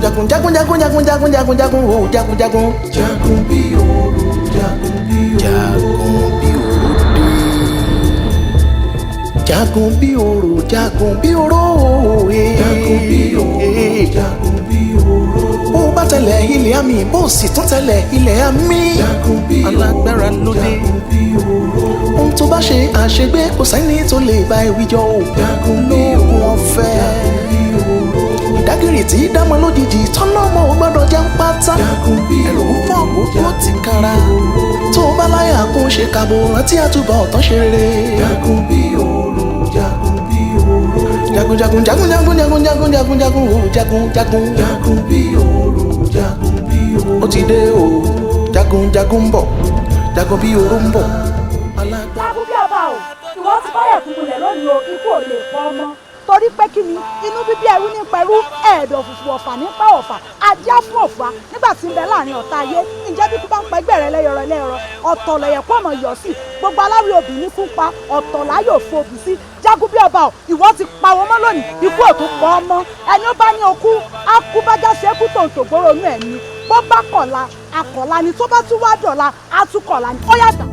jagun jagun jagun jagun jagun jagun jagun o jagun jagun. Jagun bí oro, jagun bí oro. Jagun bí oro, jagun bí oro. Jagun bí oro, jagun bí oro. Bó bá tẹ̀lé ilẹ̀ àmì, bó sì tún tẹ̀lé ilẹ̀ àmì. Jagun bí oro, alágbára lóde. Jagun bí oro. Ohun tó bá ṣe àṣegbé kò sẹ́ni tó lè bá ewì jọ o. Jagun bí oro, ọ̀fẹ́. Jagun bí oro. Ìdágìrì tí dámọ̀ lójijì tọ́nà ọmọ ò gbọ́dọ̀ jẹun pátá. Jagun bí oro. Ẹ̀rù pọ̀ gbogbo ti kára. Tó bá láyà kó ṣe kàbò rántí àtúbọ̀ ọ̀tán ṣe rere. Jagun bí oro, jagun bí oro. Jagun jagun jagun jagun jagun jagun jagun jagun o jagun jagun. Jagun bí oro, jagun bí oro. Ó ti dé o, jagun jagun ń bọ̀, jagun bí oro ń bọ̀. Jagun bí ọba o, ìwọ ti báyẹ̀ fún mulẹ̀ lónìí o, ikú ò lè pọ̀ ọmọ. Torí pé kí ni inú bíbí ẹrú ní pẹ̀rú ẹ̀ẹ̀dọ̀ fùfù ọ̀fà nípa ọ̀fà ajá fún ọ̀fà nígbà tí ń bẹ láàrin ọ̀tá ayé ǹjẹ́ bí kú bá ń pa ẹgbẹ́ rẹ lẹ́yọrọ lẹ́yọrọ ọ̀tọ̀ lẹ̀yẹ̀ pọ̀ mọ̀ yọ̀ sí gbogbo aláwí obìnrin kú pa ọ̀tọ̀ láyò fòbí sí. Jagun bí ọba o ìwọ ti pa wọn mọ́ lónìí ikú ò tún pọ̀ ọmọ ẹni ó bá ní okú á kú bájá ṣe é kú tòǹtò gbóró inú ẹ̀ ni bó bá kọ̀la akọ̀la ni tó bá tún wá dọ̀la á tún kọ̀la ni ó yàtọ̀.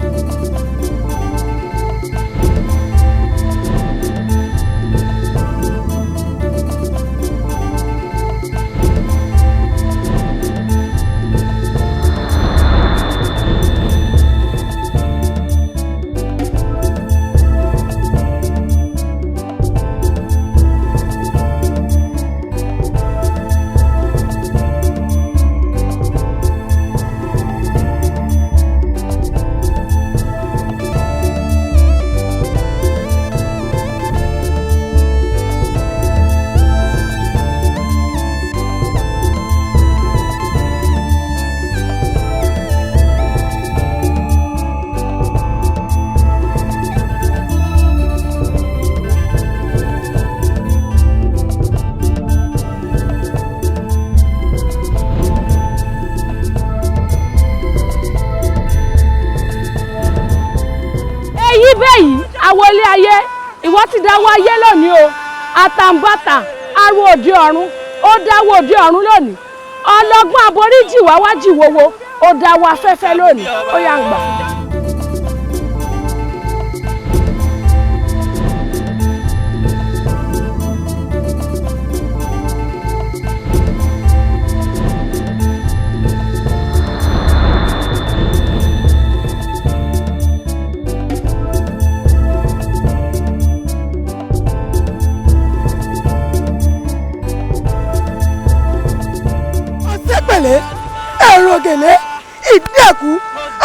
Àwọlé ayé ìwọ ti dáwọ́ ayé lónìí o àtàǹbàtà aró òde ọ̀run ó dáwọ́ òde ọ̀run lónìí ọlọ́gbọ́n aboríjì wá wájì wowo ó dáwọ́ afẹ́fẹ́ lónìí ó yá ń gbà. ẹ̀rọ gèlè ìdẹ́kù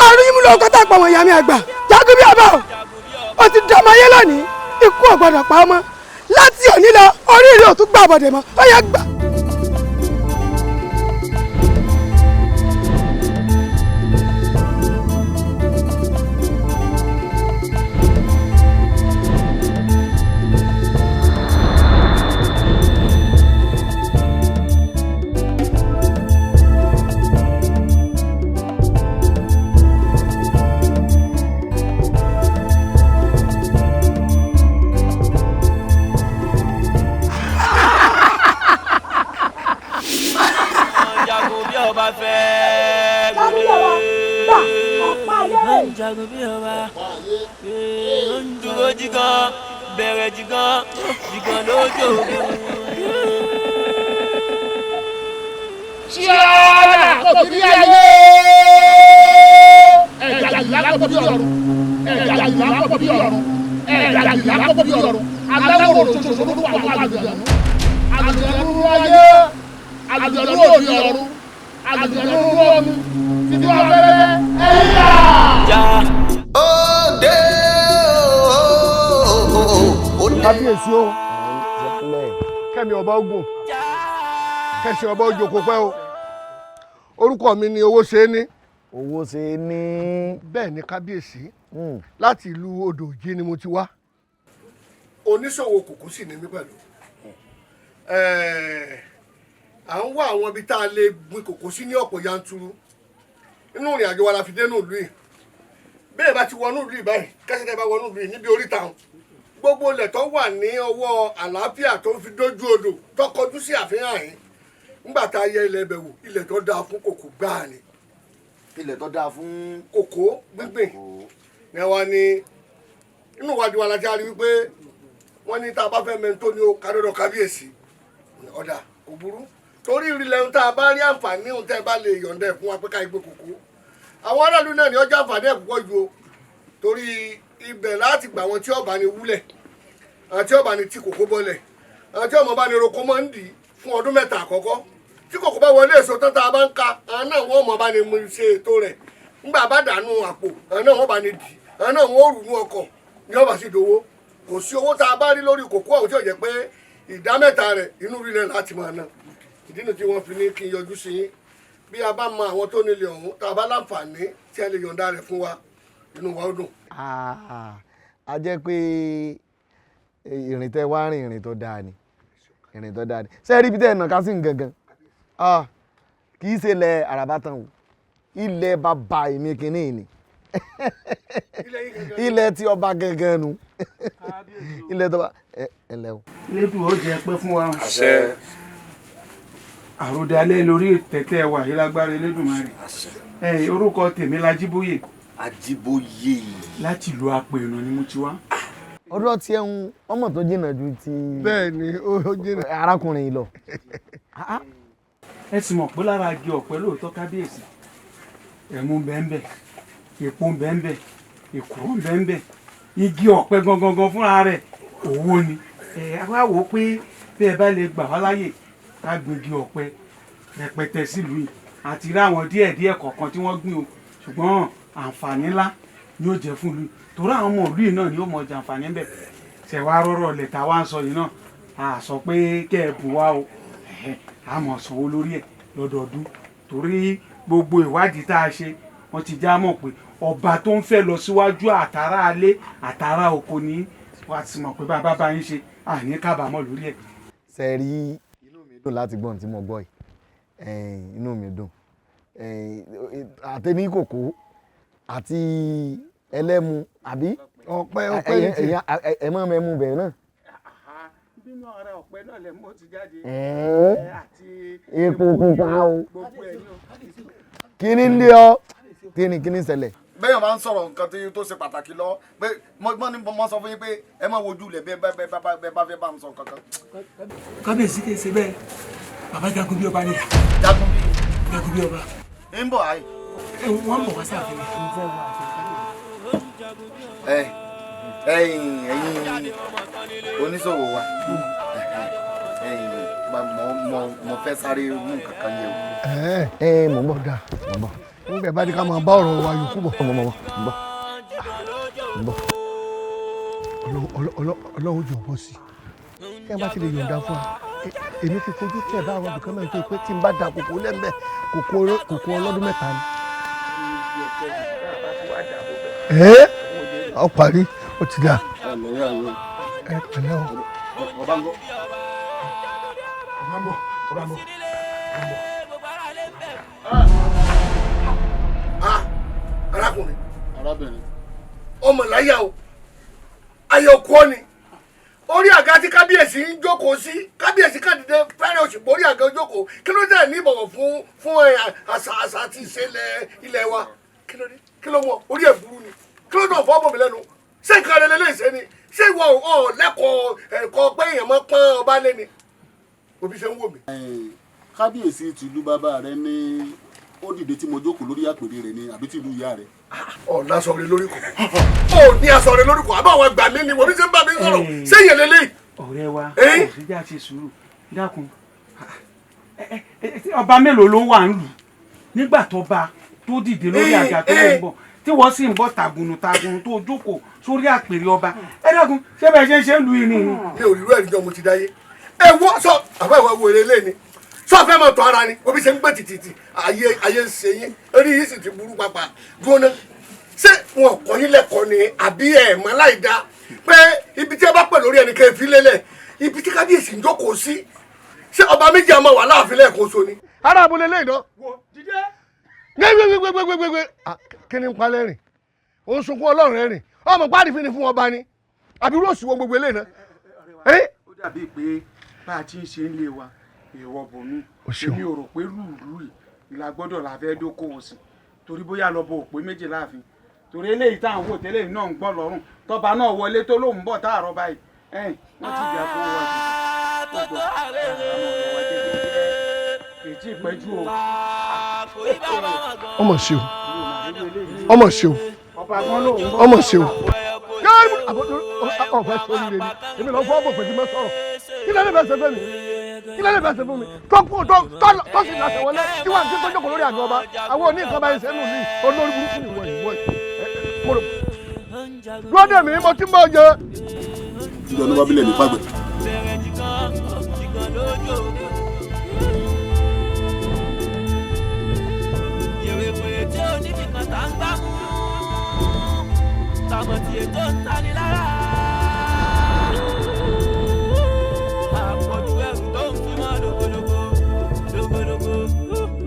àrùn yìí mú lọ kọ́tà pọ̀ wọ̀nyí àmì àgbà Jagun bí ọba ó ti dàmú ayé lónìí ikú ò gbọdọ̀ pa ọmọ láti òní lọ oríire ò tún gbà bọ̀dẹ̀ mọ́ ó yẹ gbà. Jagun bí ọba ń dúró jígan bẹ̀rẹ̀ jígan jígan lójó ogun. Ṣíọ́nà kò bí ayé ẹ̀dá ìlà kò bí ọ̀run ẹ̀dá ìlà kò bí ọ̀run ẹ̀dá ìlà kò bí ọ̀run aláwòrán ṣoṣo ló wà wá àlùjànnú àlùjànnú ayé àlùjànnú òní ọ̀run àlùjànnú omi títí wá fẹ́rẹ́ ẹ̀yà. Òde kábíyèsí o kẹ́mi ọba ogun kẹ́sì ọba ojú kò pẹ́ o orúkọ mi ni owó ṣe é ní. owó ṣe é ní. bẹ́ẹ̀ ni kábíyèsí láti ìlú odò òjì ni mo ti wá oníṣòwò kòkó sì ni mí pẹ̀lú à ń wá àwọn ibi tá a lè gbin kòkó sí ní ọ̀pọ̀ yanturu inú ìrìn àjò wa la fi dé ní ìlú yìí bẹ́ẹ̀ bá ti wọnú ìlú yìí báyìí kẹ́sìkẹ́ bá wọnú ìlú yìí níbi oríta wọn gbogbo ilẹ̀ tó wà ní ọwọ́ àlàáfíà tó fi dójú odò tó kọjú sí àfihàn yìí nígbà tá a yẹ ilẹ̀ ibẹ̀ wò ilẹ̀ tó dáa fún kòkó gbáà ni. ilẹ̀ tó dáa fún kòkó gbígbìn ni wọ́n ní inú ìwádìí wa la já rí wípé wọ́n ní tá a bá fẹ́ mẹ́ńtó ni ó kádọ́dọ̀ kábíyèsí ọ̀dà kò burú torí ìrìlẹ̀ ń tá a bá rí àǹfààní ń tẹ́ bá lè yọ̀ǹda ẹ̀ fún wa pé ká gbé kòkó àwọn aráàlú náà ní ọjọ́ àǹfààní ẹ̀ púpọ̀ ju o torí ibẹ̀ láti gbà wọn tí ọba ni wúlẹ̀ àwọn tí ọba ni tí kòkó bọ́lẹ̀ àwọn tí ọmọ bá ní roko máa ń dì í fún ọdún mẹ́ta àkọ́kọ́ tí kòkó bá wọlé èso tán tá a bá ń ka àwọn náà wọ́n mọ̀ bá ní mú ṣe ètò rẹ̀ ńgbà bá dànù àpò àwọn náà wọ́n bá ní dì àwọn náà wọ́n rù nú ọkọ̀ ní ọba sì dowó kò sí owó tá a bá rí lórí kòkó àwọn tí ò jẹ́ pé ìdá mẹ́ta rẹ̀ inú rí náà láti máa ná ìdí nu tí wọ́n fi ní kí n yọjú sí yín bí a bá mọ àwọn tó nílé ọ̀hún tá a bá láǹfààní tí ẹ lè yọ̀ǹda rẹ̀ fún wa inú wa ó dùn. a jẹ́ pé ìrìn tẹ́ wá rìn ìrìn tó dáa ni ìrìn tó dáa ni ṣé rí ibi tẹ́ ẹ̀ nà ká sí gangan kì í ṣe ilẹ̀ àràbátàn o ilẹ̀ bàbá èmi kìíní ni ilẹ̀ tí ọba gangan nu ilẹ̀ tó bá ẹ lẹ́ o. lẹ́dùn ó jẹ́ pé fún wa àròdalẹ̀ lórí tẹ̀tẹ̀ wà yìí lágbára Elédùmarè orúkọ tèmi l'Ajíbóyè. Ajíbóyè. láti ìlú Apẹ̀nà ni mo ti wá. ọ̀dọ̀ tí ẹ̀hún ọmọ tó jìnnà ju ti. bẹ́ẹ̀ni ó jìnnà. arákùnrin yìí lọ. ẹ sì mọ̀ pé lára igi ọ̀pẹ lóòótọ́ kábíyèsí ẹ̀mú bẹ́ẹ̀nbẹ́ èpo bẹ́ẹ̀nbẹ́ èkùrọ́ bẹ́ẹ̀nbẹ́ igi ọ̀pẹ gangan fúnra rẹ̀ owó ni wá wò ó pé bí ẹ bá lè gbà wá láyè ká gbégi ọ̀pẹ rẹpẹtẹ sílùú yìí àti rí àwọn díẹ̀díẹ̀ kọ̀ọ̀kan tí wọ́n gbìn o ṣùgbọ́n àǹfààní ńlá ni ó jẹ́ fún ìlú torí àwọn ọmọ ìlú yìí náà ni ó mọ jẹ àǹfààní ń bẹ̀ ṣẹ̀wá rọ́rọ̀ lẹ̀ tá wá ń sọ yìí náà a sọ pé kẹ́ ẹ bù wá o a mọ̀ sanwó lórí ẹ̀ lọ́dọọdún torí gbogbo ìwádìí tá a ṣe wọ́n ti já mọ̀ pé ọba tó ń fẹ́ lọ síwájú àtàrà alé àtàrà oko ní wà ti mọ̀ pé bàbá bá yín ṣe àní kábàámọ̀ lórí ẹ̀. ṣe rí inú mi dùn láti gbọ́n tí mo gbọ́ yìí inú mi dùn àtẹ̀ní kòkó àti ẹlẹ́mu àbí ọ̀pẹ ẹ mọ́ mẹ́mu bẹ̀rẹ̀ náà. bínú ara ọ̀pẹ náà lẹ̀ mọ́ ti jáde. àti epo pupa o. kí ni lé ọ kí ni ṣẹlẹ̀. bẹ́ẹ̀ máa ń sọ̀rọ̀ nǹkan tó ṣe pàtàkì lọ pé mo sọ fún yín pé ẹ má wojú lẹ̀ bẹ́ẹ̀ bá fẹ́ bá mi sọ kankan. kábíyèsí kì í ṣe bẹ́ẹ̀ bàbá jagun bí ọba ni. jagun bí ọba. ń bọ̀ ayé. wọ́n bọ̀ wá sáàfin mi. ẹ̀yin oníṣòwò wa mo fẹ́ sáré mú nǹkan kan yẹ o. mo ń bọ̀ dáa mo ń bọ̀. nígbà bá di ká máa bá ọ̀rọ̀ wa yòókù bọ̀. mo ń bọ̀. ọlọ́run jọ bọ́ sí i kí ẹ bá ti lè yọ̀ǹda fún wa èmi ti fojú tẹ̀ bá àwọn ibìkan náà pé tí n bá da kòkó lẹ́m̀bẹ̀ kòkó ọlọ́dún mẹ́ta ni. ọ parí ó ti dà. ẹ pẹ̀lẹ́ o. ọba ń bọ̀. arákùnrin arábìnrin. ọmọ láyà o ayé òkú ọ ni orí àga tí kábíyèsí ń jókòó sí kábíyèsí kàdìdé fẹ́rẹ̀ òsì borí àga jókòó kí ló dé ní ìbọ̀wọ̀ fún àṣà àti ìṣẹ̀lẹ̀ ilẹ̀ wa kí ló dé kí ló mọ orí ẹ̀ burú ni kí ló dọ̀ fọ́ ọmọ mi lẹ́nu ṣé nǹkan rẹ̀ lélẹ́yìí ṣe ni ṣé ìwọ ọ̀ lẹ́kọ̀ọ́ ẹ̀kọ́ pé èèyàn máa pọ́n ọba lé ni òbí ṣe ń wò mí. kábíyèsí tìlú bàbá rẹ ní ó dìde tí mo jókòó lórí àpèrè rẹ ni àbí tìlú ìyá rẹ. ọ̀nà aṣọ rẹ lórí kọ ọ ní aṣọ rẹ lórí kọ àbá àwọn ẹgbàá mi ni wọ́n fi ṣe ń bá mi sọ̀rọ̀ sẹ́yìn lélẹ́yìí. ọ̀rẹ́ wa òṣìṣẹ́ àti sùúrù dákun ọba mélòó ló wà ń lù nígbà tó bá tó dìde lórí àga tó ń bọ̀ tí wọ́n sì ń bọ̀ tàgùnù tó jókòó sórí àpèrè ọba ẹ dákun ṣé bẹ́ẹ̀ ṣe ń lu ìrìn. mi ò rí rú ẹ̀rí jọ mo ti dáyé ẹ wọ́ sọ àbá ìwà wo eré lé ni sọ fẹ́ mọ̀ tọ́ ara ni omi ṣe ń gbé tìtìtì ayé ń ṣe yín orí yìí sì ti burú pàpà gbóná ṣé wọn kọ́ yín lẹ́kọ̀ọ́ ni àbí ẹ̀ mọ́ láì dá pé ibi tí ẹ bá pè lórí ẹnì kan fi lélẹ̀ ibi tí kábíyèsí ń jókòó sí ṣé ọba méjì àmọ́ wà láàfin lẹ́ẹ̀kan so ni. ara àbúlé lẹ́yìn náà. gbẹgbẹgbẹgbẹgbẹgbẹ kí ni ń pa lẹ́rìn ó ń sunkún ọlọ́run rẹ́rìn ọmọ pàdé fi ni fún ọba ni àbí rọ́ọ̀sì wo gbogbo eléyìí náà. ó dàbí pé bá a ti ń ṣe ń lé wa ìwọ bòmí èmi ò rò pé lùlù yìí la gbọ́dọ̀ la fẹ́ dókòwò sí torí bóyá lọ́bọ̀ òpé méjì láàfin torí eléyìí tá à ń wò tẹ́lẹ̀ náà ń gbọ́ lọ́rùn tọba náà wọlé tó lóun bọ̀ táàrọ̀ báyìí ẹ̀yìn wọ́n ti jà fún wa ètí ìpẹ́jù o. ọmọ ṣe o ọmọ ṣe o ọmọ ṣe o ọ̀fẹ́ sórí rẹ ni èmi lọ fọ́ ọ̀bọ̀ pẹ̀lú mọ́ sọ̀rọ̀ kí lẹ́nu bẹ́ẹ̀ ṣe fẹ́ mi kí lẹ́nu bẹ́ẹ̀ ṣe fún mi tó sì láṣẹ wọlé tí wọ́n ti tọ́jú kò lórí àgọ́ ọba àwọn oní nǹkan báyìí sẹ́nu ní olórí burúkú ni wọ́n yìí dúró dè mí mo ti ń bọ̀ jẹ. ìjọ ló bá bílẹ̀ ní pàgbẹ́. Tàbọ̀tì ètò ń tani lára. Àpọ̀jù ẹrù tó ń fi mọ́ lógólógó. Lógólógó,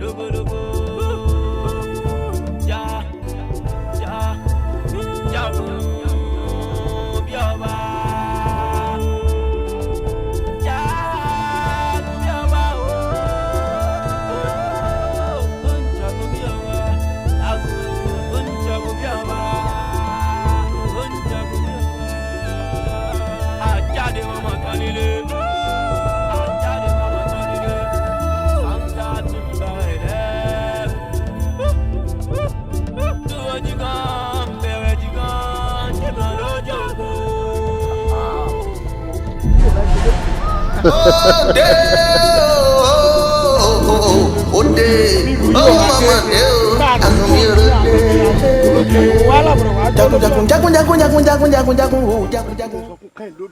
lógólógó. Já, já, jagun bí ọba. Jagun bí ọba o. Ó ń jagun bí ọba. Ó ń jagun bí ọba. Ajade mama kanile, ajade mama kanile, sanga tuba ele. Tuwo jigan, bẹ̀rẹ̀ jigan, jigan lójoogo. Ode, mama de o, anumiro de. Jagun.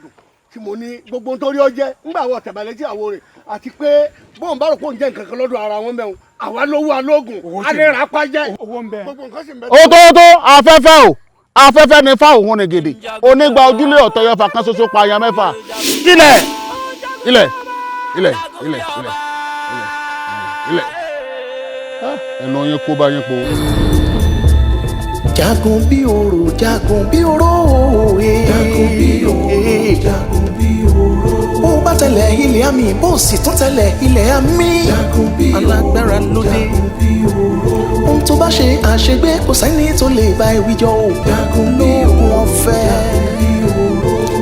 Tí mo ní gbogbo nítorí ọjẹ́ ńgbà wọ tẹ̀bálẹ̀ tí àwo rẹ̀ àti pé bóun bá rò pé òun jẹ́ nǹkan kan lọ́dọ̀ ara wọn mẹ́wọ̀n àwa lówó alógùn alẹ́ rà pa jẹ́ gbogbo nǹkan sì ń bẹ. ó tó afẹ́fẹ́ o afẹ́fẹ́ ni fáwọn òun nìgèdè onígbà ojúlé ọ̀tọ̀ yọfà kan ṣoṣo pa aya mẹ́fà ilẹ̀ ẹnu yín kó bá yín po. Jagun bí oro, jagun bí oro, jagun bí oro, jagun bí oro. Bó bá tẹ̀lé ilẹ̀ àmì, bó sì tún tẹ̀lé ilẹ̀ àmì. Jagun bí oro, alágbára lóde. Jagun bí oro. Ohun tó bá ṣe àṣegbé kò sẹ́ni tó lè bá ewì jọ o. Jagun bí oro, ọ̀fẹ́. Jagun bí oro.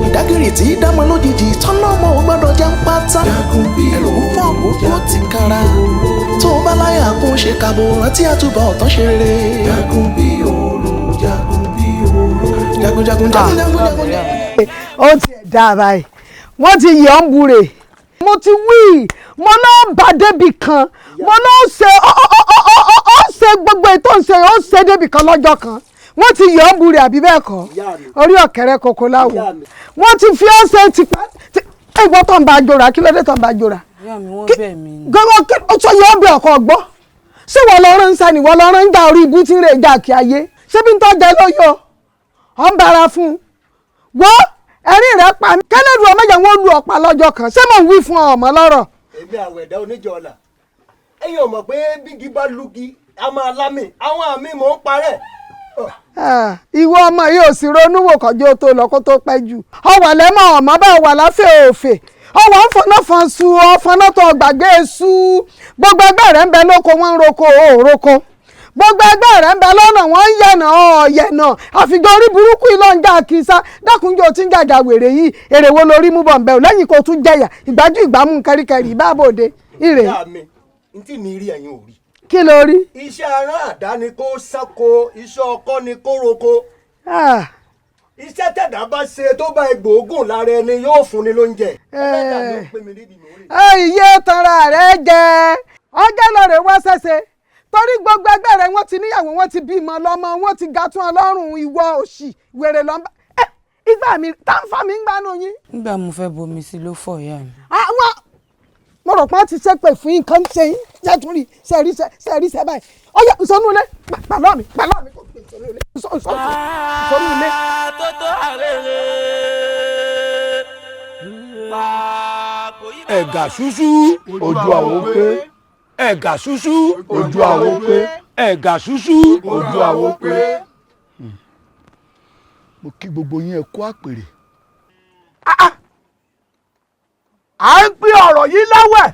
Ìdágìrì tí dámọ̀ lójijì tọ́lọ́mọ ò gbọ́dọ̀ jẹun pátá. Jagun bí oro. Ẹ̀rù pọ̀ gbogbo ti kára. Tó bá láyà kó ṣe kàbò rántí àtúbọ̀ ọ̀tán ṣe rere. Jagun bí oro. Jagun. Ó ti dá báyìí wọ́n ti yọ̀ ń bure mo ti wí mo náà bá débì kan mo náà ṣe ó ṣe gbogbo ètò ìṣe ó ṣe débì kan lọ́jọ́ kan wọ́n ti yọ̀ ń bure àbí bẹ́ẹ̀ kọ́ orí ọ̀kẹ́rẹ́ koko láwo wọ́n ti fi ọ́ ṣe tipẹ́ ìgbọ́ tó ń bá jòrà kí ló dé tó ń bá jòrà. gbọ́dọ̀ ó sọ yọ̀ ọ́ bẹ̀ ọkọ̀ gbọ́ ṣé wọ́n lọ rán sani wọ́n lọ rán ń gba orí ibú tí ń rè jà kí ayé ṣé bí ń tọ́jà lóyò ọ̀ ń bara fún un wọ́n ẹ̀rín rẹ̀ pa mí kẹ́lẹ́dù ọmọ yẹn wọ́n lu ọ̀pá lọ́jọ́ kan ṣé mò ń wí fún ọmọ lọ́rọ̀. èmi àwẹ̀dá oníjọ ọ̀la ẹ̀yin ò mọ̀ pé bígi bá lugi a máa lámì àwọn àmì mò ń parẹ́. ìwọ ọmọ yìí ò sì ronú wò kọjú tó lọ kó tó pẹ́ jù ọwọ́ lẹ́mọ̀ ọmọ bá wà láfẹ́ òfè ọwọ́ ń fọnà fọn su ọfọnà tó gbàgbé su gbogbo ẹgbẹ́ rẹ̀ ń bẹ lóko wọ́n ń roko òroko gbogbo ẹgbẹ́ rẹ̀ ń bẹ lọ́nà wọ́n ń yẹ̀nà ọ̀yẹ̀nà àfijọ́ orí burúkú yìí ló ń jà kìsà dákúnjọ́ tí ń jàjà wèrè yìí èrè wo lórí mú bọ̀ ń bẹ̀ ò lẹ́yìn kó tún jẹ̀yà ìgbájú ìgbámú kẹ́ríkẹ́rí ìbábòde ìrè. ìyá mi n tí mi rí ẹ̀yin ò rí. kí ló rí. iṣẹ́ ará àdá ni kó sáko iṣẹ́ ọkọ́ ni kó roko. iṣẹ́ tẹ̀dá bá ṣe tó bá egbòogun lára ẹni yóò fún ni lóúnjẹ. iye tanra rẹ jẹ ọjọ́ lọ rẹ wá ṣẹ̀ṣẹ̀ torí gbogbo ẹgbẹ́ rẹ̀ wọ́n ti níyàwó wọ́n ti bímọ lọ́mọ wọ́n ti ga tún ọlọ́run ìwọ òṣì wèrè lọ́nba ìgbà mi táǹfà mi ń gbanú yín. nígbà mo fẹ́ bomi sí ló fọ̀ ìyá mi. àwọn mo rò pé wọ́n ti ṣépè fún nǹkan ṣe yín ṣẹ́túrì ṣẹ́rí ṣẹ́ báyìí ọyọ ìsọnù ilé pàlọ́ mi kò gbé ìsọnù ilé ìsọnù ilé. ẹ̀gà ṣúṣú ojú àwo pé ẹ̀gà ṣúṣú ojú àwo pé ẹ̀gà ṣúṣú ojú àwo pé. mo kí gbogbo yín ẹ kú àpèrè. à ń pín ọ̀rọ̀ yìí láwẹ̀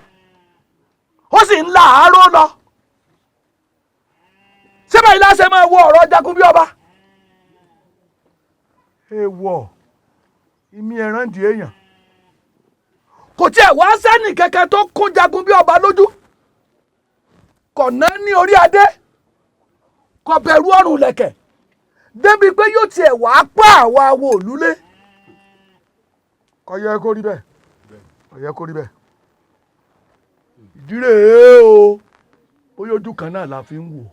ó sì ń la àárọ̀ lọ. ṣé báyìí láṣẹ máa wo ọ̀rọ̀ jagun bí ọba. èèwọ̀ ìmí ẹran di èèyàn kò tiẹ̀ wá sẹ́nì kankan tó kún jagun bí ọba lójú kọ̀nà ní orí adé kò bẹ̀rù ọrùn lẹ̀kẹ̀ débi pé yóò tiẹ̀ wá pa àwa awo òlúlé. kò yẹ kó rí bẹ́ẹ̀ kò yẹ kó rí bẹ́ẹ̀ ìdí rèé o bóyá ojú kan náà la fi ń wò.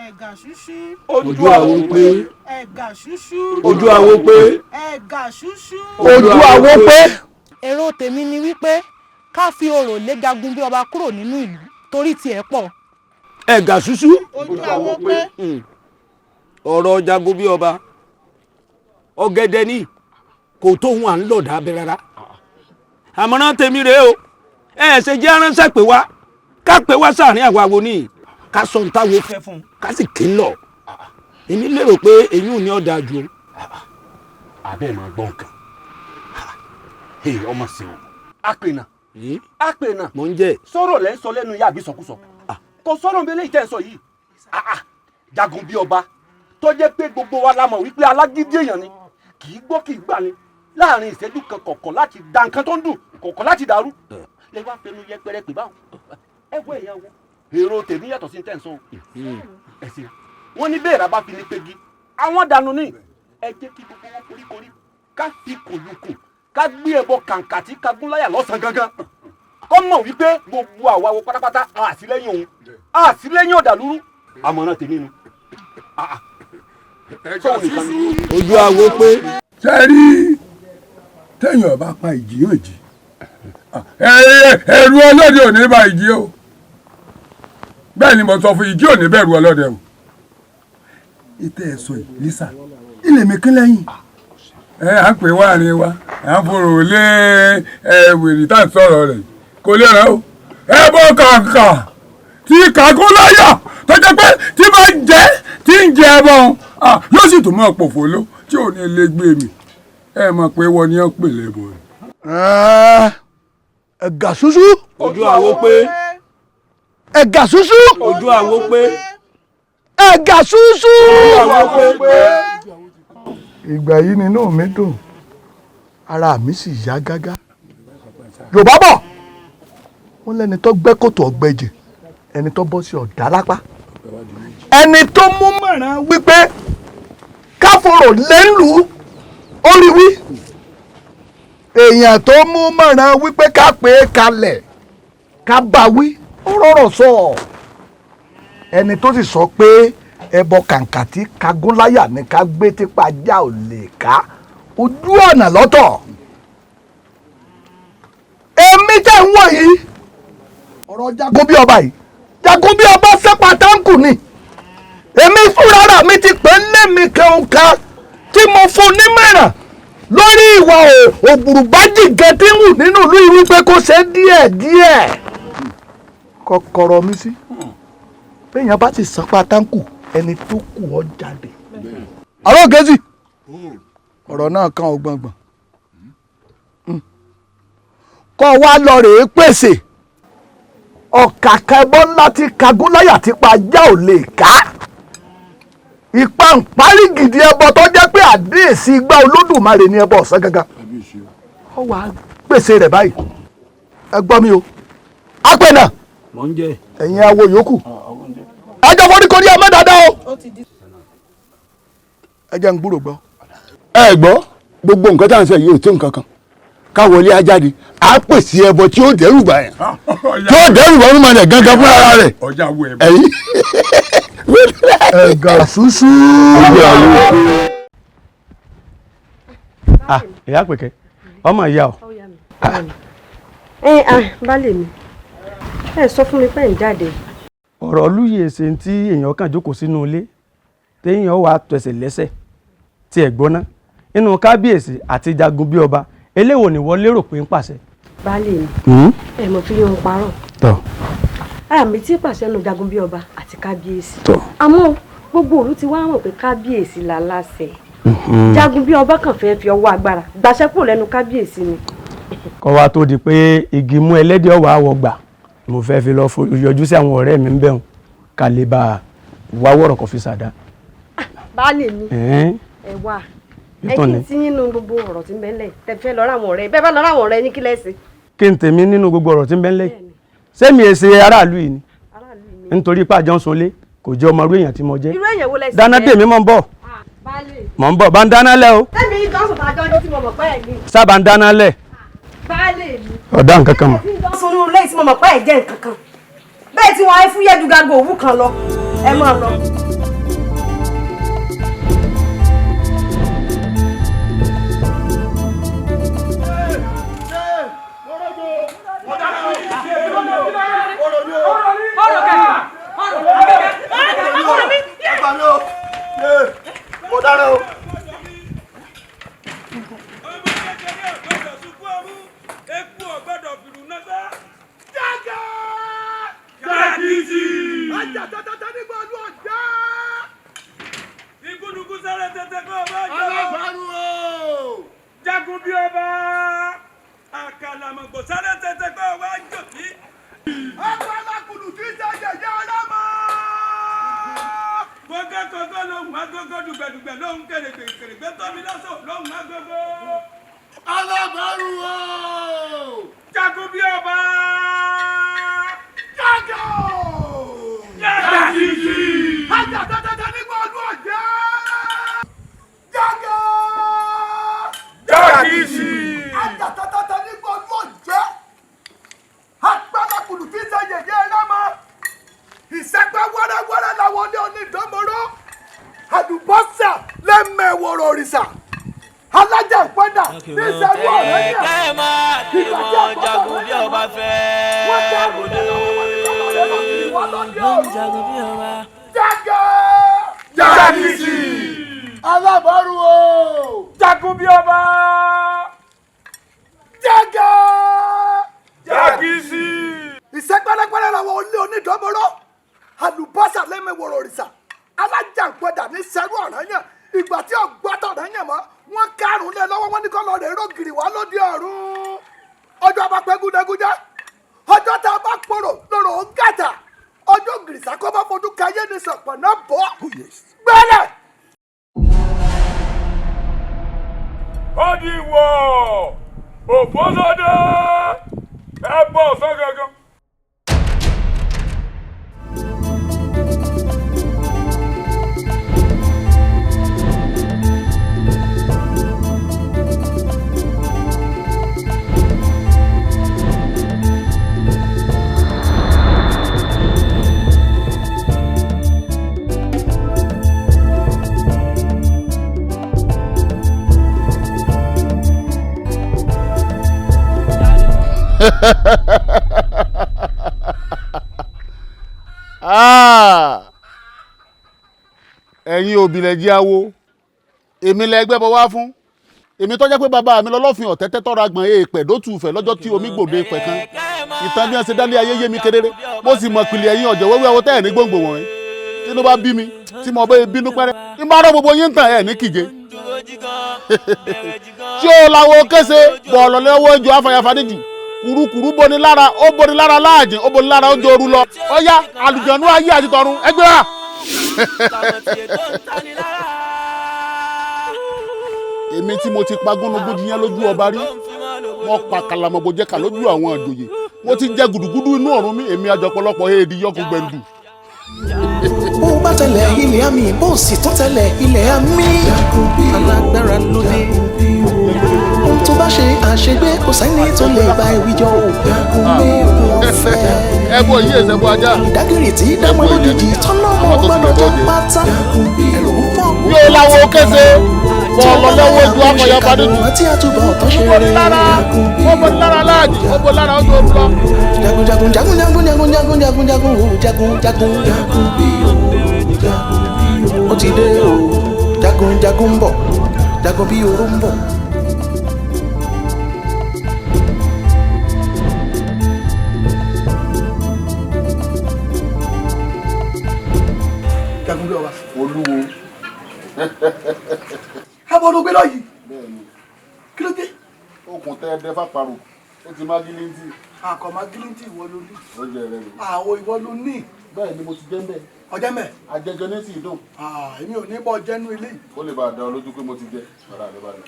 ẹ̀gà ṣúṣú. ojú àwo pé. ẹ̀gà ṣúṣú. ojú àwo pé. ẹ̀gà ṣúṣú. ojú àwo pé. èrò tèmi ni wípé ká fi orò lé jagun bí ọba kúrò nínú ìlú torí tiẹ̀ pọ̀. ẹ̀gà ṣúṣú. ojú àwo pé. ọ̀rọ̀ jagun bí ọba ọ̀gẹ̀dẹ̀ ni kò tóun à ń lọ̀dà abẹ rárá. àmọ̀ràn tèmi rèé o ẹ ṣe jẹ́ aránṣẹ́ pé wá ká pé wá sáàrin àwa wo ni ká sọ ní táwọn fẹ́ fún un ká sì kí ń lọ. èmi lérò pé èyí ò ní ọ̀dà ju o. abẹ́ máa gbọ́ nǹkan ọmọ sí o àpènà àpènà mò ń jẹ́ sọ̀rọ̀ lẹ́ ń sọ lẹ́nu yá àbí sọkúsọ kò sọ̀rọ̀ bí eléyìí tẹ́ ń sọ yìí jagun bí ọba tó jẹ́ pé gbogbo wa la mọ̀ wípé alágídí èèyàn ni kì í gbọ́ kì í gbà ni láàrin ìṣẹ́jú kan kọ̀ọ̀kan láti da nǹkan tó ń dùn kọ̀ọ̀kan láti dàrú lè wá fẹnu yẹpẹrẹ pè báwọn ẹ wọ ẹ̀yà wo èrò tèmi yàtọ̀ sí tẹ̀sán o ẹ̀sìn wọn ní bẹ́ẹ̀ rábà fi ní pegi àwọn dànù ní ẹ jẹ́ kí gbogbo wọn koríkorí ká fi kòlùkù ká gbé ẹbọ kàǹkà tí kagúnláyà lọ́sàn gangan kọ́ mọ̀ wípé gbogbo àwa wo pátápátá àtìlẹ́yìn òun àtìlẹ́yìn ọ̀dàlúrú àmọ̀ràn tèmi nu. ojú àwo pé. sẹ́rí téèyàn bá pa ìjì yóò jí ẹ̀rù ọlọ́dẹ ò ní bá ìjì o bẹ́ẹ̀ ni mo sọ fún ìjì ò ní bẹ̀rù ọlọ́dẹ o ìtẹ́ ẹ̀ sọ yìí lisa ilé mi kí lẹ́yìn à ń pè wá ní wa à ń forò lé wèrè tá à ń sọ̀rọ̀ rẹ̀ kò lè rán o ẹ bọ́ kàǹkà tí kàgún láyà tó jẹ́ pé tí bá jẹ́ tí ń jẹ ẹ bọ́ yóò sì tún mọ́ pòfò ló tí ò ní lè gbé mi ẹ mọ̀ pé wọ́n ní ọ́ pè lẹ́bọ̀ rẹ̀. ẹ̀gà ṣúṣú. ojú àwo pé. ẹ̀gà ṣúṣú. ojú àwo pé. ẹ̀gà ṣúṣú. ojú àwo pé. ìgbà yìí nínú mi dùn ara mi sì yá gágá. yorùbá bọ̀ wọ́n lẹ́ni tó gbẹ́ kòtò ọ̀gbẹ́jì ẹni tó bọ́ sí ọ̀dà lápá ẹni tó mú mọ̀ràn wípé káfọ̀rọ̀ lẹ́nu orí wí èèyàn tó mú mọ̀ràn wípé ká pè é kalẹ̀ ká bá wí ó rọ̀rọ̀ sọ ẹni tó sì sọ pé ẹbọ kàǹkà tí kagúnláyà ní ká gbé tipa já ò lè ká ojú ọ̀nà lọ́tọ̀ èmi tẹ̀ ń wò yìí ọ̀rọ̀ jagun bí ọba yìí jagun bí ọba sẹ́pà táǹkù ni èmi fúnra mi ti pè é lémi kankan tí mo fún nímọ̀ràn lórí ìwà òbùrùbájìgẹ tí ń wù nínú ìlú yìí wípé kó ṣe díẹ̀díẹ̀ kọ́kọ́rọ́ mi sí béèyàn bá ti sanpa táǹkù ẹni tó kù ọ jáde. àrò kejì ọ̀rọ̀ náà kan ọgbọ̀ngbọ̀n kọ́ wa lọ rèé pèsè ọ̀kàkà ẹbọ ńlá tí kagúnláyà ti pa já ò lè ká ìpàǹparí gidi ẹbọ tó jẹ́ pé àdéhìsí igbá olódùmarè ní ẹbọ ọ̀sán gangan ọ wàá pèsè rẹ̀ báyìí ẹ gbọ́ mi o apẹ̀nà ẹ̀yin awo yòókù ẹjọ́ foríkorí ọmọ dáadáa o ẹ jẹ́ ń gbúrò gbọ́. ẹ gbọ́ gbogbo nǹkan tá à ń sọ yìí ò tó nǹkan kan ká wọlé ajáde á pèsè ẹbọ tí ó dẹ́rù bá yẹn tí ó dẹ́rù bá ọdún mọ̀lẹ́ gángan fún ara rẹ̀ ẹ̀yìn. ẹ̀gà ṣúṣú. ìyá pèkẹ́ ọmọ ìyá o. baálé mi ẹ sọ fún mi pé ń jáde. ọ̀rọ̀ lúyè ṣe tí èèyàn kàn jókòó sínú ilé téèyàn wà tẹ̀sẹ̀ lẹ́sẹ̀ tí ẹ̀ gbọ́ná nínú kábíyèsí àti jagun bí ọba eléwo ni wọ́n lérò pé ń pàṣẹ. baálé mi ẹ mọ̀ fi yóò parọ́. àmì tí pàṣẹ nu jagun bí ọba àti kábíyèsí. àmọ́ gbogbo òlu ti wá mọ̀ pé kábíyèsí la láṣẹ. jagun bí ọba kàn fẹ́ fi ọwọ́ agbára gbàṣẹ kúrò lẹ́nu kábíyèsí ni. kọ́ wa tó di pé igi mú ẹlẹ́dẹ̀ ọ̀wà àwọ̀ gbà mo fẹ́ fi lọ yọjú sí àwọn ọ̀rẹ́ mi ń bẹ̀rùn ká lè bá wá wọ̀rọ̀ kan fi ṣàdá. baálé mi ẹ wá ẹ kí n tí nínú gbogbo ọ̀rọ̀ tí ń bẹ ńlẹ̀ tẹ fẹ́ lọ ra àwọn ọ̀rẹ́ bẹ́ẹ̀ bá lọ ra àwọn ọ̀rẹ́ ní kí lẹ́sìn. kí n tèmi nínú gbogbo ọ̀rọ̀ tí ń bẹ ńlẹ̀ sẹ́mi èsè aráàlú yìí ni nítorí pé àjọ ń sunlé kò jẹ́ ọmọ irú èèyàn tí mo jẹ́. irú èèyàn wo lẹ sí. dáná dèmí mọ̀ ń bọ̀ mọ̀ ń bọ̀ bá ń dáná lẹ̀ o. ẹ̀mí ìjọsìn tá a jọ tí mo mọ̀ pé ẹ̀ ní. sábà ń dáná lẹ̀. baálé mi. ọ̀dà nǹkan kan mọ̀. sunu lẹ́yìn tí mo mọ̀ pé ẹ̀ jẹ́ nǹkan kan bẹ́ẹ̀ tí wọ́n á fún yẹ́jú gago òwú kan lọ ẹ máa lọ. Jagun bí ọba àkàlàmọ̀gbò sáré tètè kó wá jòkí. ọkọ̀ alákùlù tí jẹjẹjẹ ọlọ́mọ. kókókókó lóhùn agogo dùgbẹ̀dùgbẹ̀ lóhùn kèrègbè tóbi lọ́sọ̀ lóhùn agogo. alábàárù o. Jagun bí ọba. Jagun. Jàkìjì. ajá tẹ́tẹ́tẹ́ nígbà ọdún ọ̀jẹ́. Jagun. Jàkìjì. ajá tẹ́tẹ́tẹ́ nígbà ọdún ọ̀jẹ́. agbárakùlù tí ń ṣe yẹ̀yẹ́ ẹlẹ́mọ. ìṣẹ́pẹ́ wẹ́rẹ́wẹ́rẹ́ làwọn ní onídọ́mọ́rọ́. àdùbọ́sà lẹ́mẹ̀wòrò òrìṣà. alájà ìpẹ́dà ní ìṣẹ́jú ọ̀rẹ́ yẹn. ìgbà tí Jagun bí ọba fẹ́ wọlé. Jagun bí ọba. Jàkìjì. alábàárù o. Jagun bí ọba. Jàkìjì. ìṣẹ́pẹ́rẹ́pẹ́rẹ́ làwọn olé onídọ́mọ́rọ́. àlùbọ́sà lẹ́mẹ̀wòrò òrìṣà. alájà ìpẹ́dà ní ìṣẹ́jú ọ̀rẹ́ yẹn. ìgbà tí ọgbọ́tọ̀ rẹ̀ yẹn mọ́ wọ́n kárùn lé lọ́wọ́ wọn ní kọ́ lọ rẹ̀ rògìrì wá lóde ọ̀run. ọjọ́ bá pẹ́ gúdẹ́gúdẹ́ ọjọ́ tá a bá pòrò lọ́rọ̀ ó gàtà ọjọ́ gìrìsà kọ́ bá fojú káyé ní sọ̀pọ̀ náà bọ́ gbẹ́lẹ̀. ó di wọ̀ òfòsódé ẹ bọ̀ ọ̀sán gangan. ẹ̀yin òbí lẹ jí awo èmi lẹ gbẹ́ bọ wá fún èmi tó jẹ́ pé bàbá mi lọ́lọ́fin ọ̀tẹ́tẹ́ tọ́ra gbọ̀n èèpẹ̀ dótùfẹ̀ lọ́jọ́ tí omi gbòde pẹ̀ kan ìtàn bí wọ́n ṣe dálé ayé yé mi kedere mo sì mọ̀ pìlẹ̀ ẹ̀yin ọ̀jẹ̀ wẹ́wẹ́ ọwọ́ tẹ́ ẹ̀ ní gbòǹgbò wọ̀nyí tínú bá bí mi tí mo bẹ́ bínú pẹ́rẹ́ ní bá rọ gbogbo yín tàn ẹ̀ ní kìje tí ó làwọn kése bọ̀ọ̀lọ̀ lọ́wọ́ ojú afàyàfà níjù kùrukùru boni lára ó boni lára láàjìn ó boni lára ó joru lọ ọyá àlùjọ̀nú ayé àti tọ̀run ẹgbẹ́ wa. èmi tí mo ti pa gúnugún jiyàn lójú ọba rí mo pa kàlàmọ̀gbò jẹ́ kà lójú àwọn àjòyè mo ti jẹ gùdùgùdù inú ọ̀run mi èmi àjọpọ̀lọpọ̀ èdè yọkùn gbẹ̀ndù. bó bá tẹ̀lé ilẹ̀ àmì bó sì tún tẹ̀lé ilẹ̀ àmì alágbára lóde ohun tó bá ṣe àṣegbé kò sẹ́ni tó lè bá ìwíjọ ògùn mi ò fẹ́. ẹ bọ yí ẹsẹ bọ ajá. ìdágìrì tí dámọ lójijì tọ́lọ́mọ gbọ́dọ̀ já pátá ẹ̀rù ń pọ̀. yóò láwo kése bọ́ọ̀lù lọ́wọ́ ojú afọyàfà níjù. tí a túbọ̀ tó ṣe rere. ó bọ́ lára láàjì ó bọ́ lára ojú orúkọ. jagun jagun jagun jagun jagun jagun jagun jagun jagun jagun bí o ó ti dé o jagun jagun ń bọ̀ jagun bí oró ń bọ̀. jagun bí ọba. olúwo. abọ́ ló gbé lọ yìí. kí ló dé. okùn tẹ ẹ dẹ fàparò ó ti má gílíntì. àkọ́ má gílíntì ìwọ ló ní. ó jẹ rẹ lò. àwọn ìwọ ló ní. bẹ́ẹ̀ ni mo ti jẹ́ ń bẹ̀. ọjẹ́ mẹ́. àjẹjọ ní sì dùn. èmi ò ní bọ́ jẹ́nu ilé. ó lè bá a dá ọ lójú pé mo ti jẹ bàrà rẹ bá rẹ.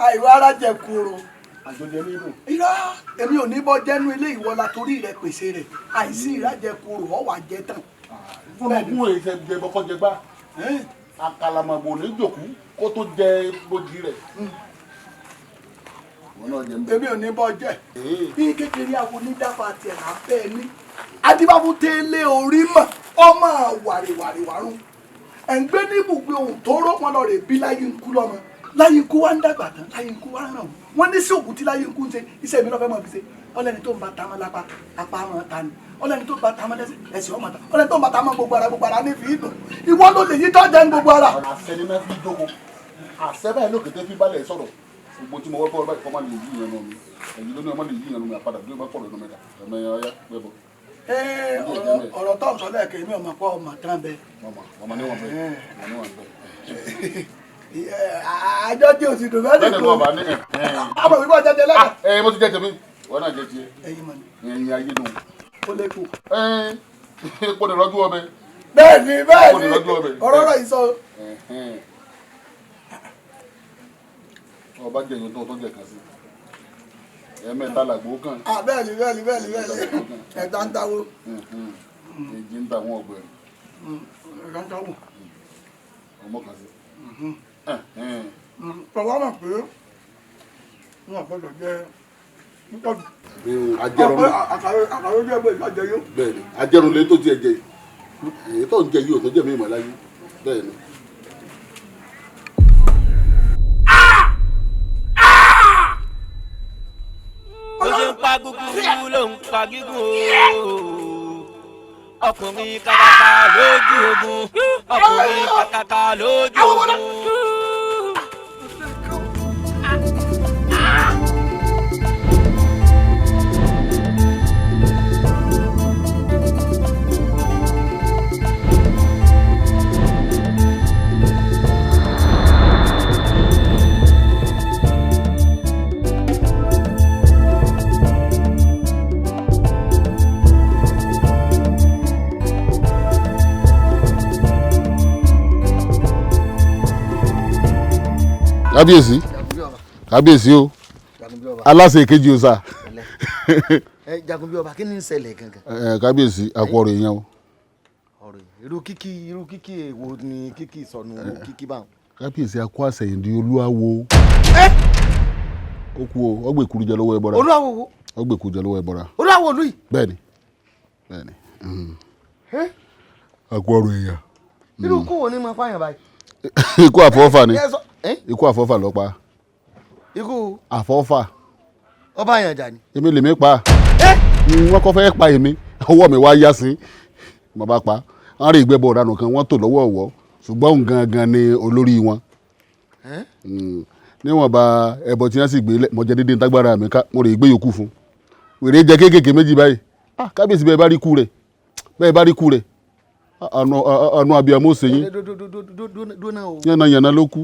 àìwá ara jẹ kúrò. àjọjẹ ní dùn. irọ́ èmi ò ní bọ́ jẹ́nu ilé ìwọ la torí rẹ pèsè rẹ̀ àìsí ìrájẹ kúrò ọ̀ wà jẹ tán. fún ọkùnrin èyí ṣe jẹ bọ́kọ́ jẹ gbá. àkàlàmàgbò ní jòkú kó tó jẹ bójì rẹ̀. èmi ò ní bọ́ jẹ́ bí kékeré àwọn onídàáfà tiẹ̀ là ń bẹ́ẹ̀ ní adébáfún tẹ́lẹ̀ orí mọ̀ ọmọ wàrìwàrìwàrún ẹ̀ ń gbé ní ibùgbé ohun tó rọ́ wọn lọ rè bí láyé ń kú lọ́mọ láyé ń kú wá ń dàgbà tán láyé ń kú wá ń ràn wọ́n ní sí òkú tí láyé ń kú ń ṣe iṣẹ́ mi lọ́fẹ́ mọ̀ fi ṣe ọlẹ́ni tó ń ba tamọ́ lápá apá wọn ta ni ọlẹ́ni tó ń ba tamọ́ lẹ́sẹ̀ ẹ̀sìn ọmọ ta ọlẹ́ni tó ń ba tamọ́ gbogbo ara ní fi dùn ìwọ ló lè yí tọ́jà ní gbogbo ara. àṣẹ ni mẹ́fì jókòó àṣẹ báyìí lókè tẹ́ fi balẹ̀ sọ̀rọ̀ gbogbo tí mo wọ́ bọ́ọ̀ báyìí kọ́ máa lè yí ìyẹn náà mi ẹ̀yin ló ní ọmọ lè yí ìyẹn náà mi àpadà bí ó bá pọ̀ lọ́nà mẹ́ta ẹ̀mẹ́ ọ̀yá gbẹ́bọ̀. ọ̀rọ̀ tó ń sọ lẹ́ẹ̀kẹ́ mi ò mọ̀ pé ọmọ tán bẹ́ẹ̀. ọmọ níwọ̀n bẹ́ẹ̀ ọmọ níwọ̀n bẹ́ẹ̀. àjọ tí o sì dùn bẹ́ẹ̀ lẹ́nu ọba ní ọmọ ìwé bọ́ jẹjẹ lẹ́nu. ẹ mo ti jẹ tèmi wọn náà jẹ tiẹ. ẹyin mọ ni. ẹyin ayé nù. ó lè kú. epo ní lọ́jú ọbẹ̀. bẹ́ẹ̀ni ọ̀rọ̀ rẹ̀ sọ. ọba jẹ yòó tó jẹ kan sí ẹ̀mẹ́ta làgbó kan. bẹ́ẹ̀ni ẹ̀dá ń dáwó. èjì ń ta àwọn ọ̀gbẹ̀rì. ẹ̀dá ń dáwó. ọmọ kan sí. tọ́wọ́ mọ̀ pé wọ́n gbọ́dọ̀ jẹ́ púpọ̀ jù. àkàrò jẹ́ bẹ́ẹ̀ lọ́jọ́ yó. bẹ́ẹ̀ni ajẹrun lè tó tiẹ̀ jẹ èyí tó ń jẹ yìí ò tó jẹ mí ìmọ̀láyé bẹ́ẹ̀ni. bó ṣe ń pa gúgú ló ń pa gígùn o ọkùnrin kàkàkà lójú ogun ọkùnrin kàkàkà lójú ogun. kábíyèsí kábíyèsí o aláṣẹ èkejì o sá. jagun bí ọba kí ni ń ṣẹlẹ̀ gangan. kábíyèsí àpọ̀rọ̀ èèyàn o. irú kíkí èwo ni kíkí ìsọnù kíkí báwọn. kábíyèsí akó àṣẹyìndí olúwawo. ó kú o ọgbẹ́ ìkúrú jẹ lọ́wọ́ ẹbọra. olúwawo wo. ọgbẹ́ ìkúrú jẹ lọ́wọ́ ẹbọra. olúwawo olú yìí. bẹ́ẹ̀ni àpọ̀rọ̀ èèyàn. irú kó wo ni máa pààyàn báyìí. ikú àfọwọ́fà ni ikú àfọwọ́fà ló pa. ikú àfọwọ́fà. ọba àyànjà ni. èmi lèmi pa wọ́n kọ́ fẹ́ pa èmi ọwọ́ mi wá yá sí mo bá pa wọ́n rí ìgbẹ́bọ̀ ọ̀daràn kan wọ́n tò lọ́wọ́ ọ̀wọ́ ṣùgbọ́n òun gangan ni olórí wọn. níwọ̀n bá ẹbọ tí wọ́n sì gbé mọ̀jẹ́ dídí tágbára mi ká mo rè gbé yòókù fún wèrè jẹ kéékèèké méjì báyìí kábíyèsí bẹ́ẹ̀ bá rí kú rẹ̀ ọ̀nà abiyamọ sẹ́yìn yànnà ló kú.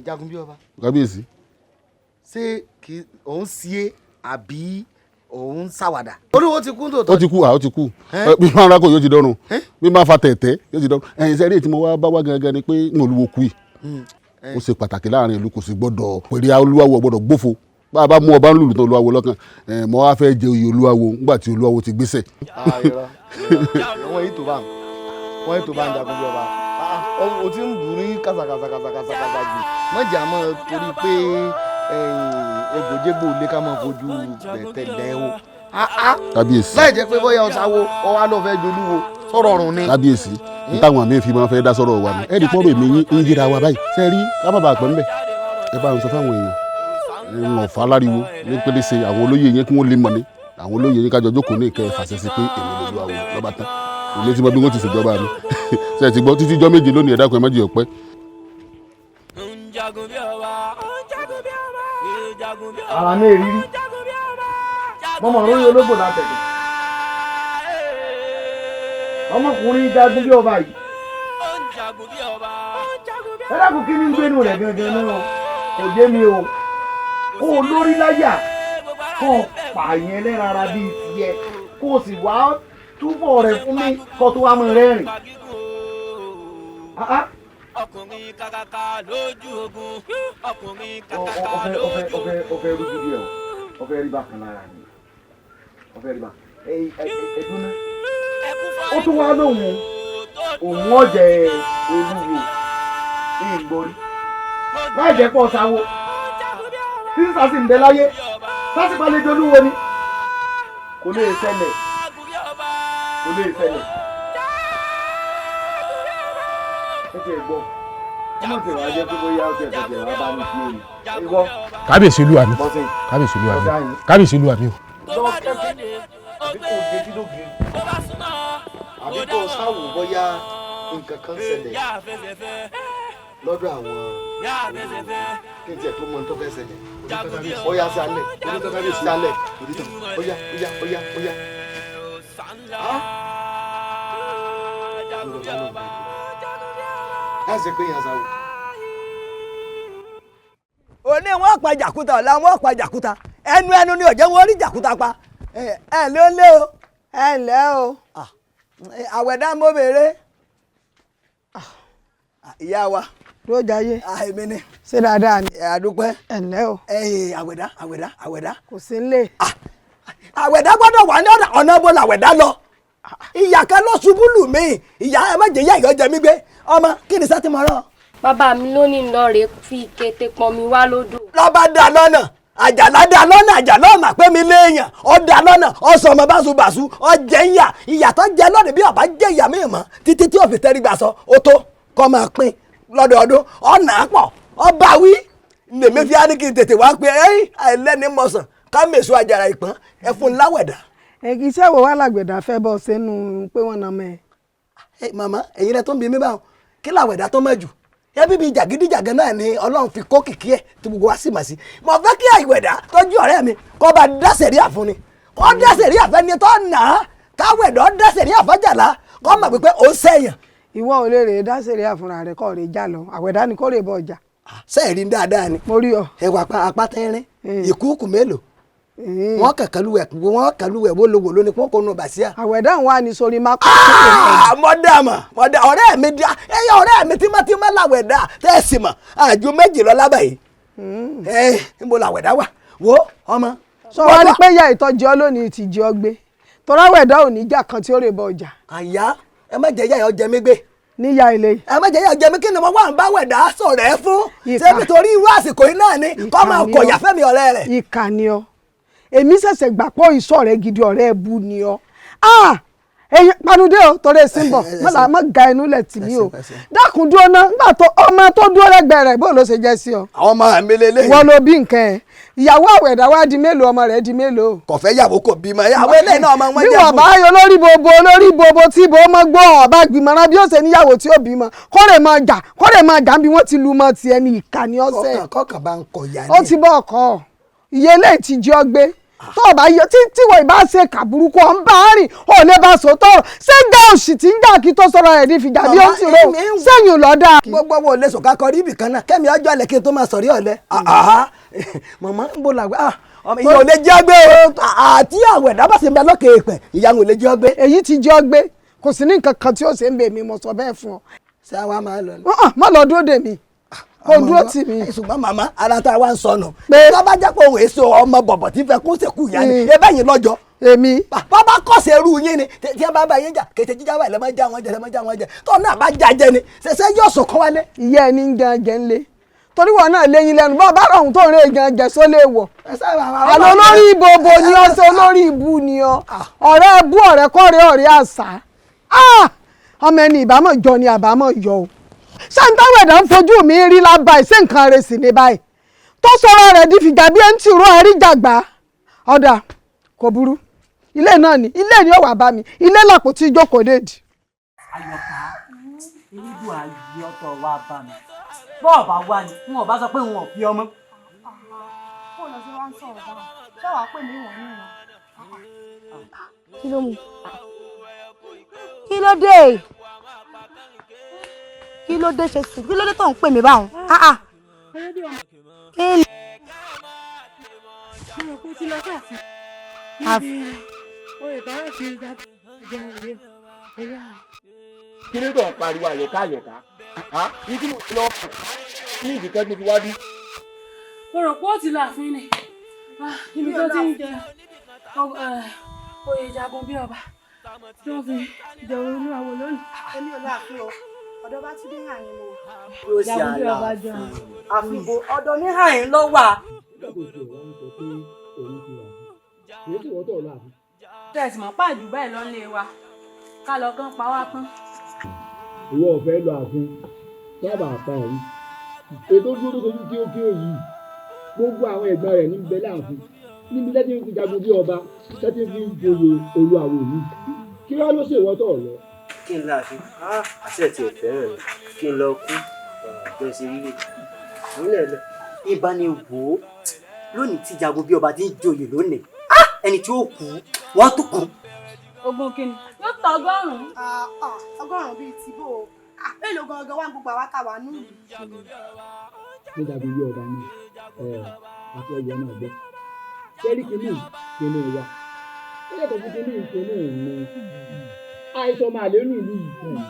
jagun bí ọba. kábíyèsí. ṣé kì òun sí àbí òun ṣàwàdà. olúwo ti kú tòótọ́. ó ti kú ó ti kú bí máa rákò yóò ti dọ́rùn bí máa fa tẹ̀tẹ̀ yóò ti dọ́rùn ẹ̀yìn sẹ́rí tí mo wá bá wá gangan ni pé ń olúwo kú yìí ó ṣe pàtàkì láàrin ìlú kò sì gbọ́dọ̀ pèrè olúwawo gbọ́dọ̀ gbófo bá a bá mú ọba ń lùlù tán olúwawo lọ́kàn mo wá fẹ́ jẹ oyè olúwawo nígbà tí olúwawo ti gbéṣẹ̀. wọ́n yìí tó bá ń jagun bí ọba o ti ń bù ní kàṣàkàṣàkàṣàkàṣà jù mọ̀jà mọ́ torí pé egbòjégbò lé ká máa fojú gbẹ̀tẹ̀lẹ̀ o. kábíyèsí. láì jẹ́ pé bóyá ọ̀sáwo ọwọ́ á lọ fẹ́ jolúwo sọ̀rọ̀ ọ̀run ni. kábíyèsí n táwọn àmì fi máa fẹ́ dá sọ̀rọ̀ wa ni ẹ̀ẹ́dì pọ́nrọ̀ èmi ń yíra wa báyìí ṣe rí ká má bàa pẹ́ ńbẹ̀ ẹ bá ń sọ fáwọn èèyàn ń ọ̀fà láriwo ní pélésè àwọn olóyè yẹn kí wọ́n lè mọ̀ ní àwọn olóyè yẹn kájọ jókòó ní ìkẹ́ fàṣẹ sí pé èmi ló lu àwọn lọ́ba tán ilé tí mo bí wọ́n ti ṣèjọba mi ṣe ti gbọ́ títí jọ́ méje lónìí ẹ̀dá kan ẹ má jẹ́ ọ̀pẹ́. ara ní èrírí mọ́mọ́ lórí ológbò látẹ̀kẹ̀ ọmọkùnrin jagun bí ọba yìí ẹ dákun kí ni ń gbénu rẹ̀ gangan náà kò yé mi o kó o lórí láyà kó o pààyàn ẹlẹ́ran ara bíi tiẹ̀ kó o sì wá túbọ̀ rẹ̀ fún mi kó o tó wá mọ rẹ́rìn. ọkùnrin kàkàkà lójú ogun ọkùnrin kàkàkà lójú ogun. ọfẹ rújú díẹ̀ o ọfẹ rí bákan lára mi ọfẹ rí bákan ẹdún náà ó tún wá lóhùn òun ọ̀jẹ̀ olúwo ní ìgbórí láì jẹ́ pọ̀ sáwó tí sísàsì ń bẹ láyé sásìpá lè dolúwo ni kò lè ṣẹlẹ̀ kò lè ṣẹlẹ̀ ẹ ti ẹ̀ gbọ́ ọmọ tí wàá jẹ́ pé bóyá ó ti ẹ̀sẹ̀ jẹ̀ wá bá mi fi èyí ìwọ. kábíyèsí olúwa mi kábíyèsí olúwa mi kábíyèsí olúwa mi o. lọ kẹ́kẹ́ àbí kò dé kí ló gbé àbí kò sáwò bóyá nǹkan kan ṣẹlẹ̀ lọ́dọ̀ àwọn kí n tiẹ̀ tó mọ tó fẹ́ ṣẹlẹ̀ bóyá sálẹ̀ sálẹ̀ bóyá. ẹ ṣe pé yàn sáwò. òní wọn pa jàkúta ọ̀la wọn pa jàkúta ẹnu ni ọ̀jẹ̀ wọn rí jàkúta pa ẹ lé o lé o ẹ ǹlẹ́ o àwẹ̀dá mo béèrè ìyá wa ló jayé èmi ni ṣé dáadáa ni àdúpẹ́ ẹ ǹlẹ́ o àwẹ̀dá kò sí nílé àwẹ̀dá gbọ́dọ̀ wà ní ọ̀nà bó làwẹ̀dá lọ ìyá kan ló ṣubú lù mí ìyá ẹ má jẹ́ ìyá ìyọ́ jẹ mí gbé ọmọ kí ni sátìmọ̀ rán. bàbá mi ló ní lọ rè fi kété pọn mi wá lódò. lọ́ba dá lọ́nà àjàlá dá lọ́nà àjàlá ọ̀mà pé mi léèyàn ọ̀ dá lọ́nà ọ̀ sọ ọmọ báṣubàṣu ọ̀ jẹ́ ìyà ìyà tó jẹ lọ́nà bí ọba jẹ́ ìyà mi mọ́ títí tí òfin tẹ́rí gbà sọ ó tó kọ́ máa pín lọ́dọọdún ọ̀nà àpọ̀ ọba wí lèmi fi á ní kí n tètè wá pé àìlẹ́ni mọ̀sán ká mèso àjàrà ìpọ́n ẹ fún un láwẹ̀dá. iṣẹ́ wo wá làgbẹ̀dá fẹ́ bọ́ sínú pé wọ́n nà mẹ́ ẹ. màmá ẹ̀yin rẹ tó ń bi mí báwọn kí làwẹ̀dá tó mọ̀ jù ẹbí bíi jàgídíjàgan náà ni ọlọ́run fi kó kìkì ẹ̀ tí gbogbo wa sì mà sí mo fẹ́ kí àìwẹ̀dá tọ́jú ọ̀rẹ́ mi kó bá dáṣẹ̀rí àfúnni kó dáṣẹ̀rí àfẹ́ni tó nà á káwẹ̀dọ́ dáṣẹ̀rí àfọ́jàlá kó mọ̀ pípẹ́ ó sẹ́yìn. ìwọ ò lè rè dáṣẹ̀rí àfúnra rẹ̀ kọ́ rè já lọ àwẹ̀dá ni kó rè bọ̀ ọjà. sẹ́ẹ̀rí dáadáa ni mo rí ọ. ẹwà apátẹ́rín ìkúùkù mélòó wọn kàlùwẹ̀ wólowòló ni kókó nù bàṣíà. àwẹ̀dá ń wá ní sórí má kó. mọ̀dà ọ̀rẹ́ mi dá ẹ̀yà ọ̀rẹ́ mi tímọ́tímọ́ làwẹ̀dá tẹ́sí mọ̀ àjò méjì lọ lábàáyé. níbo làwẹ̀dá wà wo ọmọ. sọ wá ní pé ìyá ìtọ́jú ọ lónìí ti jí ọ gbé torí àwẹ̀dá ò ní jà kan tí ó rè bọ ọjà. àyà ẹ má jẹ́ ìyá yẹn jẹ mí gbé. níyà ilé. ẹ má jẹ́ ìyá jẹ mí kí ni mo wà ń bá wẹ̀dá sọ̀rọ̀ ẹ fún. ṣé nítorí irú àsìkò yìí náà ni kọ́ máa kọ̀yà fẹ́mi ọ̀rẹ́ rẹ̀. ìkànnì ọ èmi ṣẹ̀ṣẹ̀ gbà pọ̀ ìṣọ́ rẹ̀ gidi ọ̀rẹ́ ẹ̀bù ni ọ́ èyí panudé o torí èsì ń bọ̀ má ga inú lẹ̀ tì mí o dákun dúró ná nígbà tó ọmọ tó dúró lẹ́gbẹ̀ẹ́ rẹ̀ bó ló ṣe jẹ́ sí ọ. àwọn ọmọ mi lélẹ̀. wọ́n ló bí nǹkan ẹ̀ ìyàwó àwẹ̀dá wá di mélòó ọmọ rẹ̀ di mélòó. kò fẹ́ yàwó kò bímọ ìyàwó eléyìí náà ọmọ wọn jẹ́ bí wọ́n bá yọ olórí bobo tí ibo ọmọ gbọ́ ọba gbìmọ̀ràn bí ó ṣe níyàwó tí ó bímọ kórè máa jà bí wọ́n ti lu mọ́ ti ẹni ìkànnì ọ̀sẹ̀. kọ́kàn bá ń kọ̀ yá ni. ó ti bọ́ ọkọ̀ iye eléyìí ti jí ọ gbé tó o bá yọ tí wọ́n ìbá ṣe kàbúrúkú ọ̀ ń bá a rìn ò lè bá sọ tọrọ ṣé gá òṣì tí ń jà kí tó sọ̀rọ̀ ẹ̀ ní fìjà bí ó ti rò sẹ́yìn lọ́dà. gbogbo wo lè sọ̀ká kọrí ibì kan náà kẹ́mi ọjọ́ alẹ́ kí n tó máa sọ̀rí ọ̀lẹ́. mọ̀mọ́ ń bọ̀ làgbà ìyá ò lè jẹ́ gbé o àti àwẹ̀dá bá ṣe ń bẹ lókè èèpẹ̀ ìyá ò lè jẹ́ gbé. èyí ti jẹ́ gbé kò sí ní nǹkan kan tí ó ṣe ń bè mí mo sọ bẹ́ẹ̀ fún ọ. ṣé àwa máa lọ ni. má lọ dúró dè mí kò dúró tì mí. ṣùgbọ́n màmá ara tá a wá ń sọnù. tó bá jẹ́ pé òun èso ọmọ bọ̀bọ̀ tí fẹ́ kó sèkú ìyá ni ebẹ́ yín lọ́jọ́. èmi. bàbá kọ̀sẹ̀ irú yín ni tí a bá bá yín jà kété jíjà wà lẹ́mọ̀ já wọn jẹ tó náà bá já jẹ ni ṣẹṣẹ yóò sọ kọ́ wálé. ìyá ẹni ń gan jẹ ńlẹ torí wọn náà léyìn lẹ́nu bá bára òun tó ń rè gan jẹ sólè wọ. àlọ́ olórí ìbòbò ni ọ ṣe olórí ìbú ni ọ ọ̀rẹ́ ẹbú ọ̀rẹ́ kọ́rẹ́ ọ̀rẹ́ àṣà ọmọ ẹni ìbámọ̀ jọ ni àbámọ̀ yọ o ṣáńtáwẹ̀dá ń fojú mi rí lába ìṣe nǹkan rẹ̀ sì ní báyìí tó sọ̀rọ̀ rẹ̀ di fìjà bí ẹni tí ìró ẹ̀rí jàgbá ọ̀dà kò burú ilé náà ni ilé ni ó wà bá mi ilé làpò tí ìjókòó déèdì. àyọ̀ká elédùn ààyè ọ̀tọ̀ wa bá mi bọ́ọ̀ bá wà ní wọn ò bá sọ pé wọn ò fi ọmọ. bó lọ sí wá ń sọ̀rọ̀ báwọn ṣé wàá pè mí ìwọ̀n ní ìwọ̀n. kí ló mú kí ló dé kí ló dé ṣe sùn kí ló dé tó ń pè mí báwọn mo rò pé tí lọ sáàfin. Oyè tọ́rọ̀ ti ń dábò jẹ́ ilé ẹ̀yà. Kí ló tó ń pariwo àyẹ̀ká àyẹ̀ká? Ní tí mo ti lọ fún ní ìdíkẹ́ tó fi wá bí. Mo rò pé ó ti láàfin ni. Ibi tó ti ń jẹ oyè jagun bí ọba tí wọ́n fi jẹ olú àwọ̀ lónìí. Èmi ò láàfin o, ọ̀dọ̀ bá tún dé hàn yín mo. Jagun bí ọba jẹun. Àfìbò ọ̀dọ̀ ní hàn yín ló wà. Tẹ̀sí mọ́ pàjù bẹ́ẹ̀ lọ lé wa ká lọ kán pa wá tán. Ìwọ ò fẹ́ lọ ààfin sábà pa ẹ̀rí. Ètò dúró tó kí ó yìí gbogbo àwọn ẹ̀gbọ́n rẹ̀ ní bẹ láàfin níbi lẹ́tí ń fi jagun bí ọba lẹ́tí ń fi joyè olú àwọn òní. Kí wá ló ṣe ìwọ́tọ̀ lọ? Kí n láàfin àṣẹ ti ẹ̀fẹ́ rẹ̀ kí n lọ kú bẹ́ẹ̀ ṣe rí rè. Nílẹ̀ lọ ìbáni wò ó lónìí tí jagun bí ọba ti ń joyè lónìí ẹni tí ó kú wọ́n tó kú. Ogun kìíní yóò tọ 100. 100 bíi tìbò mélòó gangan wà gbogbo àwa táwa nù. Ní jagun bí ọba náà àti ẹ̀yọ náà gbọ́. Sẹ́rí kìíní wa ó yàtọ̀ fún kìíní ìní. Àìsàn máa lé nù ìlú yìí.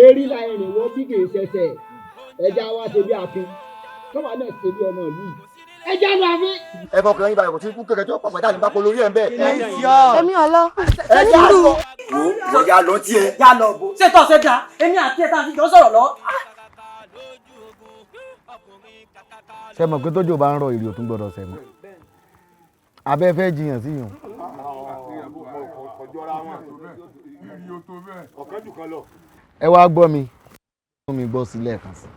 Erí láì rìn wọ́n bí kì í ṣẹ̀ṣẹ̀. Ẹja wa ṣe bí akin. Tọ́wà náà ṣe bí ọmọ ìlú yìí. Ẹja lọ àfi. Ẹ fọkàn yín báyìí kò tí kú kẹ̀kẹ́ tí ó pàpàdé àti báko lórí ẹ̀ ń bẹ̀. Èmi ọ̀lọ́. Ẹja lọ. Wo ìyá lọ tiẹ̀. Yá lọ bò. Ṣé tọ́ ṣe dáa? Èmi àti ẹ̀ tá a fi jọ sọ̀rọ̀ lọ. Ṣé mọ̀ pé tójò bá ń rọ ìrì òtún gbọ́dọ̀ sẹ̀ mọ́? Abẹ́ jiyàn sí yàn. Ẹ wá gbọ́ mi gbọ́ sílẹ̀ kan sí.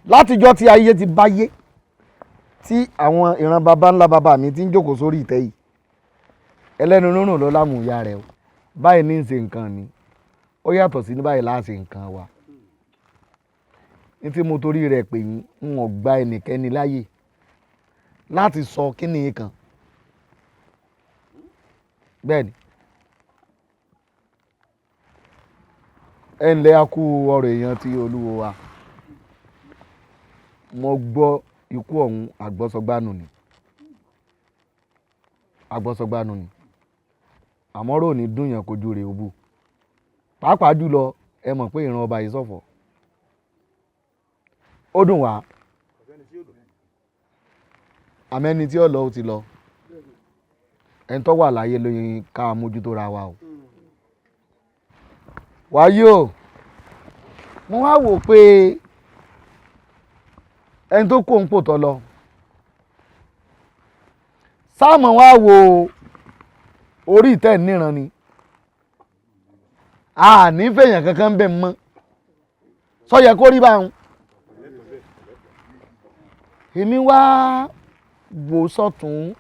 Látijọ́ tí ayé ti báyé tí àwọn ìran baba ńlá baba mi ti ń jókòó sórí ìtẹ́ yìí ẹlẹ́nu rúrùn ló lámù ìyá rẹ̀ o báyìí ní í ṣe nǹkan ni ó yàtọ̀ sí ní báyìí láti nǹkan wa ní tí mo torí rẹ̀ pè yín ń wọ̀n gba ẹnikẹ́ni láyè láti sọ kíni kan bẹ́ẹ̀ ni ẹ ǹlẹ́ a kú ọ̀rọ̀ èèyàn tí olúwo wa mo gbọ́ ikú ọ̀hún àgbọ́sọgbánu ni àmọ́ rò ní dùnyàn kojú rẹ̀ òbú pàápàá jùlọ ẹ mọ̀ pé ìran ọba yìí ṣọ̀fọ̀ ó dùn wá àmẹ́ni tí ó lọ ó ti lọ ẹni tó wà láyé lóyún ká mójútó ra wa o wáyé o mo wá wò pé ẹni tó kó ń pò tọ́ lọ sáàmù wá wo orí ìtẹ́ níran ni a ní fèèyàn kankan bẹ́ẹ̀ mọ́ sọ yẹ kó rí báwọn èmi wá wò sọ́tún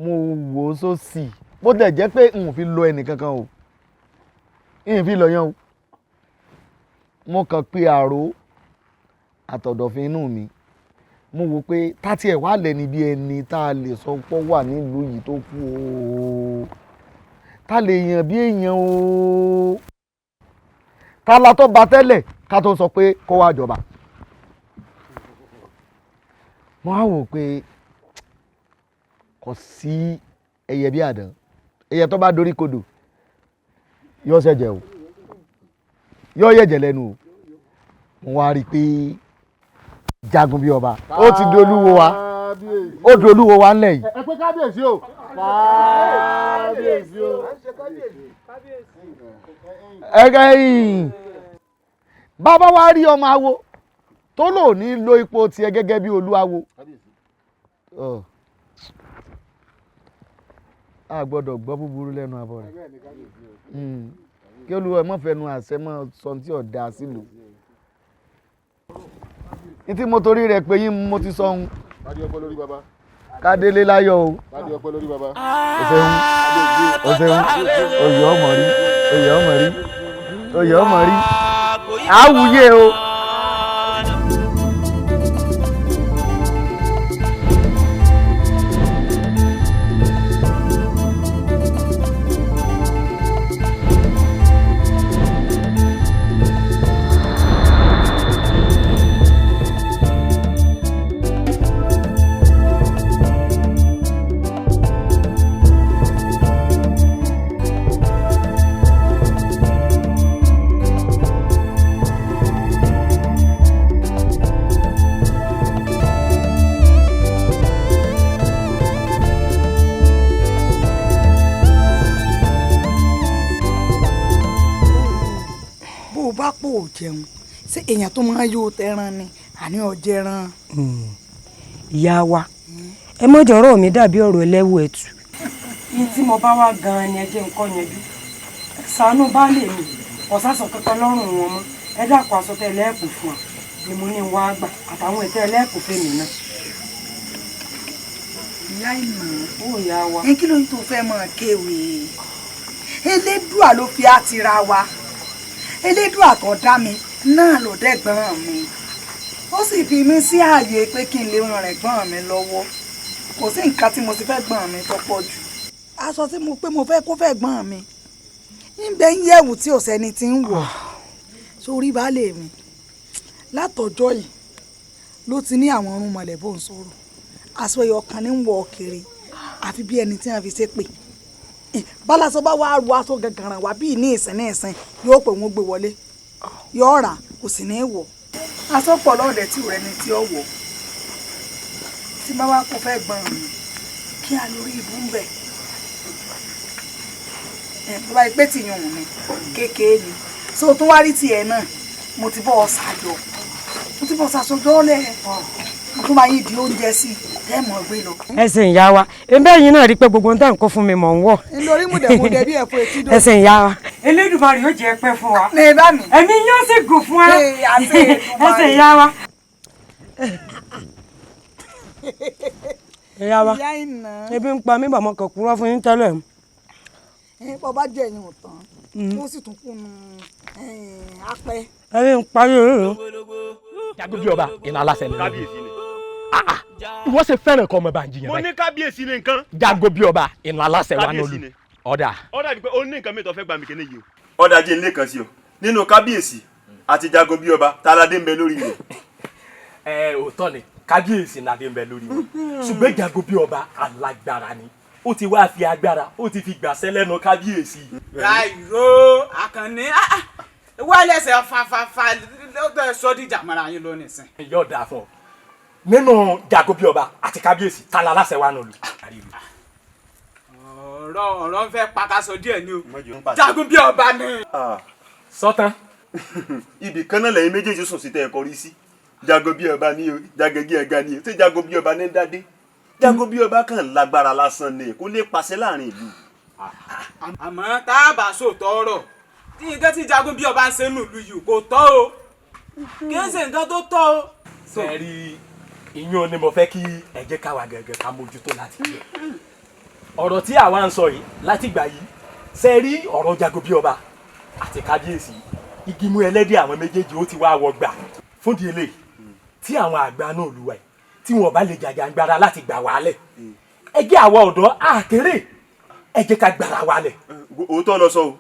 mo wò sósì bó tẹ̀ jẹ́ pé n ò fi lọ ẹnì kankan o n fi lọ yẹn o mo kàn pé àrò àtọ̀dọ̀fin inú mi mo wò pé tátí ẹ̀ wá lẹ́ni bí ẹni tá a lè sọ pé wà nílùú yìí tó kú o tá lè yàn bí èèyàn o tá la tó ba tẹ́lẹ̀ ká tó sọ pé kó wá jọba mo á wò pé kò sí ẹyẹ bí àdán ẹyẹ tó bá dorí kodò yóò ṣẹ̀jẹ̀ o yóò yẹ̀jẹ̀ lẹ́nu o mo wá rí i pé jagun bí ọba ó ti dolúwo wa ó dolúwo wa ńlẹ̀ yìí. ẹ pé kábíyèsí o kábíyèsí o. ẹgẹ yìí bàbá wa rí ọmọ awo tó lò ní lo ipò tiẹ̀ gẹ́gẹ́ bí olúawo a gbọ́dọ̀ gbọ́ búburú lẹ́nu abọ́ rẹ̀ kí olúwa ẹ má fẹnu àṣẹ mọ́ sọ tí ò dáa sílùú ní tí mo torí rẹ̀ pé yín mo ti sọ ohun kádélé láyọ̀ o o ṣeun oyè ọmọ rí oyè ọmọ rí àwùyé o. pò jẹun ṣé èèyàn tó máa yóò tẹran ni àní ọjẹran. ìyá wa ẹ mọ̀jọ̀ ọ̀rọ̀ mi dàbí ọ̀rọ̀ ẹlẹ́wù ẹ̀tù. iye tí mo bá wá gan-an ni ẹ jẹ́ nǹkan yanjú ṣàánú baálé mi ọ̀sásàn kankan lọ́rùn wọn mọ́ ẹ dákun aṣọ tẹ ẹlẹ́ẹ̀kù fún wa ni mo ní wá gbà àtàwọn ètò ẹlẹ́ẹ̀kù fèmí náà. ìyá ìmọ̀ ó yá wa. ẹ kí ló ń tó fẹ́ mọ̀ kéwì elédùà ló fi àtìra wa elédùà tó dá mi náà ló dẹ́gbọ́n mi ó sì fi mí sí ààyè pé kí n lè ràn ẹ̀gbọ́n mi lọ́wọ́ kò sí nǹkan tí mo ti fẹ́ gbọ́n mi tó pọ̀ jù aṣọ tí mo pé mo fẹ́ kó fẹ́ gbọ́n mi níbẹ̀ ń yẹ̀wù tí ò sẹ́ni tí ń wọ̀ sórí baálé mi látọjọ́ yìí ló ti ní àwọn ọrùn mọ̀lẹ́ bó ń sọ̀rọ̀ aṣọ ẹyọ kan ní ń wọ̀ kiri àfi bí ẹni tí wọ́n fi ṣe pé bálásọ bá wá ru aṣọ gàngàràn wá bíi ní ìsìn yóò pè wọ́n gbé wọlé yóò rà kò sì ní í wọ̀ aṣọ pọ̀ lọ́ọ̀dẹ̀ tí ò rẹni tí ó wọ̀ tí bá wá kó fẹ́ gbọ́n mi kí a lórí ibú ń bẹ̀ tó bá yẹ pé tìyàn mi kékeré ni so tó wá rí tiẹ̀ náà mo ti bọ́ ọ ṣàjọ mo ti bọ́ ọ ṣàṣọjọ́ lẹ̀ mo tún máa yí di oúnjẹ sí i ẹ mọ̀ gbé lọ. ẹsẹ̀ ìyá wa ebe yìí náà rí pé gbogbo ń tàn kó fún mi mọ̀ ń wọ̀. nítorí mùdẹ̀mùdẹ̀ bí ẹ̀fọ́ etí dò. ẹsẹ̀ ìyá wa. Elédùmarè yóò jẹ́ pẹ́ fún wa. ní bá mi. ẹ̀mí yóò sì gùn fún wa. ẹsẹ̀ ìyá wa. ìyá wa ebi ń pa mí bàmọ́ kan kúrọ́ fún yín tẹ́lẹ̀. bọ́ bá jẹ́ ẹ̀yìn ọ̀tán ó sì tún kún apẹ́. ẹbí ń parí òróró. Jagun bí ọba ìlà aláṣẹ ni. kábíyèsí ni. ìwọ ṣe fẹ́ràn kọ́ ọmọ bá ń jiyàn mo ní kábíyèsí ni nǹkan. Jagun bí ọba ìlà aláṣẹ wa n'olu. ọ̀dà. ọ̀dà bíi pé ó ní nǹkan mi tó fẹ́ gbà mí kéde yìí o. ọ̀dà jí ilé kan sí o nínú kábíyèsí àti jagun bí ọba táládé ń bẹ lórí rẹ̀. òótọ́ ni kábíyèsí nàdé ń bẹ lórí rẹ̀ ṣùgbọ́n jagun bí ọba alágbára ni ó ti wá fi agbára ó ti fi gbàṣẹ lẹ́nu kábíyèsí. ráìró àkànní wálẹ̀sẹ̀ fàfàfà ló sọ díjà mọ́ra yín lónìí sìn. yóò dáa fún ọ nínú jagun bí ọba àti kábíyèsí tálá aláṣẹ wa n'olu. ọ̀rọ̀ ń fẹ́ pàkàṣọ díẹ̀ ni o jagun bí ọba ni. sọ́tàn. ibì kan náà lẹ́yìn méjèèjì sùn sí tẹ́ ẹ kọrí sí jagun bí ọba ni o jagegi ẹ̀ga ni o tí jagun bí ọba ní dádé jagun bí ọba kan lágbára lásán ni kó lè pàṣẹ láàrin ìlú. àmọ́ tá a bá sòótọ́ ọ̀rọ̀ tí nǹkan tí jagun bí ọba ń ṣe nílùú yìí kò tọ́ o kì í ṣe nǹkan tó tọ́ o. sẹ́ẹ̀rì ìyún ni mo fẹ́ kí ẹ jẹ́ káwa gẹ́gẹ́ ká mójútó láti gbé ọ̀rọ̀ tí àwa ń sọ yìí láti gbà yìí sẹ́ẹ̀rì ọ̀rọ̀ jagun bí ọba àti kábíyèsí igi mú ẹlẹ́dẹ̀ àwọn méjèèjì ó ti wá wọ gbà fún di eléyìí tí àwọn àgbà náà lù wáyé tí wọn bá lè jàjàngbara láti gbà wálẹ̀ ẹ jẹ́ àwa ọ̀dọ́ àkèrè ẹ jẹ́ ká gbàrà wálẹ̀. òótọ́ lọ sọ o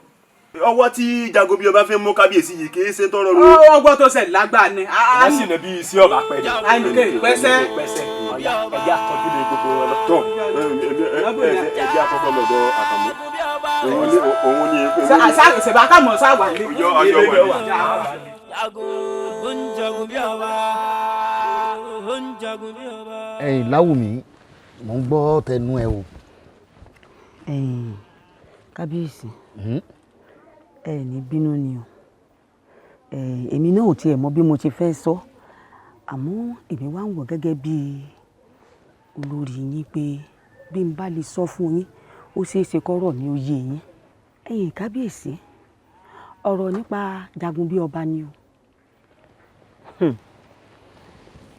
ọwọ́ tí jagun bí ọba fẹ́ mú kábíyèsí yìí kì í ṣe tọrọ ló. ọgbọ́n tó ṣẹ̀ lágbàá ni. wọ́n sì ní bí iṣẹ́ ọ̀bà pẹ́ ni. àìníkè pẹ́sẹ́. ọ̀yà ẹ̀jẹ̀ àtọ́jú lè gbogbo wọn lọ. tọ́ ẹ̀jẹ̀ àkọ́kọ́ lọ́dọ̀ àkàmú òun ní epo. ṣèbá kàmọ́ sáwà ní. ọjọ́ wà ní. ẹ̀yin Láwùmí mò ń gbọ́ tẹnu ẹ o. kábíyèsí ẹ ní bínú ni o èmi náà ò tiẹ̀ mọ bí mo ti fẹ́ sọ àmọ́ èmi wá ń wọ̀ gẹ́gẹ́ bí olórí yín pé bí n bá lè sọ fún yín ó ṣeé ṣe kọ́rọ̀ ní oyè yín ẹ̀yin kábíyèsí ọ̀rọ̀ nípa jagun bí ọba ni o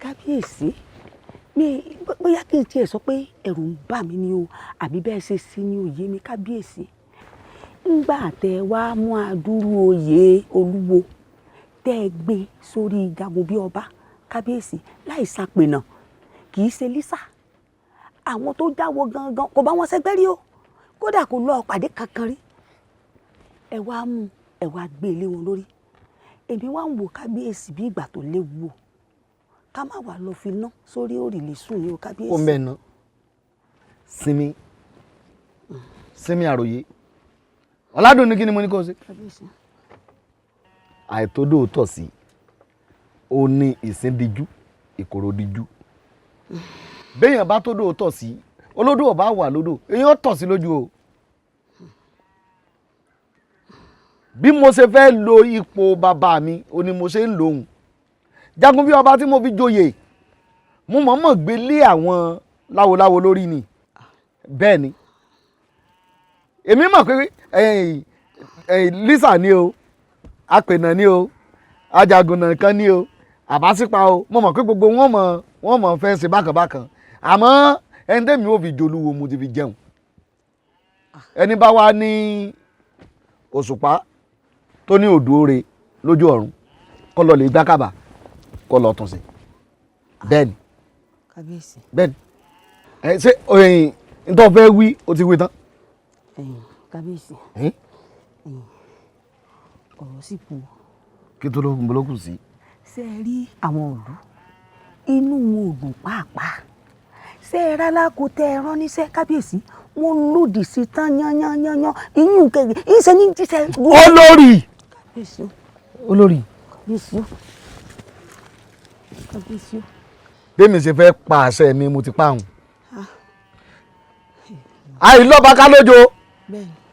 kábíyèsí mi bóyá kí n tiẹ̀ sọ pé ẹ̀rù ń bà mí ni o àbí bẹ́ẹ̀ ṣe sí ní òye mi kábíyèsí ńgbà tẹ wá mú adúrú oyè olúwo tẹ ẹ gbé sórí jagun bí ọba kábíyèsí láì ṣàpènà kì í ṣe lísà àwọn tó jáwọ́ gangan kò bá wọn ṣẹgbẹ́ rí o kódà kò lọ pàdé kankan rí ẹ wá mú ẹ wá gbé ilé wọn lórí èmi wá ń wo kábíyèsí bí ìgbà tó léwu o ká má wàá lọ fi ná sórí òrìlè sùn ní o kábíyèsí. ó mẹ́ẹ̀nà sinmi àròyé ọ̀làdùn ní kí ni mo ní kó o ṣe. àìtódò tọ̀ sí ó ní ìsíndíjú ìkòròdíjú béèyàn bá tódò tọ̀ sí olódò ọba wà lódò èèyàn tọ̀ sí lójú o. bí mo ṣe fẹ́ lo ipò bàbá mi ó ní mo ṣe ń lòun jagun bí ọba tí mo fi joyè mo mọ̀ọ́mọ̀ gbé lé àwọn láwoláwo lórí ni bẹ́ẹ̀ ni èmi mọ̀ pé lisa ni o apènà ni o ajagunà kan ni o àbásípa o mo mọ̀ pé gbogbo wọn mọ̀ fẹ́ ṣe bákanbákan àmọ́ ẹni tẹ́mi ò fi jolúwo mo ti fi jẹun ẹni bá wá ní òṣùpá tó ní òdòore lójú ọ̀run kó lọ lè gbákàbà kó lọ tún sí bẹ́ẹ̀ ni kábíyèsí bẹ́ẹ̀ ni ṣé nítorí fẹ́ wí o ti wí tán. kábíyèsí ọ̀rọ̀ sì kù. kí tó ló kù sí. ṣé ẹ rí àwọn òlú inú wọn ò dùn pàápàá ṣé ẹ rálá kó tẹ ẹ rán níṣẹ́ kábíyèsí wọn lòdì sí tán yányányányán iyún kẹrì ìṣe ní jíṣẹ́. olórí olórí. kábíyèsí. bẹ́ẹ̀mi ṣe fẹ́ pa àṣẹ mi mo ti pa àwọn. àìlọ́ba ká lójo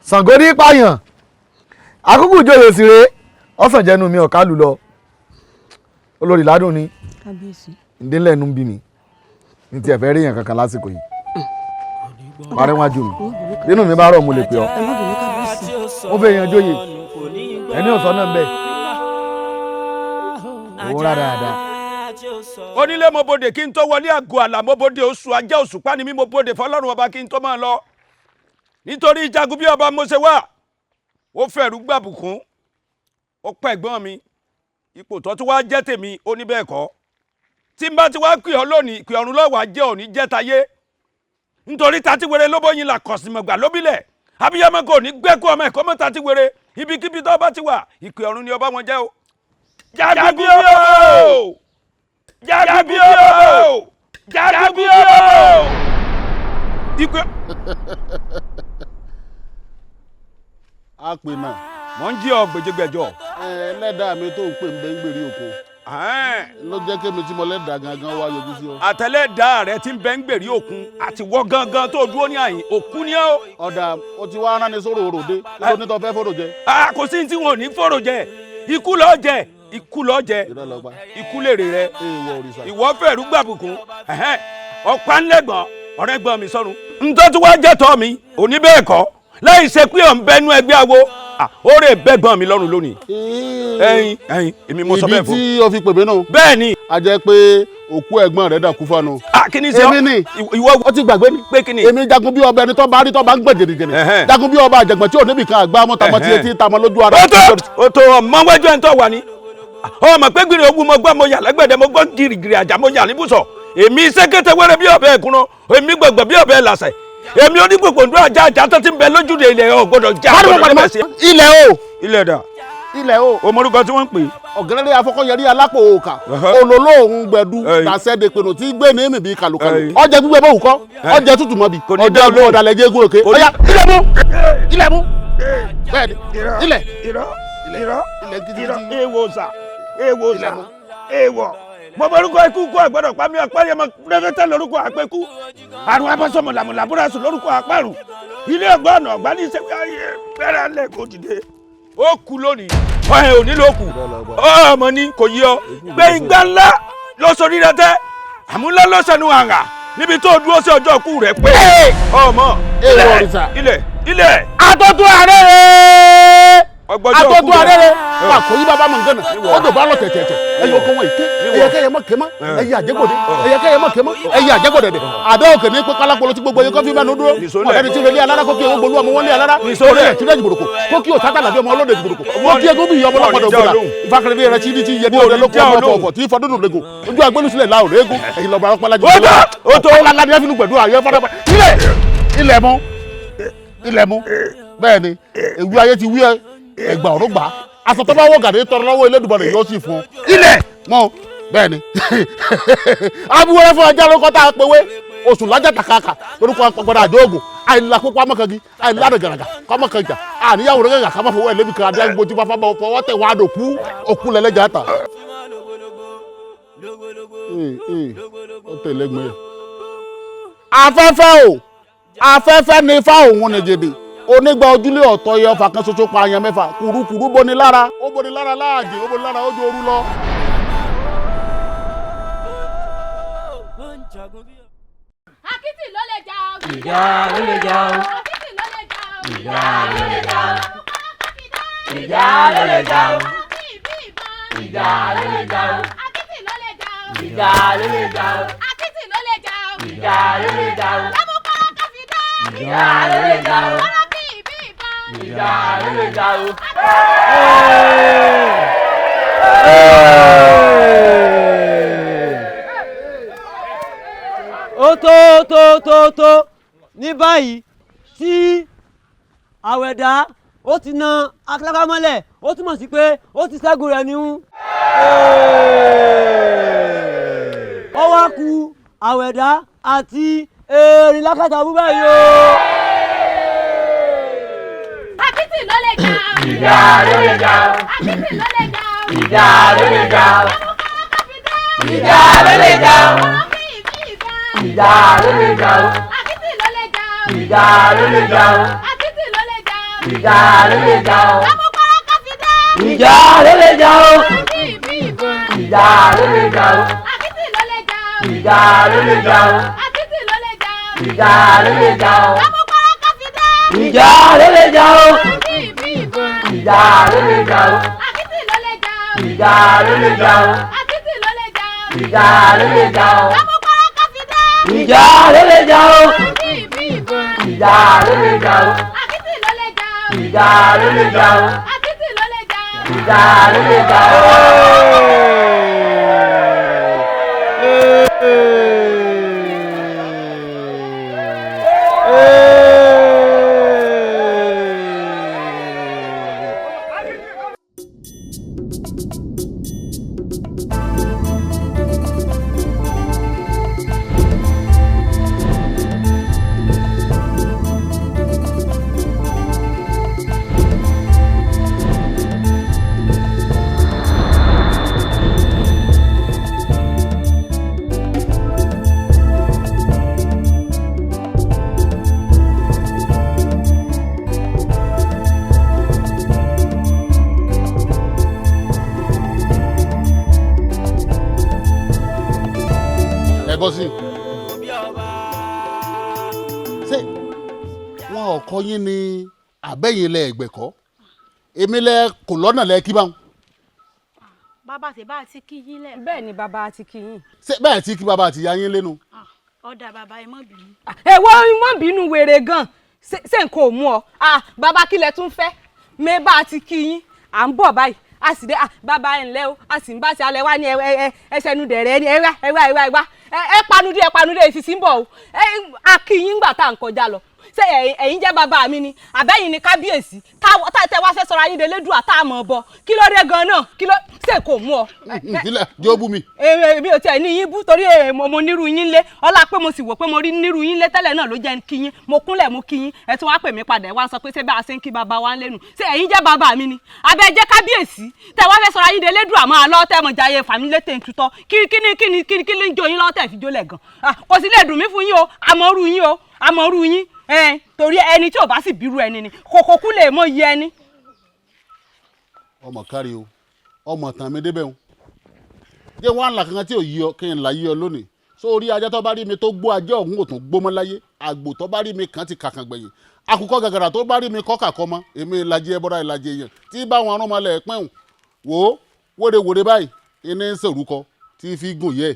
Ṣàngó ní pààyàn àkókò ìjòyè sì rèé ọ̀sán jẹ́nu mi ọ̀ká lù lọ olórí ládùn ni ìdílé ẹnu ń bí mi ní tiẹ̀ fẹ́ rí èèyàn kankan lásìkò yìí parẹ́ wájú mi nínú mi bá rọ̀ mo lè pè ọ́ mo fẹ́ èèyàn jóyè ẹni ò sọ náà ń bẹ̀ owó rádaràda. onílé mo bòde kí n tó wọlé àgọ́ àlà mo bòde oṣù ajá òṣùpá ni mí mo bòde fọlọ́run ọba kí n tó máa lọ nítorí jagun bí ọba mo ṣe wà ó fẹ̀rù gbàbùkún ó pẹ́ ẹ̀gbọ́n mi ipò tó tún wá jẹ́ tèmi ó ní bẹ́ẹ̀ kọ́ tí n bá ti wá pè ọ́ lónìí pè ọ̀run lọ́wọ́ ajẹ́ òní jẹ́ tayé nítorí tatiwere lóbóyin là kọ̀sìmọ̀gbà lóbílẹ̀ abiyamọ kò ní gbẹ́kú ọmọ ẹ̀kọ́ mọ́ tatiwere ibikíbi tó bá ti wà ìpè ọ̀run ni ọba wọn jẹ́ o. jagun bí o jagun bí o jagun bí o. ìpè. a pè náà. mọ̀ ń jí ọ gbèjégbèjọ. ẹlẹ́dàá mi tó ń pè ń bẹ́ ń gbèrè òkun. ló jẹ́ kémi tí mo lẹ́dàá gangan wá yọjú sí ọ. àtẹlẹ́dàá rẹ ti ń bẹ́ ń gbèrè òkun àti wọ́ gangan tó dúró ní àyìn òkun ni ó. ọ̀dà o ti wá rán ni sóró òròdé kí ló ní tó fẹ́ fòrò jẹ. kò sí tí wọn ò ní fòrò jẹ ikú ló jẹ ikú ló jẹ ikú lèrè rẹ ìwọ fẹ̀rù gbàbùkún ọ̀pá ńlẹ̀gbọ̀n ọ̀rẹ́gbọ̀n mi sọ́run. ntọ́ tí wàá jẹ́ tọ́ mi òní bẹ́ẹ̀ kọ́ láì ṣe pé ọ̀ ń bẹnu ẹgbẹ́ awo ó rè bẹ́gbọ́n mi lọ́rùn lónìí. ẹyin èmi mo sọ bẹ́ẹ̀ fún. ibi tí o fi pè mí nù. bẹ́ẹ̀ ni. a jẹ́ pé òkú ẹ̀gbọ́n rẹ̀ dàkú fánu. kí ni sọ èmi ni ìwọ ó ti gbàgbé ni. pé kí ni. èmi jagun bí ọba ẹni tó bá rí tó bá ń gbẹ̀ jẹ̀dẹ̀jẹ̀dẹ̀. jagun bí ọba àjẹgbọ̀n tí ò níbi kan àgbá mọ́tàmọ́ tí etí tamọ́ lójú ara. o tó ọmọ wájú ẹ̀ ń tọ́ wà ní. ọmọ pé gbìrì ogun mo gbọ́ mo yà lẹ́gbẹ̀dẹ̀ mo gbọ́ gìrìgìrì àjà mo yà níbùsọ̀ èmi sẹ́kẹ̀tẹ̀ wẹ́rẹ́ bí ọ̀bẹ ẹ̀kúnná èmi gbọ̀gbọ̀ bí ọ̀bẹ làṣẹ èmi onígbòkò ndúrà já ajá tó ti ń bẹ lójúde ilẹ̀ ọ̀ gbọ́dọ̀ já gbọ́dọ̀ bẹ̀ sí. ilẹ̀ o ilẹ̀ dà ilẹ̀ o omorúkọ tí wọ́n ń pè. ọ̀gẹ́rẹ́rẹ́ afọkọ̀yẹrí alápò òkà olólò òun gbẹ̀dú dàsẹ́dẹ̀ pinnu tí gbé ní èmìbí kàlùkàlù ọjà gbígbẹ́ bó wùkọ́ ọjà tútù mọ́bi ọjà olú ọ̀dàlẹ̀ jẹ́ egún òkè ọjà ilẹ̀ mú bẹ́ẹ̀ni ilẹ̀ èèwọ̀ sà èèwọ̀ sà èèwọ̀ mo borúkọ ikú kú àgbọ̀dọ̀ pàmì ọ̀pẹ́yẹmọ pẹ́fẹ́tẹ́ lórúkọ àpẹ́kú àrùn abọ́sọmọ làmùlàbúrasù lórúkọ àpárùn ilé ọgbọ́n ọ̀nà ọ̀gbá ní sẹ́wọ́n ayé fẹ́rẹ́ alẹ́ kò dìde ó kú lónìí ọ̀hìn òní ló kù ọmọ ní kò yí ọ gbẹ̀ngbà ńlá ló sọ rírẹ tẹ́ àmúlá ló sẹnu àǹgà níbi tó dúró sí ọjọ́ kú rẹ̀ pé ọmọ ilẹ̀ àtọ́tún ààrẹ rẹ̀ àtọ́tún ààrẹ rẹ̀ wà kò yí bàbá mọ̀ nǹkan náà ó dò bá lọ tẹ̀tẹ̀tẹ̀ ẹ̀yọ kan wọ̀nyí ké ẹ̀yẹ kẹ́yẹ mọ̀ kémọ́ ẹ̀yẹ àjẹgbòde ẹ̀yẹ kẹ́yẹ mọ̀ kémọ́ ẹ̀yẹ àjẹgbòdẹ̀dẹ̀ àbẹ́ òkè ní pé kálápolo tí gbogbo yẹn kọ́ fi bá nu dúró ọ̀rẹ́ni tí relé alára kókè owó gbolú ọmọ wọn lé alára ọ̀rẹ́ tí lẹ́yìn gbòdòkò kókè ò tátà làbí ọmọ ọlọ́dẹ gbòdòkò wọ́n kí egún bí ìyá ọmọlọ́pàá dọ̀gbọ̀dà ìfakẹrẹ rẹ tí ti yẹ ní ọ̀rẹ́ lóko ọmọ ọ̀fọ̀ tí fọdún lẹ́gò ojú agbẹ́lu sílẹ̀ la ọ̀rẹ́ egún ẹ̀yìn lọ́ba ọpọlájú ó tó lálẹ́ fínú gbẹ̀dú àyẹ fọdọ́ ilẹ̀ mú bẹ́ẹ̀ ni ewu ayé ti wí ẹgbà ọ̀rọ̀ gbà aṣọ tó bá wọ gàdé tọrọ lọ́wọ́ Elédùmarè yóò sì fún ilẹ̀ mọ́ bẹ́ẹ̀ ni abúwẹ́rẹ́ fún ajá lórúkọ tá a pèwé oṣù lájà tàkàkà lórúkọ gbọdọ̀ àjọ ògùn àìlà kókó amọ̀kangi àìlà àdàgàràgà kọ́mọ̀kanjà àníyàwó rẹ̀ gàgà kámọ̀ fowó ẹlẹ́bí kan adé agbó tí fáfá bá fọwọ́ tẹ̀ wá dòkú òkú lẹ́lẹ́jà ta. ó tẹ̀lé gbẹ́ afẹ́fẹ́ o afẹ́fẹ́ ni ifá òun ni jèdè onígbà ojúlé ọ̀tọ̀ yẹ ọfà kan ṣoṣo pa àyàn mẹ́fà kùrukùru boni lára ó boni lára láàjì ó boni lára ó ju òru lọ. Akítì ló lè jà o. Ìjà ló lè jà o. Akítì ló lè jà o. Ìjà ló lè jà o. Ìjà ló lè jà o. Ìjà ló lè jà o. Akítì ló lè jà o. Ìjà ló lè jà o. Akítì ló lè jà o. Ìjà ló lè jà o. Lámúkọ́rọ́ káfíńdá. Ìjà ló lè jà o. Ọ̀rọ̀ kì í bí ìbọn. Ìjà ló lè jà o. Ó tó ní báyìí tí àwẹ̀dá ó ti na akíláká mọ́lẹ̀ ó túmọ̀ sí pé ó ti ṣẹ́gun rẹ̀ níhún. Ó wá kù àwẹ̀dá àti erin lákàtà bú báyìí o. Akítì ló lè jà o. Ìjà ló lè jà o. Akítì ló lè jà o. Ìjà ló lè jà o. Ìjà ló lè jà o. Ìjà ló lè jà o. Akítì ló lè jà o. Ìjà ló lè jà o. Akítì ló lè jà o. Ìjà ló lè jà o. Lámúkọ́rọ́ káfíńdá. Ìjà ló lè jà o. Ọ̀rọ̀ kì í bí ìbọn. Ìjà ló lè jà o. Akítì ló lè jà o. Ìjà ló lè jà o. Akítì ló lè jà o. Ìjà ló lè jà o. Lámúkọ́rọ́ káfíńdá. Ìjà ló lè jà o. Ọ̀rọ̀ kì í bí ìbọn. Ìjà ló lè jà o. Akítì ló lè jà o. Ìjà ló lè jà o. Akítì ló lè jà o. Ìjà ló lè jà o. Lámúkọ́rọ́ káfíńdá. Ìjà ló lè jà o. Ọ̀rọ̀ kì í bí ìbọn. Ìjà ló lè jà o. Akítì ló lè jà o. Ìjà ló lè jà o. Akítì ló lè jà o. Ìjà ló lè jà bọ́ sí. ṣé wọn ò kọ́ yín ní àbẹ́yìn lẹ ẹ̀gbẹ̀kọ́ èmi lẹ kò lọ́nà lẹ kí báwọn. bàbá ṣe bá ti kí yín lẹ. bẹ́ẹ̀ ni bàbá ti kí yín. ṣé bẹ́ẹ̀ tí kí bàbá àti ìyá yín lẹ́nu. ọ̀dà bàbá ẹ má bínú. èwo mọ́ bínú wèrè gan ṣé n kò mú ọ bàbá kílẹ̀ tún fẹ́ mi bá ti kí yín à ń bọ̀ báyìí a sì dé bàbá ẹ̀ ńlẹ́ o a sì ń bá ṣe alẹ́ wá ní ẹsẹ̀nu dẹ̀rẹ̀ ẹni ẹwà ẹ panudé ìfisí ń bọ̀ o a kí yín gbà tá à ń kọjá lọ ṣé ẹ̀yin jẹ́ bàbá mi ni àbẹ́yìn ni kábíyèsí tẹ́ wá fẹ́ sọ̀rọ̀ ayédèlédùn àtàmọ̀ bọ̀ kí ló dé gan-an kí ló ṣe kò mú ọ. ìdílé jẹ́ ó bú mi. èmi ò tiẹ̀ ní yín bú torí mo nírú yín lé ọlá pé mo sì wò pé mo rí nírú yín lé tẹ́lẹ̀ náà ló jẹ́ kí yín mo kúnlẹ̀ mo kí yín ẹ tún wá pè mí padà ẹ wá sọ pé ṣé bá a ṣe ń kí bàbá wa lẹ́nu ṣé ẹ̀yin jẹ́ bàbá mi ni àbẹ́ jẹ́ kábíyèsí tẹ́ wá fẹ́ sọ̀rọ̀ ayédèlédùn àmọ́ àlọ́ tẹ́ mọ̀ jayé fàmílẹ́ tẹ̀ ń tutọ́ kí ń jó yín lọ́wọ́ tẹ̀ fi jólẹ̀ gan kò sí lè dùn mí fún yín o àmọ́rú yín torí ẹni tí ò bá sì bírú ẹni ni kòkó kú lè mọ iye ẹni. ọmọ kárí o ọmọ tàn mí débẹ̀ o jẹ́ wọ́n á là kankan tí ò yí ọ kí n là yí ọ lónìí sórí ajá tó bá rí mi tó gbó ajá òun ò tún gbó mọ́ láyé àgbò tó bá rí mi kàn ti kàkàn gbẹ̀yìn àkùkọ gàgàrà tó bá rí mi kọ́ kàkọ́ mọ́ èmi ìlàjì ẹbọra ìlàjì èèyàn tí báwọn arúnmọlẹ̀ pẹ́hùn wò ó wóde báyìí iná ń sèrúkọ tí fi gùn yẹ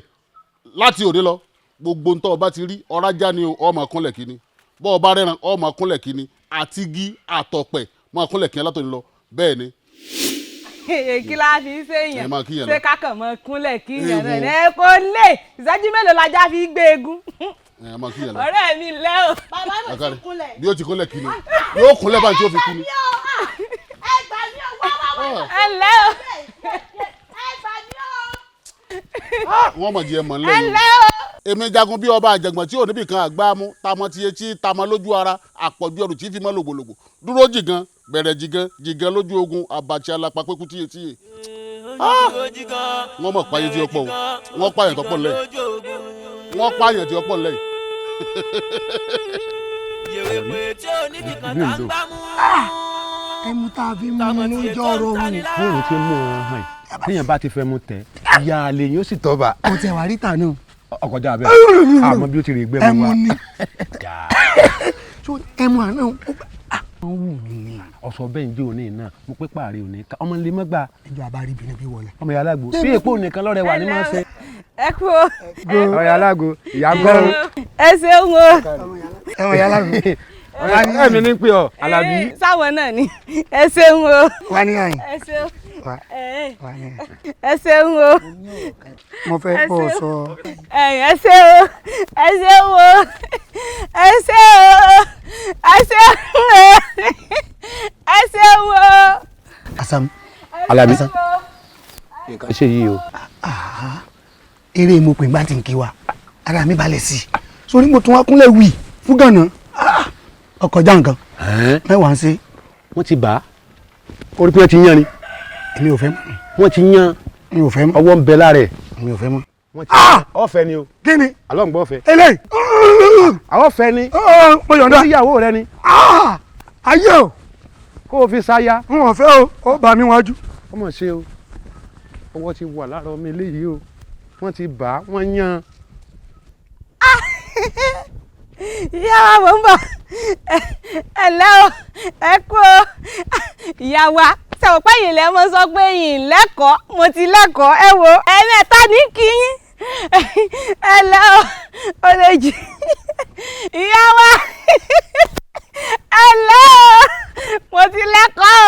láti òde lọ gbogbo ntọ́ ọba ti rí ọ̀rájá ni ọmọ kúnlẹ̀ kínní bọ́ ọba rẹ̀ràn ọmọ kúnlẹ̀ kínní àtigi àtọ̀pẹ̀ mọ́ kúnlẹ̀ kínní látòní lọ bẹ́ẹ̀ ni. kí la fi ṣèyàn ṣé ṣé kákan mọ kúnlẹ̀ kíyàn náà ẹ kò lè ìṣẹ́jú mélòó lajá fi gbé egun. ọ̀rẹ́ mi lẹ́ o. bàbá mi ti kúnlẹ̀. bí ó ti kúnlẹ̀ kínní yóò kúnlẹ̀ báyìí tí ó fi kú ni. ẹ gbà mí o wá ẹ lẹ́ o. ẹ gbà mí o. wọ́n mọ̀ jẹ́ mọ̀ nílẹ̀ yìí èmi jagun bí ọba àjẹgbọ̀n tí ò níbì kan àgbá mú tamọ́ ti etí tamọ́ lójú ara àpọ̀jù ẹrù tí fi mọ́ lògbòlògbò dúró jìgan bẹ̀rẹ̀ jìgan lójú ogun àbàtì alapa pẹ́kú tíye. wọ́n mọ̀ páyé tí ó pọ̀ o wọ́n pààyàn tó pọ̀ lẹ́yìn wọ́n pààyàn tí ó pọ̀ lẹ́yìn. ẹmu tá a fi mú inú jọ̀rọ̀ mu. fóònù tí mú ọ hàn téèyàn bá ti fẹ́ mu tẹ̀ ìyá àlè yóò sì tọ́ba. kò tẹ̀ wá ríta náà. ọkọjá abẹ́ àmọ́ bí ó ti rí gbẹ́ mu wa. ẹmu ni ẹmu àná ó wù mí. ọ̀sọ̀ bẹ́ẹ̀ ń jẹ́ òní náà mo pé pààrẹ̀ òní ká ọmọ ilé mọ́gbà. ìjọ àbárí ibi níbí wọlé. ọmọ ìyá alágbó bí èpo nìkan lọ́rẹ̀ wà ní máa ṣe. ẹ kú ọmọ ìyá alágbó ìyá gbọ́rùn. ẹ ṣeun o. ọmọ ìyá alágbó ẹ̀mí ní pé ọ Alábí. sáwọn náà ni ẹ ṣeun o. wá ní àyìn. ẹ ṣeun ẹ ṣeun o. mo fẹ́ bọ̀ sọ. ẹ ṣe o ẹ ṣe o ẹ ṣe o ẹ ṣe o ẹ ṣe o. Asam. Alábí nǹkan ṣe yìí o. eré mo pè ń bá ti ń kí wa ara mi balẹ̀ sí i sórí mo tún wá kúnlẹ̀ wì fún gànà ọkọ̀ já nǹkan mẹ́wàá ń ṣe. wọ́n ti bà á orí pé wọ́n ti yan ni. èmi ò fẹ́ mọ́. wọ́n ti yan. mi ò fẹ́ mọ́. ọwọ́ ń bẹ lára ẹ̀. mi ò fẹ́ mọ́. ọ̀fẹ́ ni o. kí ni. àlọ́ ń gbọ́ ọ̀fẹ́. eléyìí. àwọn ọ̀fẹ́ ni. mo yọ̀ǹda. ìyàwó rẹ ni. ayé o. kó o fi sáyà. n ò fẹ́ o ó bà mí wájú. ọmọ ṣe o ọwọ́ ti wà lára ọmọ eléyìí o wọ́n ti bà á wọ́n yan. ìyá wa mò ń bọ̀ ẹ lẹ́ o ẹ kú o ìyá wa sọ̀rọ̀ pé yìí lẹ́ mọ́ sọ pé yìí lẹ́kọ̀ọ́ mo ti lẹ́kọ̀ọ́ ẹ wo ẹ̀mẹ́ta ní kí yín ẹ lẹ́ o ó lè jì ìyá wa ẹ lẹ́ o mo ti lẹ́kọ̀ọ́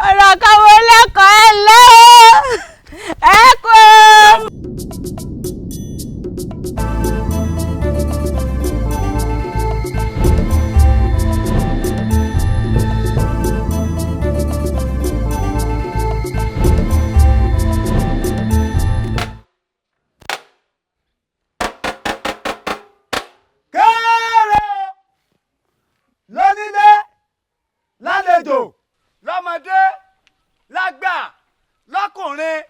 ọ̀rọ̀ kan mo lẹ́kọ̀ọ́ ẹ lẹ́ o ẹ kú o. lónílé lálejò lọ́mọdé lágbà lọ́kùnrin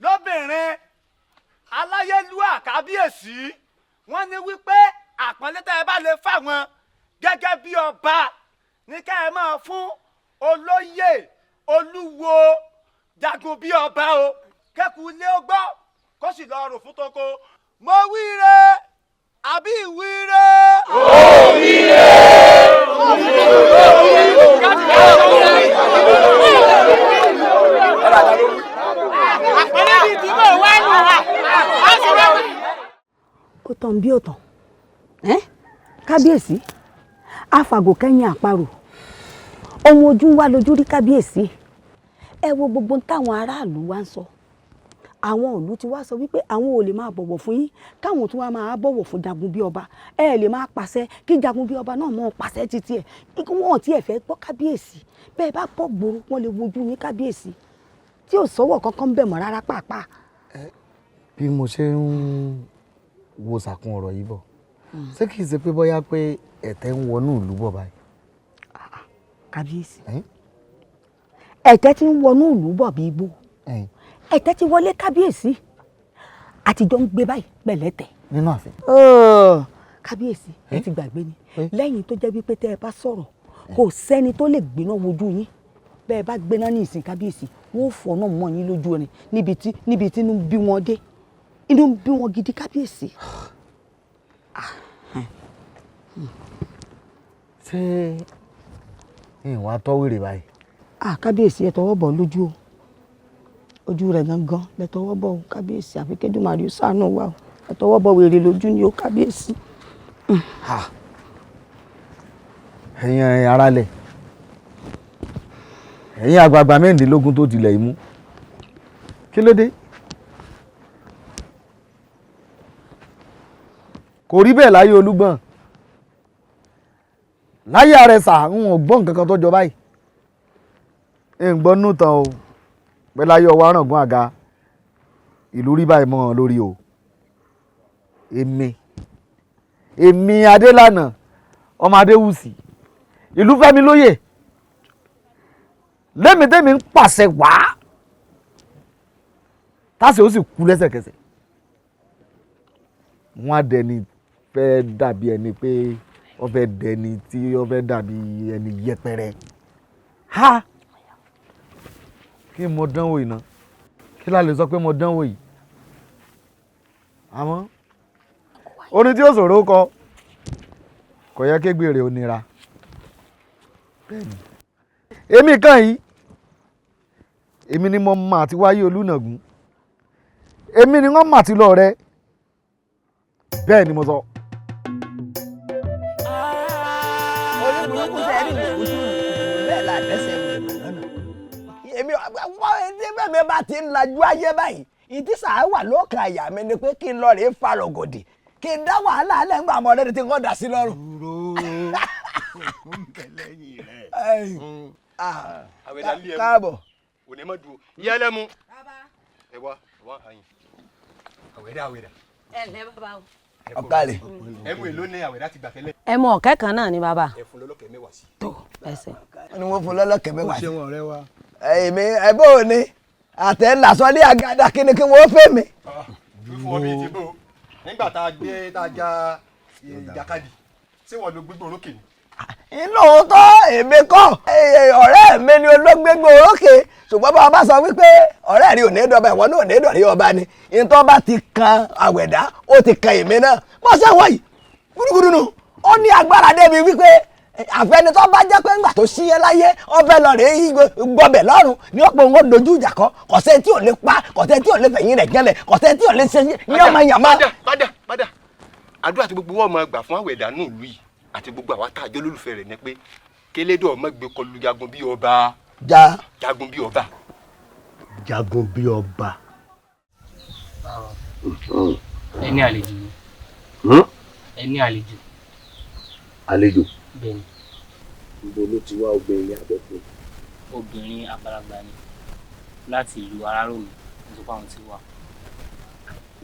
lóbìnrin aláyélúwà kábíyèsí wọ́n ní wípé àpọ́nlé tẹ́ ẹ bá lè fáwọn gẹ́gẹ́ bí ọba ní ká ẹ máa fún olóyè olúwo jagun bí ọba o kẹ́kù ilé ó gbọ́ kó sì lọ rò fún toko mo wíire àbí ìwíire. ó wíire. ó tàn bí ó tàn kábíyèsí àfàgò kẹ́yìn àparò ohun ojú wa lójú rí kábíyèsí ẹ wo gbogbo táwọn aráàlú wa ń sọ àwọn ìlú ti wá sọ wípé àwọn ò lè máa bọ̀wọ̀ fún yín káwọn tún wá máa bọ̀wọ̀ fún jagun bí ọba ẹ lè máa pàṣẹ kí jagun bí ọba náà máa pàṣẹ títí ẹ wọn tí ẹ fẹ́ gbọ́ kábíyèsí bẹ́ẹ̀ bá pọ̀ gbòòrò wọn lè wojú yín kábíyèsí tí ò sọ́wọ́ kankan bẹ̀ mọ́ rárá pàápàá. bí mo ṣe ń wo sàkún ọ̀rọ̀ yìí bọ̀ ṣé kìí ṣe pé bóyá pé ẹ̀tẹ̀ ń wọnú ìlú bọ̀ báyìí. kábíyèsí ẹ̀tẹ̀ ti ń wọnú ìlú bọ̀ bí igbó ẹ̀tẹ̀ ti wọlé kábíyèsí àtijọ́ ń gbé báyìí pẹ̀lẹ́tẹ̀. nínú ààfin. kábíyèsí ẹ ti gbàgbé ni lẹ́yìn tó jẹ́ wípé tẹ́ ẹ bá sọ̀rọ̀ kò sẹ́ni tó lè gbéná wojú yín bẹ́ẹ̀ bá gbéná ní ìsìn kábíyèsí wọ́n fọ̀ náà mọ́ yín lójú ẹni níbi tí inú bí wọn dé inú bí wọn gidi kábíyèsí. ṣé ìwà tọ́wèrè báyìí. kábíyèsí ẹ tọwọ́ bọ̀ lójú o ojú rẹ̀ gangan lẹ tọwọ́ bọ̀ o kábíyèsí àfi kédùmarè ó ṣàánú wa o ẹ tọwọ́ bọ̀ wèrè lójú ni o kábíyèsí. ẹ̀yin aráalẹ̀ ẹ̀yin àgbààgbà mẹ́rìndínlógún tó tilẹ̀ yìí mú kí ló dé. kò rí bẹ́ẹ̀ láyé Olúgbọ̀n láyé Àrẹ̀sà ń wọ̀n gbọ́n kankan tó jọ báyìí ń gbọ́ nù tán o pé láyé ọwọ́ aràngún àga ìlú rí báyìí mọ́ ọ lórí o èmi Adélànà ọmọ Adéwùsì ìlú fẹ́mi lóyè lẹ́mi tẹ́mi ń pàṣẹ wá tásì ó sì kú lẹ́sẹ̀kẹsẹ̀ wọ́n á dẹni fẹ́ dàbí ẹni pé wọ́n fẹ́ dẹni tí wọ́n fẹ́ dàbí ẹni yẹpẹrẹ. Ha! Kí mo dánwò yìí ná? Kí la lè sọ pé mo dánwò yìí? Àmọ́ orin tí ó ṣòro kọ kò yẹ kí gbèrè ó nira. Bẹ́ẹ̀ni èmi kàn yìí èmi ni mo mà ti wáyé Olúnàgún èmi ni wọ́n mà ti lọ rẹ bẹ́ẹ̀ ni mo sọ. oníburúkú sẹ́ẹ̀rì ní ojú bẹ́ẹ̀ la dẹ́sẹ̀ wò lọ́nà. èmi bẹ́ẹ̀ mi bá ti ń lajú ayé báyìí ìdí sàá wà lókàn àyà mi ni pé kí n lọ rèé farọ̀gòdì kí n dá wàhálà alẹ́ ńgbà mọ́ ọ̀rẹ́ni tí n kọ́ dà sí lọ́rùn. káàbọ̀. òní mọ̀ dùn ìyá ẹlẹ́mu. ẹ wá àyìn àwẹ̀dá. ẹ ǹlẹ́ bàbá o. ọ̀kàlẹ̀. ẹ mú èlò ní àwẹ̀dá ti gbà tẹ́lẹ̀. ẹ mọ ọ̀kẹ́ kan náà ni bàbá. ẹ fún lọ́lọ́kẹ́ mẹ́wàá sí. tó ẹsẹ̀. wọ́n ní wọ́n fún lọ́lọ́kẹ́ mẹ́wàá sí. ó ṣe wọn ọ̀rẹ́ wa. èmi ẹ bó o ní àtẹ làsọlé àgàdà kí ni kí wọ́n fẹ́ mi. fún ọ bíi ti bó nígbà tá a já ìjàkadì ṣé wọn ló gbégbó orókè ni. inú òótọ́ èmi kọ́ ọ̀rẹ́ mi ni olóògbégbó orókè ṣùgbọ́n bá a bá sọ wípé ọ̀rẹ́ rí òní dọ̀bà ìwọ náà òní dọ̀rí ọba ni ìtọ́ bá ti kan àwẹ̀dá ó ti kan èmi náà mọ̀ ṣe wọ̀ yìí gúdúgúdú nù ó ní agbára débi wípé àfẹnitọ́ bá jẹ́ pé ńgbà tó ṣíyẹ láyé ọbẹ̀ lọ rèé gbọbẹ̀ lọ́rùn ní ọ̀pọ̀ òun dojú ìjà kọ́ kọ̀sẹ́ tí ò lè pa kọ̀sẹ́ tí ò lè fẹ̀yìn rẹ̀ gẹ́lẹ̀ kọ̀sẹ́ tí ò lè ṣe yánmayànmá. padà àdúrà tí gbogbo wọn máa gbà fún àwẹ̀dá náà lù yìí àti gbogbo àwa tá a jẹ́ olólùfẹ́ rẹ̀ ni pé kélédò ọmọ gbé kọlu jagun bí ọba. jagun bí ọba. jagun bí ọba. ẹ ní àlejò ni. ẹ ní àlejò. àlejò. bẹ́ẹ̀ni. níbo ló ti wá obìnrin abẹ́fẹ́. obìnrin àgbàlagbà ni láti ìlú Arárọ̀mí nítorí àwọn tí wà.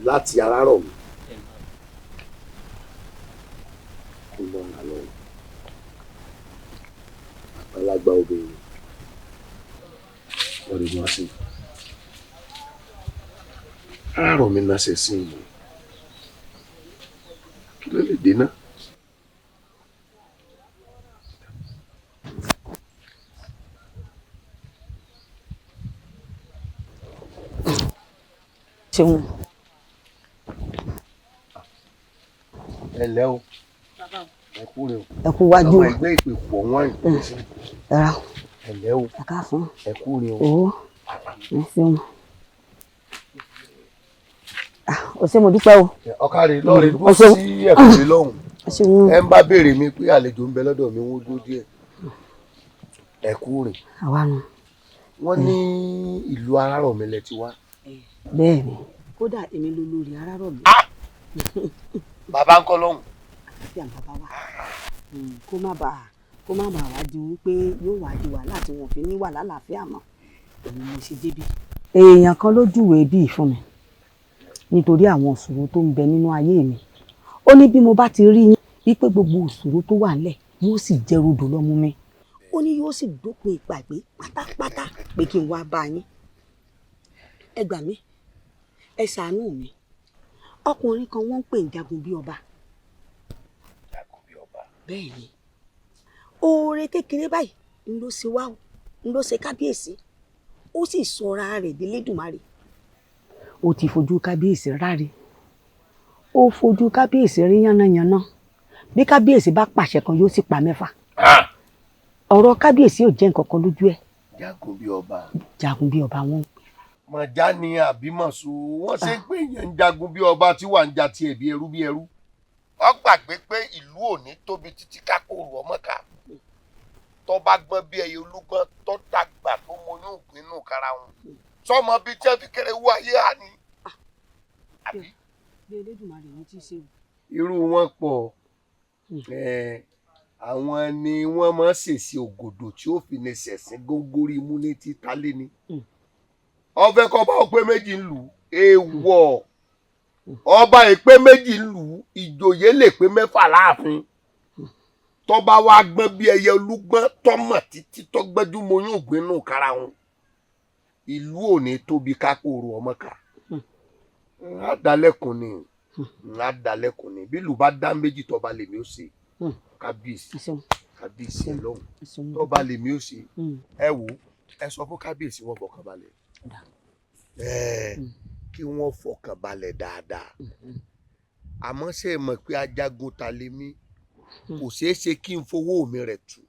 láti Arárọ̀mí. kó lọ rà lọ àgbàlagbà obìnrin ọ̀rẹ́ ni wọ́n sì Arárọ̀mí náà ṣe sí ìmọ̀ kí ló lè dènà. ṣeun. ẹ lẹ́ o ẹ kú rẹ o ẹ kú wájú àwọn ẹgbẹ́ ìpè pọ̀ wọ́n rìn sí ẹ lẹ́ o ẹ ká fún ẹ kú rẹ o. owó ẹ ṣeun. o ṣé mo dúpẹ́ o. ọ̀kadì lọ́ọ̀rẹ́ bó sí ẹ̀kọ́ mi lọ́hùn ẹ ń bá béèrè mi pé àlejò ń bẹ lọ́dọ̀ mi wọ́n dúró díẹ̀ ẹ kú rìn. àwa nù. wọ́n ní ìlú Arárọ̀mí lẹ ti wá. bẹ́ẹ̀ni kódà èmi ló lórí Arárọ̀mí. bàbá ń kọ́ lọ́hùn. àti àwọn bàbá wa kó má bàa wá di wípé yóò wá di wàhálà tí wọn fi ní wà lálàáfíà mọ́ èmi mo ṣe débi. èèyàn kan ló júwèé bíi fún mi nítorí àwọn ìṣòro tó ń bẹ nínú ayé mi ó ní bí mo bá ti rí yín wípé gbogbo ìṣòro tó wà nílẹ̀ yóò sì jẹ́ rodò lọ́mú mi ó ní yóò sì dópin ìpàgbé pátápátá pé kí n wá bá yín ẹ gbà mí ẹ ṣàánú mi ọkùnrin kan wọ́n ń pè ní jagun bí ọba. jagun bí ọba. bẹ́ẹ̀ ni oore kékeré báyìí ń ló ṣe wá ń ló ṣe kábíyèsí ó sì sọra rẹ̀ délédùmarè. ó ti fojú kábíyèsí ráre ó fojú kábíyèsí rí yánnayànna bí kábíyèsí bá pàṣẹ kan yóò sì pa mẹ́fà. ọ̀rọ̀ kábíyèsí ò jẹ́ nǹkan kan lójú ẹ̀. jagun bí ọba. jagun bí ọba wọn. mọ̀já ni àbímọ̀sù wọ́n ṣe pé èèyàn ń jagun bí ọba tí wà ń ja tiẹ̀ bí ẹrú bí ẹrú. ó gbàgbé pé ìlú ò ní tóbi títí kákòrò ọmọ ká tó bá gbọ́n bí ẹyẹ olúgbọ́n tó dàgbà tó mọyún ìpinnu kára wọn sọmọ bíi tí wọn fi kéré wú ayé á ní. àbí. bí Elédùmarè ní tí í ṣe. irú wọn pọ̀ àwọn ni wọ́n máa ń ṣèṣe ògòdò tí ó fi ní ṣẹ̀sìn góńgórí mú ní títa lé ní. ọbẹ̀ kọ́ bá pé méjì ń lù ú èèwọ̀ ọba ìpé méjì ń lù ú ìjòyè lè pé mẹ́fà láàfin tó bá wá gbọ́n bí ẹyẹ olúgbọ́n tọ́mọ̀ títí tó gbẹ́jú mọ́yún ògbínú kára wọn ìlú ò ní tóbi kákòrò ọmọ ká àdálẹ́kùn ni ńlá dalẹ̀ kò ní bí ìlú bá dá méjì tọ́ba lèmi ó ṣe kábíyèsí kábíyèsí ẹ lọ́hùn tọ́ba lèmi ó ṣe ẹ wò ẹ sọ fún kábíyèsí wọn fọkàn balẹ̀ kí wọ́n fọkàn balẹ̀ dáadáa àmọ́ ṣe é mọ̀ pé ajagun ta lèmi kò ṣeé ṣe kí n fowó mi rẹ̀ tù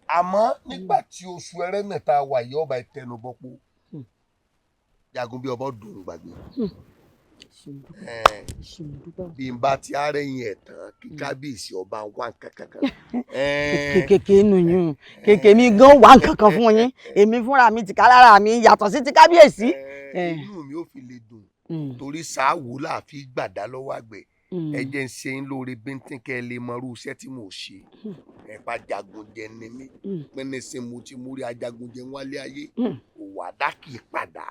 àmọ́ nígbà tí oṣù ẹrẹ́nà wà yìí ọba ìtẹnubọ́pọ̀ jagun bí ọba dùn gbàgbé bí n bá ti arẹ́yìn ẹ̀ tán kí kábíyèsí ọba wà kankan. kékeré nù yín kékeré mi gan wà kankan fún yín èmi fúnra mi ti ká lára mi yàtọ̀ sí ti kábíyèsí. inú mi ò fi lè dùn torí sáàwó là fi gbàdá lọ́wọ́ àgbẹ̀ ẹ jẹ́ ń ṣe ń lóore bíntín kẹ́ ẹ lè mọ irú iṣẹ́ tí mò ń ṣe ẹ bá jagun jẹ ní mi pẹ́ẹ́nẹ́sẹ̀ mo ti múrí ajagun jẹ wálé ayé òwò àdá kì í padà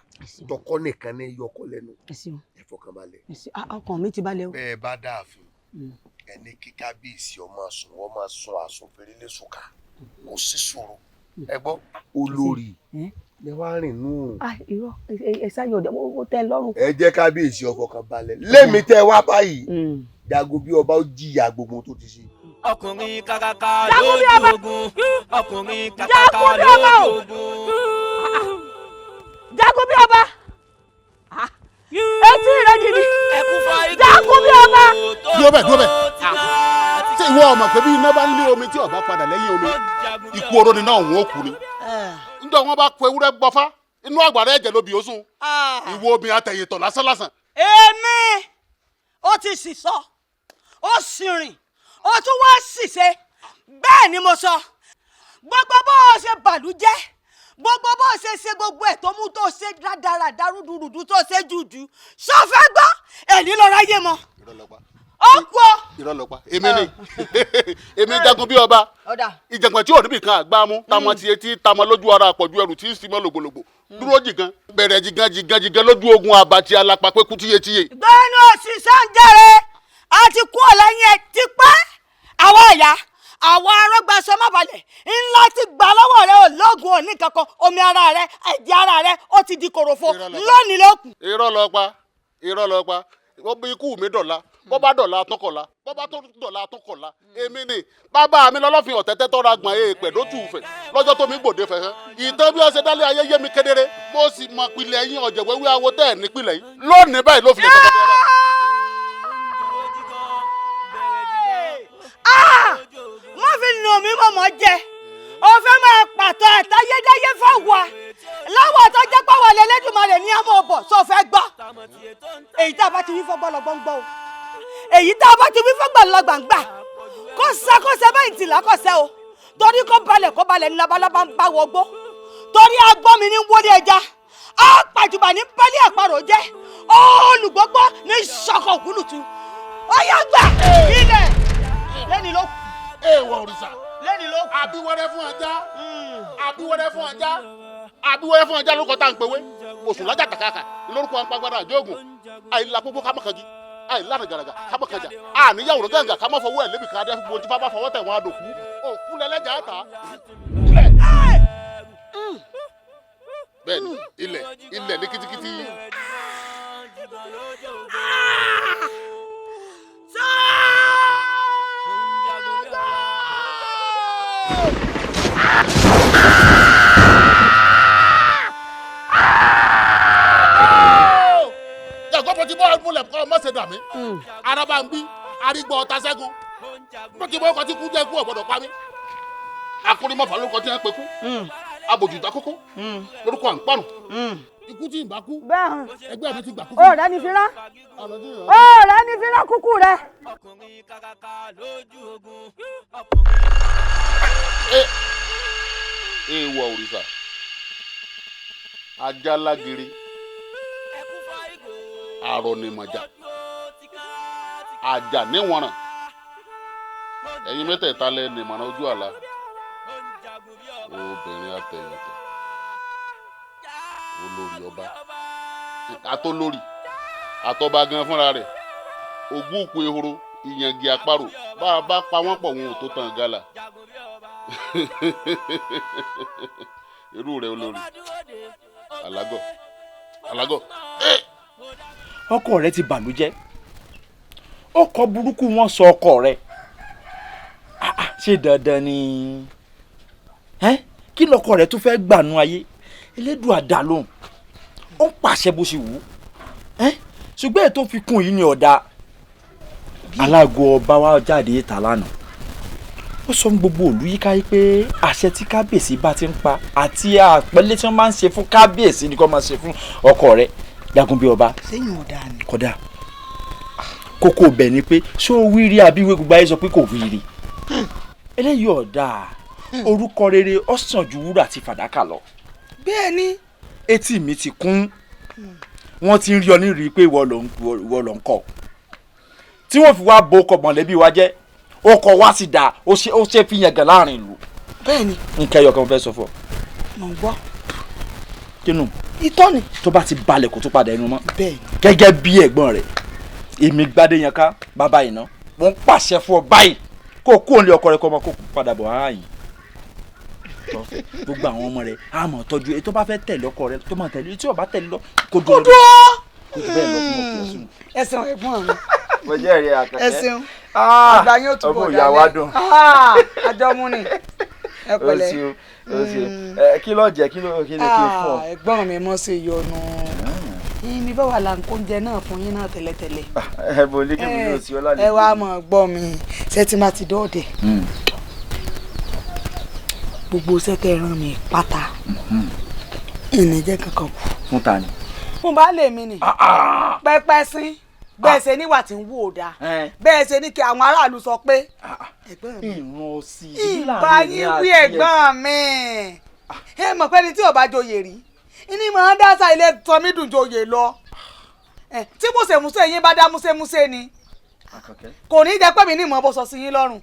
tọkọ nìkan ní yọkọ lẹ́nu ẹ fọkàn balẹ̀. ọkàn mi ti balẹ̀ o. bẹ́ẹ̀ bá dáàfin ẹni kí kábíyèsí ọmọ sùn wọ́n máa sun àsunfèrè lẹ́sùkà kò sí ṣòro ẹ gbọ́ olórí lẹ wá rìn nù. irọ́ ẹ sáyọ ọdẹ mo tẹ́ lọ́rùn. ẹ jẹ́ kábíyèsí ọfọkàn balẹ̀ lémi tẹ́ wá báyìí jagun bí ọba ó jìyà gbogbo tó ti ṣe. ọkùnrin kàkàkà lójú ogun ọkùnrin kàkàkà lójú ogun. jagun bí ọba etí rẹ jìnnì jagun bí ọba. dúró bẹ́ẹ̀ ṣé ìwọ ọmọ pé bí iná bá ń lé omi tí ọba padà lẹ́yìn omi ikú oró ni náà wọn ò kú ni níjọ́ wọn bá kó ewúrẹ́ gbọ́fá inú àgbàrá ẹ̀jẹ̀ ló bí ó sùn ìwọ obìnrin àtẹ̀yìntọ̀ lásánlásán. èmi ó ti sì sọ ó sì rìn ó tún wá sì ṣe bẹ́ẹ̀ ni mo sọ gbogbo bó o ṣe bàlújẹ́ gbogbo bó o ṣe ṣe gbogbo ẹ̀ tó mú tó ṣe rádaràdá rúdurùdu tó ṣe jùjú sọ fẹ́ gbọ́ èyí lọ ráyè mọ́ ó kú ọ. ìrọlọpàá èmi ni èmi jagun bí ọba ìjàngbọ̀n tí ò níbi kan àgbá mú tamọ ti etí tamọ lójú ara àpọ̀jù ẹrù tí ń simọ́ lògbòlògbò dúró jìgan bẹ̀rẹ̀ jìgan lójú ogun àbàtì alapa pé kú tíyetíye. gbẹ́nu òṣìṣẹ́ ń jẹ́rẹ̀ a ti kú ọ̀lẹ́yìn ẹ̀ ti pẹ́ àwọn ẹ̀yà àwọn arọ́gbàṣọ má balẹ̀ ńlá ti gbà lọ́wọ́ rẹ ológun òní kankan omi ara rẹ ẹ̀jẹ̀ ara rẹ ó ti di kòròfo lónìí ló kù. ìrọlọpàá wọ́n bí ikú mi dọ̀la bọ́ bá dọ̀la àtúnkọ̀la bọ́ bá tó dọ̀la àtúnkọ̀la èmi ni bàbá mi lọ́lọ́fin ọ̀tẹ́tẹ́ tọ́ra gbọ̀n èèpẹ̀ ló tù fẹ̀ lọ́jọ́ tó mi gbòde fẹ̀ hàn ìtàn bí ọ̀sẹ̀ dálé ayé yé mi kedere mo sì mọ pilẹ̀ yín ọ̀jẹ̀ wẹ́wẹ́ awo tẹ́ ẹ̀ nípìnlẹ̀ yìí lónìí báyìí ló fi lè sọ́kọ́ bẹ́ẹ̀. wọ́n fi nù mí mọ̀mọ́ jẹ ó fẹ́ máa pàtó àtayédáyé fọwọ́ láwọ̀ tó jẹ́ pàwọ́ lẹ́lẹ́dùnmarè ní àmọ́ ọ̀bọ̀ tó fẹ́ gbọ́ èyí tá a bá ti wí fọ́gbọ́ lọ́gbọ́n gbọ́ o èyí tá a bá ti wí fọ́gbọ́ lọ́gbọ́n gbà kó sẹ́kọ́sẹ́ báyìí tì lákọ̀sẹ́ o torí kó balẹ̀ ní labalábá ń bá wọgbó torí agbọ́n mi ní wọlé ẹja á pàjùbà ní pẹ́lí àparò jẹ́ olùgbọ́gbọ́ ní sọ́kọ̀ ògúlùtù ọyá gbà ilẹ̀ lẹ́ni ló kù. èèwọ̀ òrìṣà lẹ́ni ló kù. àbíwẹ́rẹ́ fún ajá lórúkọ tá à ń pèwé oṣù lájà kàkàkà lórúkọ àpàgbára àjọgùn àìlà pópó kámọ́kànjí àìlànà gàràgà kámọ́kànjà àníyàwó gàǹgà kámọ́fọwọ́ ẹ̀ lébi káadẹ́ fún bójú bá fọwọ́ tẹ̀ wọ́n àdòkú òkú lẹ́lẹ́jà àtà bẹ́ẹ̀ni ilẹ̀ ní kìtìkìtì. Jàgbọ́n ti bọ́ múlẹ̀ kọ́ mọ́sẹ̀ dà mí. Araba ń bí arígbọ́ ọ̀tá sẹ́gun. Mo ti bọ́ ọkọ̀ tí kú jẹ́ ikú ọ̀gbọ́dọ̀ pa mí. Akúrí mọ́fà lórúkọ tí wọ́n pe kú. Abòjútà kókó. Lórúkọ à ń pọ̀nù. Ikú tí ì bá kú. Ẹgbẹ́ mi ti gbà kú. Ó rẹ́ ni fi rán. Ó rẹ́ ni fi rán kúkú rẹ. Èèwọ̀ òrìṣà. Ajá lágiri. Àrọ̀ ni mọ̀jà. Àjà níwọ̀nràn. Ẹ̀yin mẹ́tẹ̀ẹ̀ta lẹ ní ìmọ̀ràn ojú àlá. Obìnrin àtẹ̀yìntẹ̀. Olórí ọba. Atólórí. Àtọba gan fúnra rẹ̀. Ògúnùkù ehoro. Ìyàngì àparò. Bá a bá pa wọ́n pọ̀ wọn ò tó tàn gálà. Irú rẹ̀ olórí. Alágọ̀. ọkọ rẹ ti bàlújẹ́ ọkọ burúkú wọn sọ ọkọ rẹ ṣé dandan ni kí lọkọ rẹ tó fẹ́ gbànú ayé elédùn àdá lóhùn ó ń pàṣẹ bó ṣe wù ú ṣùgbọ́n ètò fi kún yìí ni ọ̀dà alágo ọba wa jáde ta lánàá ó sọ gbogbo òlú yíká yí pé àṣẹ tí kábíyèsí bá ti ń pa àti àpẹẹlẹ tí wọ́n máa ń ṣe fún kábíyèsí ni kò máa ṣe fún ọkọ rẹ Jagun bí ọba. sẹ́yìn ọ̀dà ni. kódà kókó bẹ̀ ni pé ṣé o wíri àbí ìwé gbogbo ayé sọ pé kò wíri eléyìí ọ̀dà orúkọ rere ó sàn ju wúrà àti fàdákà lọ. bẹ́ẹ̀ ni. etí mi ti kún wọ́n ti ń rí ọ nírìí pé ìwọ ló ń kọ́ tí wọ́n fi wá bo ọkọ̀ mọ̀lẹ́bí wa jẹ́ ọkọ̀ wa sì dà ó ṣe fi yàn gàn láàrin ìlú. bẹ́ẹ̀ni. nǹkan ẹyọ kan fẹ́ sọ fún ọ. mo ń gbọ́. kínú. itọ́ ni. tó bá ti balẹ̀ kó tó padà ẹnu mọ́. bẹ́ẹ̀ni. gẹ́gẹ́ bí ẹ̀gbọ́n rẹ̀ èmi Gbádéyànká bàbá yìí ná mo ń pàṣẹ fún ọ báyìí kó o kú òǹlẹ̀ ọkọ rẹ kó ọmọ kó padà bọ̀ áyìn. gbogbo àwọn ọmọ rẹ á mọ̀ tọ́jú ètò bá fẹ́ tẹ̀lé ọkọ rẹ tó máa tẹ̀lé tí ò bá tẹ̀lé lọ kó dúró. kó bẹ́ẹ̀ lọ fún ọkọ ọ̀sùn. ẹ̀sìn ẹ̀gbọ́n mi. mo jẹ́ ẹ̀rí àkàkẹ́. ẹ̀sìn àgbà yóò túbọ̀ dalẹ̀ àjọmú ni ẹ pẹ̀lẹ́. kí ló jẹ kí ló kí ni kí n fún ọ. ẹ̀gbọ́n mi mọ̀ sí yọnu mi bá wà láǹkó oúnjẹ náà fún yín náà tẹ́lẹ̀tẹ́lẹ̀. ẹ bò ní kí mi yóò sí ọ lálẹ́. ẹ wá mọ̀ gbọ́ mi sẹ́tìmá ti dọ́ọ̀dẹ̀ gbogbo sẹ́tẹ̀ ràn mí pátá ìnìjẹ́ kankan kù. fún ta ni. fún baálé mi ni pẹ́pẹ́ sí bẹ́ẹ̀ ṣe níwà tí ń wò ó dáa bẹ́ẹ̀ ṣe ní kí àwọn aráàlú sọ pé ẹ̀gbọ́n mi ìbá yín wí ẹ̀gbọ́n mi ẹ mọ̀ pé ní tí ò bá joyè rí ní mọ̀ ń dáṣà ilé tọ́mídùn joyè lọ tí múṣemúṣe yín bá dá múṣemúṣe ni kò ní jẹ́ pé mi ní ìmọ̀ bó sọ sí yín lọ́rùn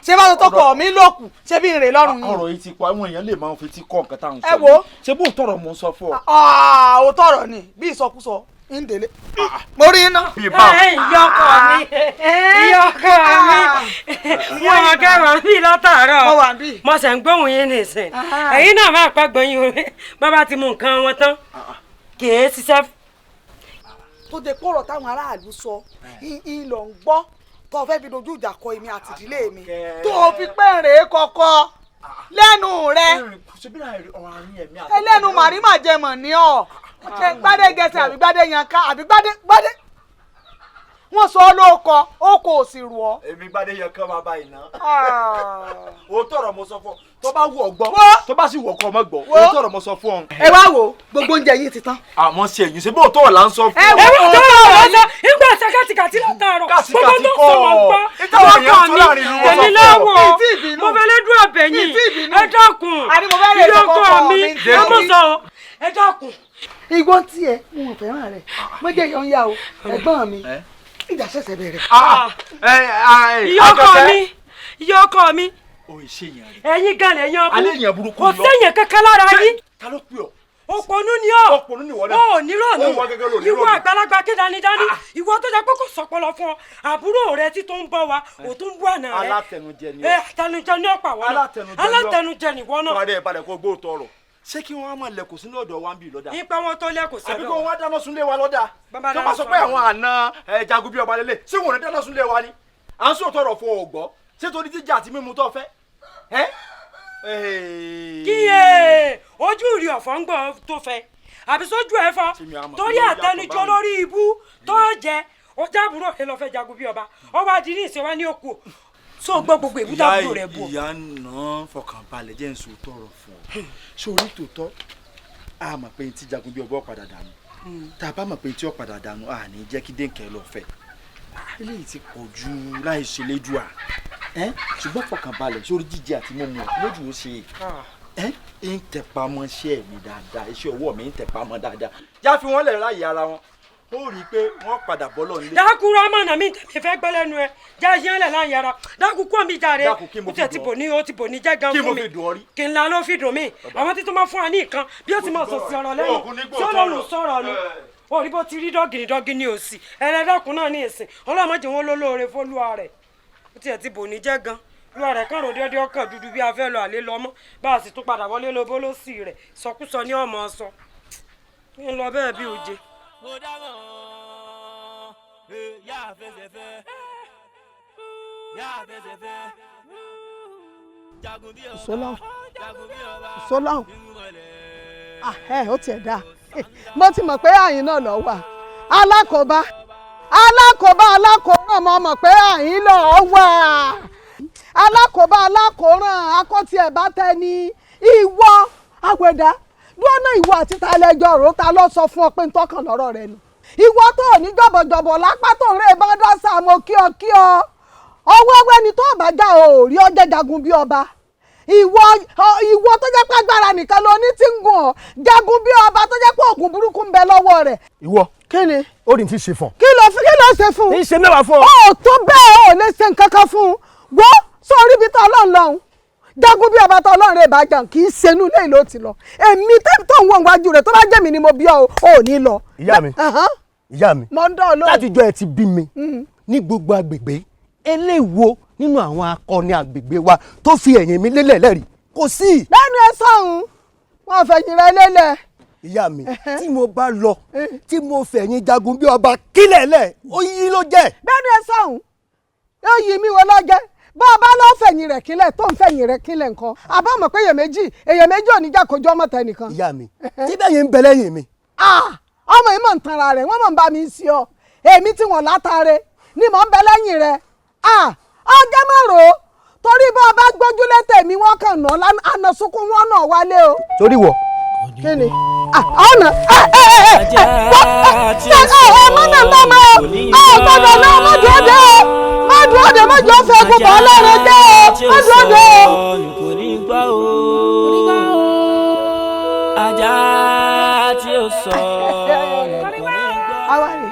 ṣé bá tó kọ̀ mí lókù ṣé bí n rè lọ́rùn yín. ọ̀rọ̀ yìí ti pa àwọn èèyàn lè máa fi ti kọ́ nǹkan táwọn sọ. ẹ wo ṣé bó tọrọ mo sọ fún ọ. ó tọrọ ni bí ìsọkúsọ ń délé mo rí iná. ìyọkọ mi wọn kẹwàá bí látàárọ̀ mo ṣe ń gbóhùn yín nìsín ẹ̀yin náà máa pẹ́ gbọ́n yín bàbá ti mú nǹkan wọn tán kì í ṣiṣẹ́. tó de kọ̀rọ̀ táwọn aráàlú sọ ń lọ ń gbọ́ tó fẹ́ fi dojú ìjà kọ èmi àti ìdílé mi tó fi pẹ́ rèé kọ́kọ́ lẹ́nu rẹ ẹlẹ́nu màrímà jẹmọ̀ ní ọ ṣe Gbádégẹṣin àbí Gbádéyànká àbí gbádé wọ́n sọ ọ́ lóko ó kò sì rù ọ́. èmi Gbádéyànká máa bá iná. o tọrọ mo sọ fún ọ tó bá wù ọ gbọ́ tó bá sì wù ọkọ ọmọ gbọ́ o tọrọ mo sọ fún ọ. ẹ wá wo gbogbo oúnjẹ yìí ti tán. àmọ́ ṣe èyí ṣe bó tọrọ là ń sọ fún ọ. ẹ wò ó tọrọ lọ sọ ìgbà ṣe kàtìkàtì látàárọ̀ gbogbo tó sọ mọ gbọ́ ọkọ mi èmi lọ́wọ́ mo fẹ́ lẹ́dùn àbẹ̀yìn ẹ dákun ìyọkọ mi ẹ mọ̀ sọ ẹ dákun. igbó tiẹ̀ mo ò fẹ́ràn rẹ̀ mo jẹ́ yọ̀ ń yá o ẹ̀gbọ́n mi ìjà ṣẹ̀ṣẹ̀ bẹ̀rẹ̀. ìyọkọ mi ẹ̀yin gan lẹ́yìn ọbú kò sẹ́yìn kankan lára yín òpònú ni ọ́ ò nírònú ìwọ àgbàlagbà ké dánidání ìwọ tó jẹ pé kò sọpọlọ fún ọ àbúrò rẹ tí tó ń bọ̀ wá ò tún bú àná rẹ alátẹnujẹ ni ọ̀pá wọn alátẹnujẹ nìwọ náà. fúnra dẹ̀ balẹ̀ kó gbóòtọ́ ọ̀rọ̀ ṣé kí wọ́n á máa lẹ̀kùn sínú ọ̀dọ̀ wa ń bì lọ́dà. ipa wọn tó lẹ̀kùn sọ́dọ̀. àbí kó wọ́n á dáná sunlé wa lọ́dà. tó bá sọ pé àwọn àna Jagun bí ọba lélẹ̀ ṣé wọn ò ní dáná sunlé wa ni. à ń sòótọ́ ọ̀rọ̀ fún ọ̀gbọ́ ṣé torí jíjà àti mímu tó fẹ́. kíyè ojú rí ọ̀fọ̀ ń gbọ́ tó fẹ́ àbí sójú ẹ̀ fọ́ torí àtẹnujọ lórí ibú tó jẹ ọjà àbúrò rẹ lọ fẹ́ Jagun bí ọba ọba di ní ìṣèwá ní òkú so gbọ́ gbogbo ìbúdá àbúrò rẹ bù. ìyá náà fọkànbalẹ̀ jẹ́ nsọ tọrọ fún ọ sórí tòótọ́ a mọ̀ pé tí Jagun bí ọba ọ̀padà dànù tá a bá mọ̀ pé tí ọ̀padà dànù a ní jẹ́ kí Dénkẹ́ lọ fẹ́ eléyìí ti pọ̀ jù láì ṣe léjú à ṣùgbọ́n fọkànbalẹ̀ sórí jíjẹ àti mímu lójú ó ṣe ń tẹpamọ́ iṣẹ́ mi dáadáa iṣẹ́ ọwọ́ mi ń tẹpamọ́ dáadáa já fi wọ́n lẹ̀ láàyè ara wọn ó rí i pé wọ́n padà bọ́ lọ nílé. dákúrò ọmọ náà mi tẹ̀mí fẹ́ gbẹ́ lẹ́nu ẹ já yẹn lẹ̀ láàyè ara dákú kó mi jàre ó ti bò ní jẹ́ gan fún mi kí n la ló fi dùn mí àwọn títún máa fún wa ní nǹkan bí ó ti máa sọ sí ọ̀rọ̀ lẹ́nu sọ́lọ́run sọ̀rọ̀ ni orí bó ti rí dọ́gìnì ní òsì ẹlẹ́dàkùn náà ní ìsìn ọlọ́mọdé wọn ló lóore fólúwa rẹ̀ ó tiẹ̀ ti bò ní jẹ́ gan lúwa rẹ̀ kàn rò déédéé ọkàn dúdú bí a fẹ́ lọ àlè lọ mọ́ bá a sì tún padà wọlé lóbó lọ́sì rẹ̀ sọkúsọ ní ọmọ sọ ń lọ bẹ́ẹ̀ bí oje. Sọlọ́hún ó tiẹ̀ dáa mo ti mọ̀ pé àyín náà lọ wà alákòóbá alákòóràn mo mọ̀ pé àyín lọ wà alákòóbá alákòóràn akọ́tì ẹ̀ bá tẹ ní ìwọ àwẹ̀dá lọ́nà ìwọ àti ta ẹlẹ́jọ́ rò ta ló sọ fún ọ pé ń tọkàn lọ́rọ̀ rẹ nù ìwọ tó ní jọ̀bọ̀jọ̀bọ̀ lápá tó ń rè bá dá sàmó kí ọ ọwọ́ wẹ́ni tó bá já o rí ọjọ́ jagun bí ọba ìwọ tó jẹ́ pé agbára nìkan ló ní tí ń gùn ọ́ jagun bí ọba tó jẹ́ pé oògùn burúkú ń bẹ lọ́wọ́ rẹ̀. ìwọ kí ni. ó ní tí ń ṣe fún. kí ló ṣe fún. ń ṣe mẹ́wàá fún ọ. ó tó bẹ́ẹ̀ ò lè ṣe nǹkan kan fún un wọ́n sórí ibi tó ọlọ́run lọ́hùn jagun bí ọba tó ọlọ́run rẹ̀ bá jà kì í ṣenú lẹ́yìn ló ti lọ èmi tẹ́mi tó ń wọ̀n wájú rẹ̀ tó bá jẹ́ mi ni mo bí ọ ò ní lọ. ìyá mi mo ń dán ọ lóhùn. látijọ́ ẹ ti bí mi ní gbogbo agbègbè eléwo nínú àwọn akọni agbègbè wa tó fi ẹ̀yìn mi lélẹ̀ lẹ́rìí kò sí. lẹ́nu ẹ sọ̀hún wọn fẹ̀yìn rẹ lélẹ̀. ìyá mi tí mo bá lọ tí mo fẹ̀yìn jagun bí ọba kílẹ̀ lẹ̀ ó yí ló jẹ́. lẹ́nu ẹ sọ̀hún yóò yí mi wo lọ́jẹ́ bá a bá lọ fẹ̀yìn rẹ̀ kílẹ̀ tó ń fẹ̀yìn rẹ̀ kílẹ̀ nǹkan àbá mọ̀ pé èèyàn méjì ò ní jà kojú ọmọ tẹ nìkan. ìyá mi tí bẹ́ẹ̀ yẹn ń bẹ lẹ́yìn mi. ọmọ yìí mọ̀ ń tanra rẹ̀ wọ́n mọ̀ ń bá mi sí ọ èmi tí wọ́n látàre ni mò ń bẹ lẹ́yìn rẹ̀ ọjọ́ márùn-ún torí bá a bá gbójúlé tèmi wọ́n kàn ná àna sunkún wọn náà wálé o. torí wọ. kí ni ọ̀nà mọ́nà mọ́mọ́ gbọ́dọ̀ náà má dúró dé o má dúró dé má jọ fẹ́ kó bọ́ ọlọ́run dé o má dúró dé o. ajá tí ó sọ àwa rè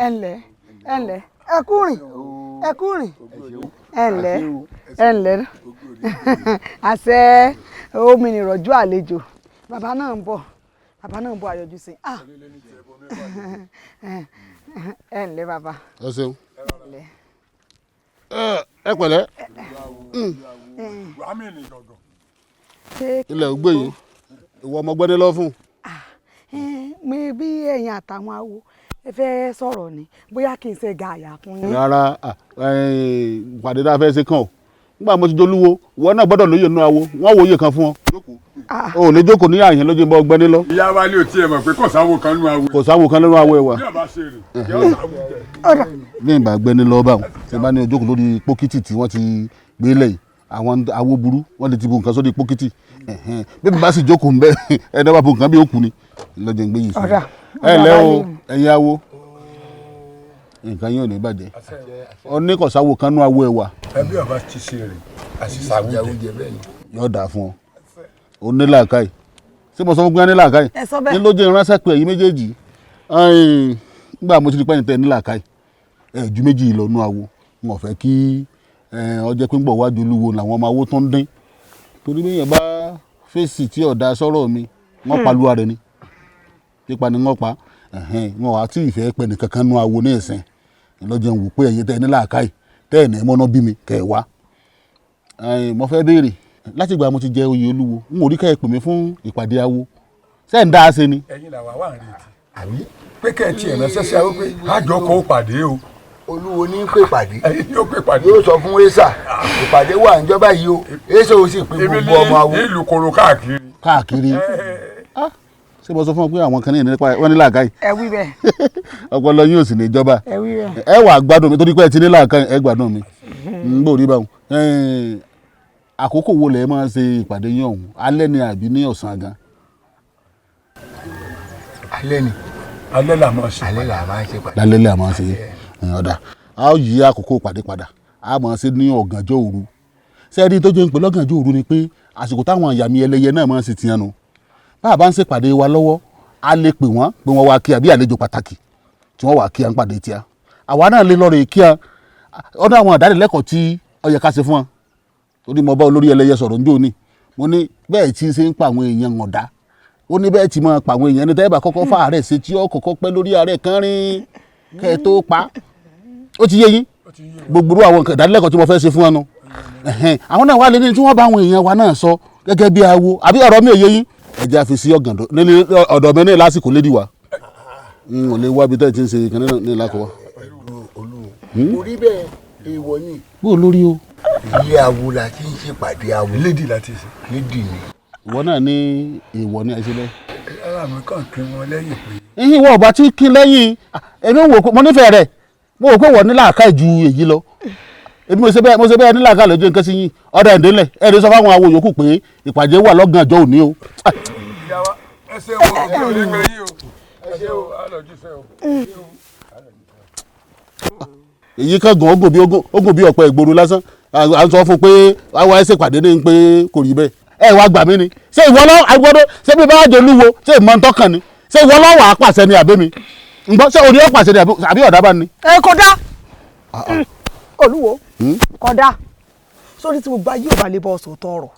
ẹ ǹlẹ́ ẹ kú rìn ẹ ǹlẹ́ àṣẹ omi nìrọ̀jú àlejò bàbá náà ń bọ̀ àyọjú sí ẹ ǹlẹ́ bàbá. ẹ ṣeun ẹ pẹ̀lẹ́ ilẹ̀ ògbé yìí ìwọ ọmọ gbẹ́dẹ́ lọ fún. mi bí ẹ̀yin àtàwọn awo ẹ fẹ́ sọ̀rọ̀ ni bóyá kí n ṣe gààyà fún yín. rárá pàdé tá a fẹ́ ṣe kàn ó nígbà mo ti jolúwo ìwọ náà gbọ́dọ̀ lóye nínú awo wọ́n wo iye kan fún ọ. o lè jókòó ní àyàn lójú bọ́ gbẹ́ni lọ. ìyá wa lè tiẹ̀ mọ̀ pé kò sáwo kan nínú awo. kò sáwo kan nínú awo ẹ wa. bí n bá gbẹ́ni lọ báwọn ṣe bá ní ojókòó lórí pókítì tí wọ́n ti gbé lẹ́yìn àwọn awo burú wọ́n lè ti bu nǹkan sórí pókítì bí n bá sì jókòó ń bẹ ẹni bá bu nǹkan bí ó kù ni lọ́jọ́ ń gbé yìí sí. ẹ lẹ́ o ẹ̀yin awo nǹkan yín ò ní bàjẹ́ ọ ní kò sáwo kan nínú awo ẹ wa. ẹbí ọba ti ṣe rè àṣìṣe àwùjẹ bẹ́ẹ̀ ni. yóò dáa fún ọ ó ní làákàyè ṣé mo sọ fún gbé ní làákàyè ní ló jẹ́ ìránṣẹ́ pé èyí méjèèjì nígbà mo ti di pẹ́yìn tẹ́ ní làákàyè ju méjì lọ nú awo n ò fẹ́ kí ọjọ́ pé ń bọ̀ wájú olúwo làwọn ọmọ awo tó ń dín torí bí èèyàn bá fèsì tí ọ̀dà sọ̀rọ̀ mi wọ́n pa lúwa rẹ̀ ni pípa ni wọ́n pa wọn wá tí ìfẹ́ pẹ́ nìkan kan nú awo ní ẹ̀sìn lọ́jọ́ ń wò pé ẹ̀yin tẹ́ ní làákàyè tẹ́ ẹ̀ ní mọ́ná bí mi kẹ́ ẹ̀ wá mo fẹ́ béèrè láti ìgbà mo ti jẹ oyè olúwo n ò rí ká ẹ pè mí fún ìpàdé awo ṣé ń dá a ṣe ni. ẹ̀yin làwa wà ń retí àbí pé kẹ́ ẹ tiẹ̀ ránṣẹ́ sí àwọn pé àjọ kó pàdé o. olúwo ní pè pàdé yóò pè pàdé yóò sọ fún esa ìpàdé wà níjọba yìí o esa ò sì pé gbogbo ọmọ awo. ìlú koro káàkiri. ṣé mo sọ fún ọ pé àwọn kan ní ìnípa wọn ní làákàyè. ẹ wí bẹ́ẹ̀. ọpọlọ yín ò sì ní ìjọba. ẹ wí bẹ́ẹ̀. ẹ wà gbádùn mi torí pé ẹ ti ní làákàyè ẹ gbádùn mi. n gbọ́ rí báwọn. àkókò wo lẹ máa ń ṣe ìpàdé yín ọ̀hún alẹ́ ni àbí ní ọ̀sán gan. alẹ́ ni. alẹ́ là máa ṣe. alẹ́ là máa ṣe pàdé. lálẹ́ là máa ṣe ọ̀dà a ó yí àkókò pàdé padà a máa ṣe ní ọ̀gànjọ́ òru sẹ́ẹ̀dí tó jẹ́ ń pè lọ́gànjọ́ òru ni pé àsìkò táwọn àyàmí ẹlẹ́yẹ náà máa ń ṣe tiẹ̀ nu bá a bá ń ṣe pàdé wa lọ́wọ́ a lè pè wọ́n pé wọ́n wá kí a bí àlejò pàtàkì tí wọ́n wá kí a ń pàdé tíá àwa náà lè lọ́ọ̀rẹ́ kí a ọ̀dọ̀ àwọn àdánilẹ́kọ̀ọ́ tí ó yẹ ká ṣe fún wọn torí mo bá olórí ẹlẹ́yẹ sọ̀rọ̀ njó ni mo ní bẹ́ẹ̀ tí ṣe ń pa àwọn èèyàn ọ̀dá ó ní bẹ́ẹ̀ tí máa pa àwọn èèyàn ní tẹ́ẹ̀bà kọ́kọ́ fà àárẹ̀ ṣe tí ó kọ́kọ́ pẹ́ lórí àárẹ̀ kan rin kẹ́ ẹ tó pa ó ti yé yín gbogbo àwọn ìdánilẹ́kọ̀ọ́ tí mo fẹ́ ṣe fún wọn nu àwọn náà wà lé ní tí wọ́n bá àwọn èèyàn wa náà sọ gẹ́gẹ́ bí awo àbí ọ̀rọ̀ mi ò yé yín ẹ jẹ́ àfi sí ọ̀dọ̀ mi ní lásìkò lédi wa n ò lè wá bí tẹ́ ẹ ti ń ṣe ìkànnì náà ní ìlàkọ̀wá. orí bẹ́ẹ̀ èèwọ̀ ni. bó o lórí o. ilé awo la ti ń ṣèpàdé awo. lédì láti ṣe. lédì ni. ìwọ náà ní èèwọ̀ ní ẹ̀ṣẹ̀ bẹ́ẹ̀. ara mi kàn kí wọn lẹ́yìn pé. ìwọ ọba tí kí lẹ́yìn èmi wò pé mo nífẹ̀ẹ́ rẹ̀ mo wò pé wọ́n ní làákàyè ju èyí lọ èmi mo ṣe bẹ́ẹ̀ ní làákàyè lójú nǹkan sí yín ọ̀dà ìdílé ẹ̀rí sọ fáwọn awo yòókù pé ìpàdé wà lọ́gànjọ́ òní o. ìyàwó ẹsẹ̀ wo ló lè gbé yín o ẹsẹ̀ wo alọ́júṣe o. èyí kan gan ogun bí ọ̀pẹ ìgboro lásán à ń sọ fún pé àwa ẹsẹ̀ pàdé ní pé kò rí bẹ́ẹ̀ ẹ wá gbà mí ni ṣé ìwọ lọ́wọ́ àgbọ̀dọ̀ ṣé bí bá wà jẹ́ olúwo ṣé ìmọ̀ ń tọ́kàn ni ṣé ìwọ lọ́wọ́ àpàṣẹ ni àbẹ́mi ǹgbọ́n ṣé òní ọ̀pàṣẹ ni àbí ọ̀dà bá ní. ẹ kódà olúwo kódà sórí tí gbogbo ayé ò bá lè bọ́ sòótọ́ ọ̀rọ̀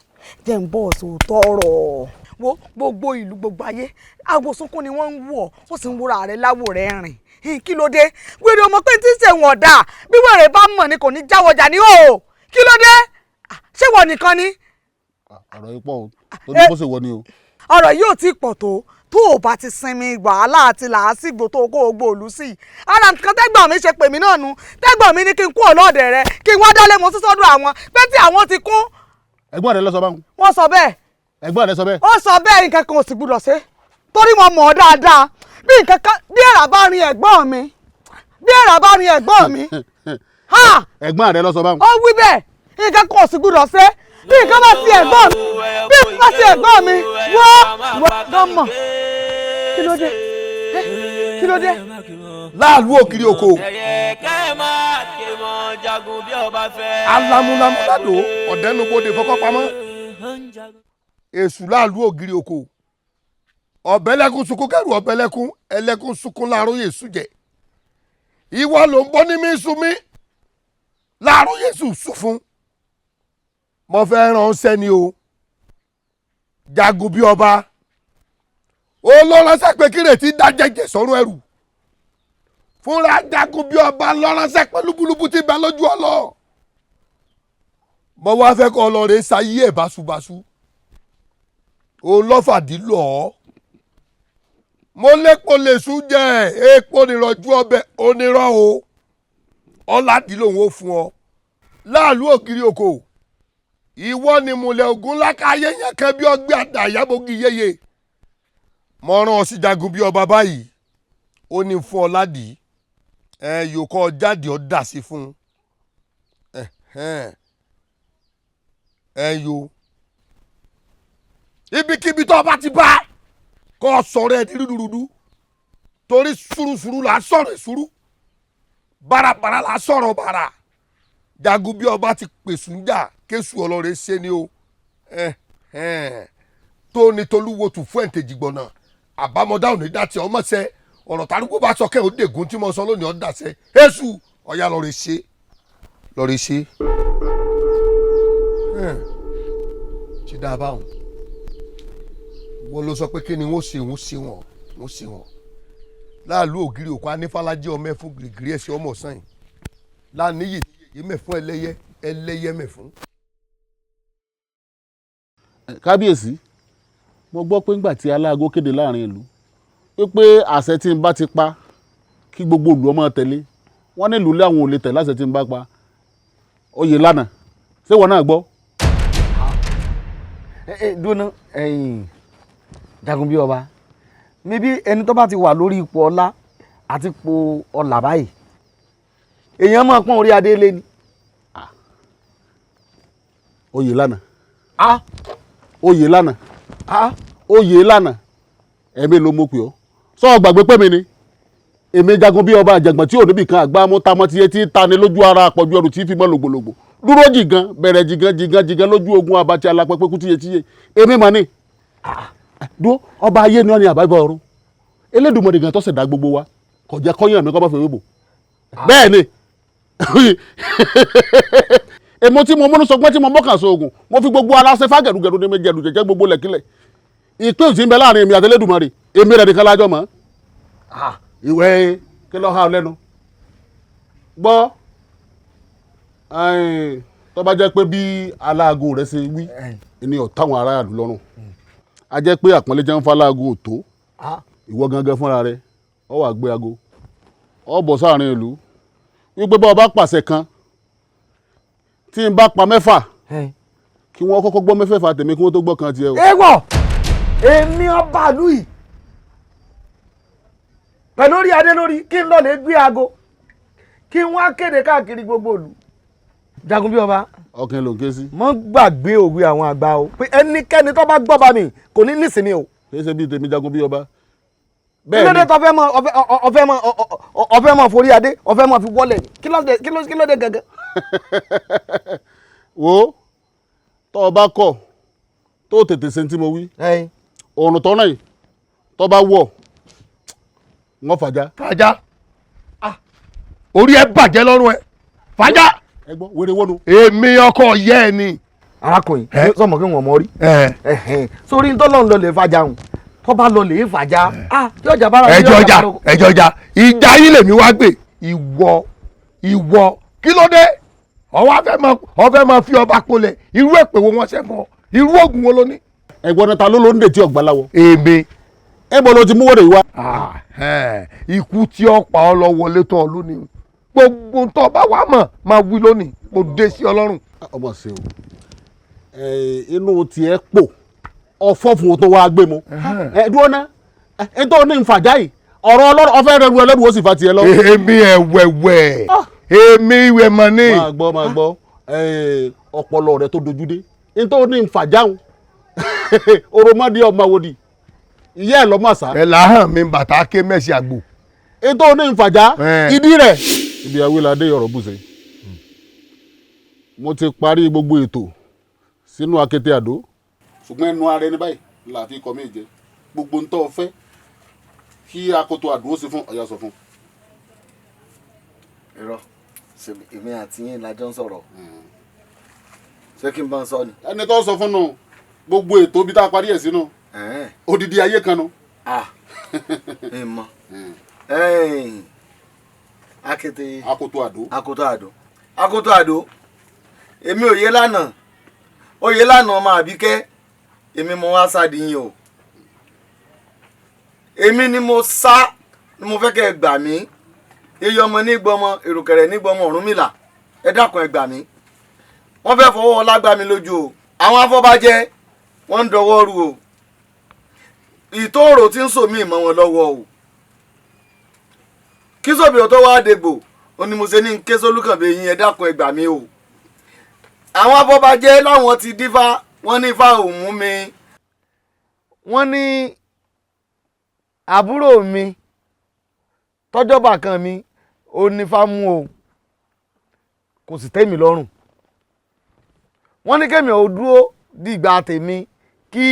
jẹ́ ń bọ́ sòótọ́ ọ̀rọ̀ wo gbogbo ìlú gbogbo ayé agbósunkún ni wọ́n ń wọ̀ ó sì ń wúra rẹ̀ láwò rẹ̀ rìn kí ló dé wèrè ọmọ pé tí ń ṣe wọn dà bí wèrè bá mọ̀ ni kò ní jáwọ́jà ní o kí ló dé ṣé wọ nìkan ni. ọ̀rọ̀ yìí pọ̀ o tó ní bó ṣe wọ ni o. ọ̀rọ̀ yìí ò tí ì pọ̀ tó o bá ti sinmi wàhálà àti làásìgbò tó kó o gbòòlù sí i ara nǹkan tẹ́gbọ̀n mi ṣe pè mí náà nu tẹ́gbọ̀n mi ní kí n kú ọlọ́ọ̀dẹ̀ rẹ kí n wá dálé mo sísọ́dọ̀ àwọn pé tí àwọn ti kún. ẹ̀gbọ́n rẹ lọ sọ báwọn. wọ́n sọ bẹ́ẹ̀. ẹ̀gbọ́n rẹ sọ bẹ́ẹ̀. ó sọ bẹ́ẹ̀ nǹkan kan ò sì gbúdọ̀ ṣe torí mo mọ̀ ọ́ dáadáa bí nǹkan kan bí èrà bá rin ẹ̀gbọ́n mi bí èrà bá rin ẹ̀gbọ́n mi. ẹ̀gbọ́n rẹ lọ sọ báwọn. ó wí bẹ́ẹ̀ nǹkan kan ò sì gbúdọ̀ ṣe bí nǹkan bá ti ẹ̀gbọ́n mi bí nǹkan bá ti ẹ̀gbọ́n mi wọ́n gan mọ̀ kí ló dé kí ló dé. láàlú òkiri oko. alamúlamúládò ọ̀dẹ́nubodè fọkọ́pamọ́. èṣù láàlú ògiri oko. ọ̀bẹ́lẹ́kún sunkún kẹrù ọ̀bẹ́lẹ́kún ẹlẹ́kún sunkún láàrún yéṣu jẹ. ìwọ ló ń bọ́ ní mí sun mí. láàrún yéṣu sùn fún. mo fẹ́ ránṣẹ́ ni o. jagun bí ọba. olóránṣẹ́ pé kírètí dájẹ́jẹ́ sọ́run ẹrù fúnra jagun bí ọba lọ́ránṣẹ́ pé lúbúlúbú ti bẹ lójú ọlọ́ mo wá fẹ́ kọ́ ọlọ́rẹ̀ ṣayé ẹ̀ báṣubàṣu olọ́fàdí lọ ọ́ mo lépo lè sùn jẹ epo nìrọ̀jú ọbẹ̀ onírọ̀ o ọ̀làdí lòun ó fún ọ láàlú ògiri oko ìwọ ni múlẹ̀ ògùn lákàáyé yẹn kan bí ọgbẹ́ àdàyàbògì yéye mo rán ọ sí jagun bí ọba báyìí ó ní fún ọ ládìí yòókọ jáde ọ dà sí fún yo ibikíbi tó bá ti bá kọ sọ̀rọ̀ ẹ di rúdurùdu torí sùrùsùrù là sọ̀rọ̀ ìsùrù bàràbàrà là sọ̀rọ̀ bàrà jagun bí ọba ti pèsè ń jà kéṣù ọlọrẹ ṣe ni o tó ní tolúwo tù fún ẹ̀ǹtẹ̀jìgbọ̀n náà àbámọ̀dá òní dàtí ọmọ sẹ ọ̀rọ̀ tàdúgbò bá sọ kẹ́hìn ó dègún tí mo sọ lónìí ọ̀dà sẹ èṣù ọ̀yà lọ́ọ́ rẹ̀ ṣe ti dá a báwọn wọ́n ló sọ pé kí ni wọ́n ṣe wọ́n láàlú ògiri òkú anífàlájẹ́ ọmọ ẹ̀fún gírígírí ẹ̀sẹ̀ ọmọ ọ̀sán yìí láàníyè yìí mẹ̀fún ẹlẹ́yẹ mẹ̀fún. kábíyèsí mo gbọ́ pé ńgbà tí aláàgó kéde láàrin ìlú pé àṣẹ tí n bá ti pa kí gbogbo ìlú ọmọ tẹ̀lé wọ́n ní ìlú láwọn ò lè tẹ̀ láṣẹ tí n bá pa oyè lánàá ṣé wọn náà gbọ́. dúnà jagun bí ọba níbi ẹni tó bá ti wà lórí ipò ọlá àti ipò ọlà báyìí èèyàn máa pọ́n orí adé lé ni. oyè lánàá oyè lánàá oyè lánàá ẹ̀mí ló mọ̀ pé ọ́ sọ gbàgbé pé mi ni èmi jagun bí ọba àjàgbọ̀n tí ò níbì kan àgbà mú tamọ́ tiye tí ta ni lójú ara àpọ̀jù ẹrù tí fi mọ́ lògbòlògbò dúró jìgan bẹ̀rẹ̀ jìgan lójú ogun abatí alápẹ̀pẹ̀ kú tíye èmi mà ní dúró ọba ayé ni wọ́n ní àbábọ̀ ọ̀run Elédùmarè gan tó ṣẹ̀dá gbogbo wa kò jẹ́ kọ́yàn mi kọ́ bá fẹ́ wébò bẹ́ẹ̀ ni èmo tí mo múnú sọgbọ́n tí mo mọ́kàn so oògùn mo fi gbogbo ara ṣe fágẹ̀rùgẹ̀rù ní méjì ẹ̀dùjẹ̀jẹ̀ gbogbo lẹ̀kílẹ̀ ìpè òsì ń bẹ láàrin èmi àti Elédùmarè èmi rẹ̀ nìkan lájọ́ mọ́ ìwé kí ló há ọ lẹ́nu gbọ́ tó bá jẹ́ pé bí aláàgó rẹ̀ ṣe wí ni ọ̀táwọn aráàlú lọ́rùn a jẹ́ pé àpọ́nlé jẹ́ ń fa aláàgó òtó ìwọ gangan fúnra rẹ̀ ọ wà gbé aago ọ bọ̀ sáàrin ìlú wípé bá ọba pàṣẹ kan tí n bá pa 6 kí wọ́n kọ́kọ́ gbọ́ 6 tèmi kí wọ́n tó gbọ́ kan tiẹ̀ o. ewọ èmi ọba ìlú yìí pẹ̀lú orí adé lórí kí n lọ lè gbé aago kí wọ́n á kéde káàkiri gbogbo ìlú. Jagun bí ọba. ọkàn ló ń ké sí. mo gbàgbé òwe àwọn àgbà o pé ẹnikẹ́ni tó bá gbọ́ bá mi kò ní nísìnyí o. kì í ṣe bíi tèmi Jagun bí ọba. kí ló dé tó ọfẹ́ mọ forí adé ọfẹ́ mọ fi wọlé kí ló dé gẹ́gẹ́. wo tó o bá kọ̀ tó tètè ṣe tí mo wí òrùn tọ́nà yìí tó bá wọ̀ wọ́n fàjà. fàjà orí ẹ bàjẹ́ lọ́rùn ẹ fàjà. ẹ gbọ́ wèrè wọnú. èmi ọkọ yẹ ẹ ni. arákùnrin sọmọ kí wọn mọ rí. sórí ntọ́lọ́run lọ lè fàjà hùn tó bá lọ lè fàjà. yọjà bára ẹjọ ọjà ìjà yín lèmi wá gbé ìwọ kí ló dé ọfẹ máa fi ọba polẹ̀ irú èpè wo wọn ṣe fún ọ irú oògùn wo ló ní. ẹ̀gbọ́n náà ta ló ń dè tí ọgbà láwọ. èmi. ẹ bọ́ ló ti mú wọ́rẹ̀ yìí wá. ikú tí ó pa ọ lọ wọlé tán ọ lónìí gbogbo tó bá wà mọ̀ máa wí lónìí mo dé sí ọlọ́run. ọmọ ṣe o inú tiẹ̀ pò ọfọ́ fún o tó wá gbé mu. dúró ná ètò ní nfàjà yìí ọ̀rọ̀ ọlọ́run ọfẹ́ rẹ̀ ru ẹlẹ́rù ó sì fa tiẹ̀ lọ. èmi ẹ̀wẹ̀wẹ̀ èmi ìwẹ̀ mọ̀ ní. máa gbọ́ ọpọlọ rẹ tó dojú dé ètò ní nfàjà ń oromọdé ọmọ àwòdì ìyá ẹ̀ lọ́mọ àṣà. ẹ làhàn mi bàtà ké mẹ́sì àgbò. ètò ní nfàjà ìdí rẹ̀. ibi awilade ọ̀rọ̀ bùsẹ̀ mo ti parí gbogbo ètò sínú akété àdó ṣùgbọ́n ẹnu ara ẹni báyìí là fi kọ́ mí jẹ gbogbo ń tọ́ fẹ́ kí akoto àdó ó sì fún ọ̀yà sọ fún. irọ́ èmi àti yín la jọ ń sọ̀rọ̀ ṣé kí n bá ń sọ ni. ẹni tó sọ fún nù gbogbo ètò bí tá a parí ẹ̀ sínú odidi ayé kan nù. ẹ mọ akété akoto àdó èmi òye lánàá ọmọ àbíkẹ́ èmi mo wá sádìyìn o èmi ni mo sá ni mo fẹ́ kẹ́ ẹ gbà mí iye ọmọ nígbọmọ èròkẹ̀rẹ̀ nígbọmọ Ọ̀rúnmìlà ẹ dákun ẹ gbà mí wọ́n fẹ́ fọwọ́ ọlá gbá mi lójú o àwọn afọbajẹ wọ́n ń dọwọ́ rú o ìtòòrò tí ń sòmí ìmọ̀ wọn lọ́wọ́ o kí sóbì ọ̀tọ̀ wá dègbò ó ní mo ṣe ní ké sólùkànbẹ yín ẹ dákun ẹ gbà mí o àwọn afọbajẹ láwọn ti dífá wọ́n ní ifá ò mú mi wọ́n ní àbúrò mi tọ́jọ́bà kan mi ò ní ifá mú o kò sì tẹ́ mi lọ́rùn wọ́n ní kémi ò dúró dìgbà tèmi kí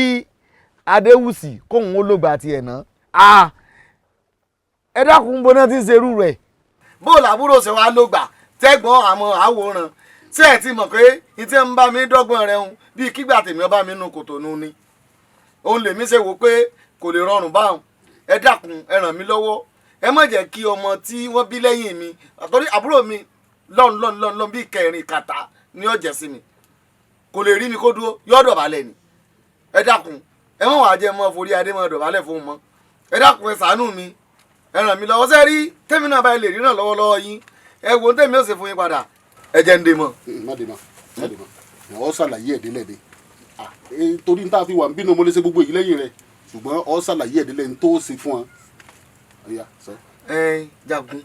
Adéwùsì kóhun ó lògbà tiẹ̀ ná ẹ dákun bó náà ti ń ṣerú rẹ̀. bó làbúrò ṣe wá lògbà tẹ́gbọ́n àmọ́ àwòrán ṣé ẹ ti mọ̀ pé ní tí ń bá mi dọ́gbọ́n rẹ̀ ń bíi kígbà tèmi ọba mi nu kòtò nu ni òun lèmi ṣe wò pé kò lè rọrùn báwọn ẹ dákun ẹ ràn mí lọ́wọ́ ẹ má jẹ́ kí ọmọ tí wọ́n bí lẹ́yìn mi àtọ́rí àbúrò mi lọ́n bíi kẹrin kàtà ní ọ̀jẹ̀ sí mi kò lè rí mi kó dúró yọ́ dọ̀bálẹ̀ ni ẹ dákun ẹ mọ̀ wá jẹ́ mọ́ forí adé mọ́ dọ̀bálẹ̀ fún un mọ́ ẹ dákun ẹ ṣàánú mi ẹ ràn mí lọ́wọ́ sẹ́rí tẹ́mi náà báyìí lè rí ràn lọ́wọ́ yín ẹ wo tẹ́mi ó ṣe fún yín padà ẹ jẹ́ ń dé mọ́. má dé mọ́ ọ ṣàlàyé ẹ̀dínlẹ̀ de torí n ta fi wà ń bínú mo lè ṣe gbogbo èyí lẹ́yìn rẹ̀ ṣùgbọ́n ọ ṣàlàyé ẹ̀dínlẹ̀ ń tó ṣe fún ọ. Jagun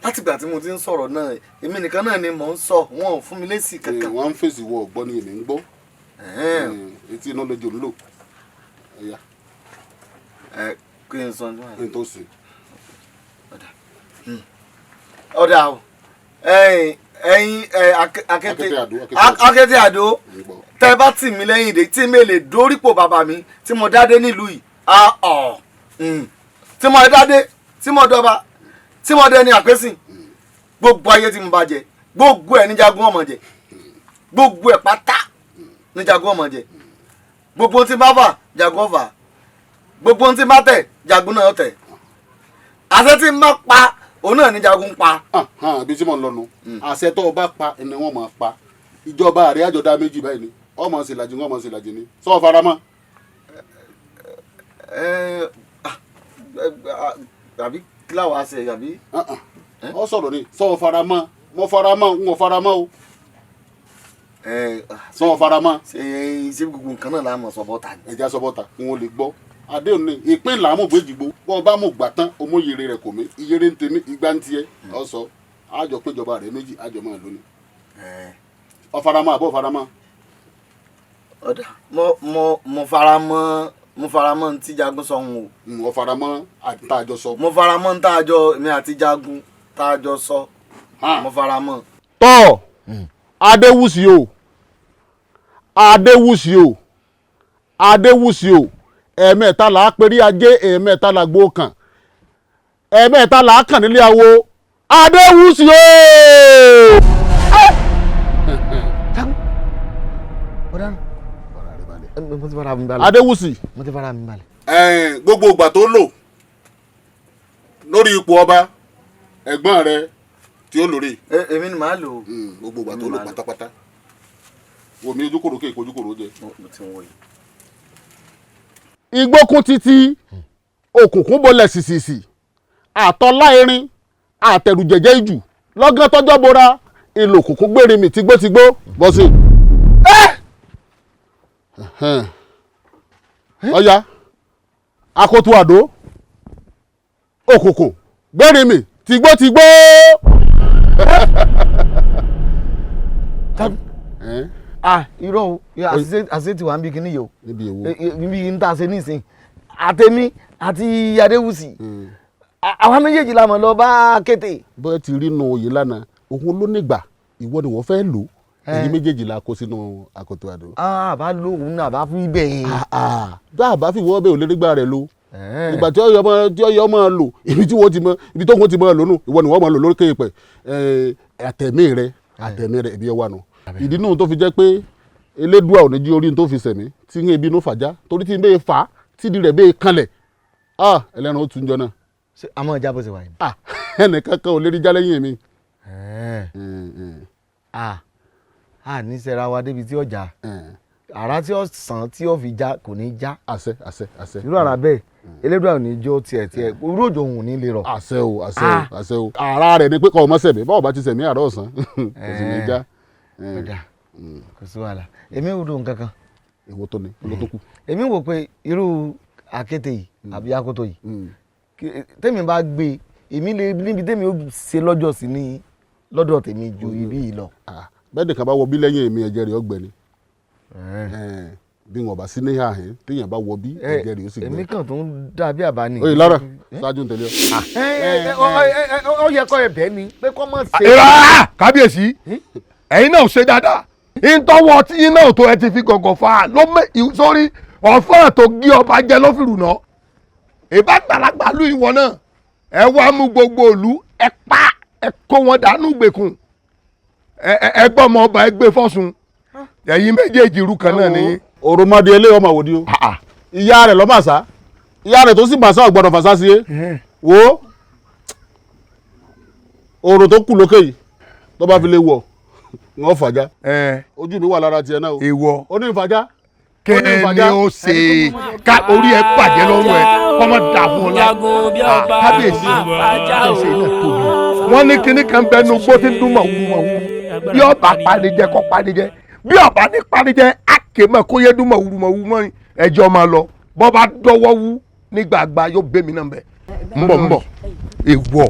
látìgbà tí mo ti ń sọ̀rọ̀ náà èmi nìkan náà ni mò ń sọ wọn ò fún mi lésì kankan. wọ́n ń fèsì wọ ọ̀gbọ́n ni èmi ń gbọ́ etí iná lójú ń lò. kí n sọ ní tó ṣe. ọ̀dà o ẹ̀yin akété àdó tẹ́ bá tì mí lẹ́yìn dé tí mi lè dórípò bàbá mi tí mo dádé nílùú yìí tí mo dádé tí mo dọba tí mo dẹni àpésìn gbogbo ayé tí mo bá jẹ gbogbo ẹ̀ ní Jagun ọmọ jẹ gbogbo ẹ̀ pátá ní Jagun ọmọ jẹ gbogbo tí bá fà Jagun ọfà gbogbo tí bá tẹ̀ Jagun náà tẹ̀ àṣẹ tí n bá pa òun náà ní Jagun pa. ibi tí mo ń lọ nu àṣẹ tó o bá pa ẹni wọn máa pa ìjọba àrẹ àjọdá méjì báyìí ni ọmọ sí làjì wọn mọ sí làjì ni sọ ọ fara mọ́. tàbí kíláwọ̀ àṣẹ tàbí. ọ sọ̀rọ̀ ni sọ faramọ́ mo faramọ́ n ò faramọ́ o. sọ faramọ́. ṣé gbogbo nǹkan náà la mọ̀ sọ́bọ́ta ni. ẹja sọ́bọ́ta n ò lè gbọ́ àdéhùn ni ìpín làámú gbèjìgbò bọ́ ọ bá mọ̀ gbà tán ọmọ yèrè rẹ̀ kò mí iyèrè ń tèmi ìgbà ń tiẹ̀ ọ sọ àjọ péjọba rẹ̀ méjì àjọ máa lónìí. ọ faramọ́ àbọ̀ faramọ́. ọ̀dà mo faramọ́ ní tí Jagun sọ ń o. mo faramọ́ àtàjọ sọ. mo faramọ́ ní tàjọ mi àti Jagun tàjọ sọ. mo faramọ́. tọ́ Adéwùsì o Adéwùsì o Adéwùsì o ẹ̀ẹ̀mẹ́ta là á perí ajé ẹ̀ẹ̀mẹ́ta là gbó kàn ẹ̀ẹ̀mẹ́ta là á kàn nílé awo Adéwùsì o. Adéwùsì. mo ti fara mi balẹ̀. gbogbo ìgbà tó lò lórí ipò ọba ẹ̀gbọ́n rẹ tí ó lórí. èmi ni màá lò. gbogbo ìgbà tó lò pátápátá wò mí ojúkòrò kéèkó ojúkòrò jẹ. mo ti ń wọ yìí. igbókun títí òkùnkùn bọlẹ̀ sísìsì àtọ́lá erin àtẹ̀rùjẹ̀jẹ̀ ìjù lọ́gán tọ́jọ́ bora ìlò òkùnkùn gbére mi tígbótígbó bọ́ sí. ọ̀ya akoto àdó òkùnkùn gbére mi tígbótígbó. irọ́ o àṣẹ ti wà ń bí kíní yìí o níbi ń tà ṣe nísìn àtẹ̀mí àti Adéwùsì àwọn méjèèjì la mọ̀ lọ bá kété. bó ti rí nu oyè lánàá òun ló nígbà ìwọ ni wọ́n fẹ́ lò èyí méjèèjì la kó sínú akoto àdó. àbá lò òun náà àbá fi bẹ́ẹ̀. bá a bá fi wọ́n bẹ́ẹ̀ ò lè nígbà rẹ̀ lo ìgbà tí ọyọ máa lò ibi tí wọ́n ti mọ ibi tó wọ́n ti máa lò nù ìwọ ni wọ́n máa lò lórí kéèpẹ̀ àtẹ̀mí rẹ̀ ẹ̀bí ẹ wà nù. ìdí náà tó fi jẹ́ pé elédùà ò ní jí orí tó fi sẹ̀mí tí ń ebi inú fàjá torí tí ń bẹ́ẹ̀ fà á tídìí rẹ̀ bẹ́ẹ̀ kanlẹ̀ ẹlẹ́ran ó tún jọ náà. àmọ́ ìjà bó ṣe wà yìí. ẹnìkan kan ò lè rí já lẹ́yìn mi. ní sẹ́ra wa débi tí ọjà àrà tí ó sàn tí ó fi já kò ní já. àṣẹ. irú àrà bẹ́ẹ̀ elédùà ò ní jó tiẹ̀ irú òjò òun ò ní lè rọ̀. àṣẹ o àrà rẹ̀ ni pé kọ́ ọmọ sẹ̀mí báwo bá ti sẹ̀mí àrà ọ̀sán kò sì ní já. kò sí wàhálà èmi ò dùn kankan. èwo tó ni ló tó kù. èmi wò pé irú àkété yìí àbí akoto yìí tèmi bá gbé èmi lè níbi tèmi ó ṣe lọ́jọ́ sí ní lọ́dọ̀ tèmi ju ibi yìí lọ. bẹ́ẹ̀ nìkan bá wọ bí lẹ́yìn èmi ẹ̀jẹ̀ rẹ̀ ọ̀gbẹ́ni bí wọn bá sí ní àhín téèyàn bá wọ bí ẹ̀jẹ̀ rẹ̀ ó sì gbẹ. èmi kàn tó ń dàbí àbá ni. oye lára ṣáájú ń tẹ̀lé ọ. ó yẹ kọ́ ẹ̀bẹ̀ ni pé kọ́ mọ̀ ṣe. kábíyèsí ẹ̀yin náà ṣe dáadáa ìtọ́wọ́ tí yín náà tó ẹ ti fi gọ̀gọ̀ fa ló sórí ọ̀fọ́n tó gé ọba jẹ lọ́fìrù náà ìbá gbàlagbà lù ìwọ náà ẹ wá mú gbogbo òlu ẹ pa ẹ kó wọn dànù gbèkùn ẹ gbọ́ ọmọ ọba ẹ gbé fọ́sùn ẹ̀yin méjèèjì irú kan náà nìyí. òròmọdé ilé ọmọ àwòdì o ìyá rẹ̀ lọ́màṣá ìyá rẹ̀ tó sì màṣá ọ̀gbọ́dọ̀ fàṣá sí é wo òrò tó kù lókè yìí tó bá fi lè wọ̀ wọ́n fàjá ojú mi wà lára tiẹ̀ náà o èèwọ̀ ó ní ìfàjá kẹ́ni ó ṣe ká orí ẹ bàjẹ́ lọ́rùn ẹ kọ́mọ dà fún ọ la kábíyèsí kábíyèsí náà tóbi wọ́n ní kinní kan bẹ́ẹ̀ nu gbó tí ń dún mọ̀wúrú bí ọba panijẹ kọ́ panijẹ bí ọba ní panijẹ àkèmọ̀ kó yé dún mọ̀wúrú mọ́ ẹjọ́ máa lọ bọ́ bá dọ́wọ́ wú ní gbàgbà yóò bẹ́ mi náà bẹ́ẹ̀ ń bọ̀ èèwọ̀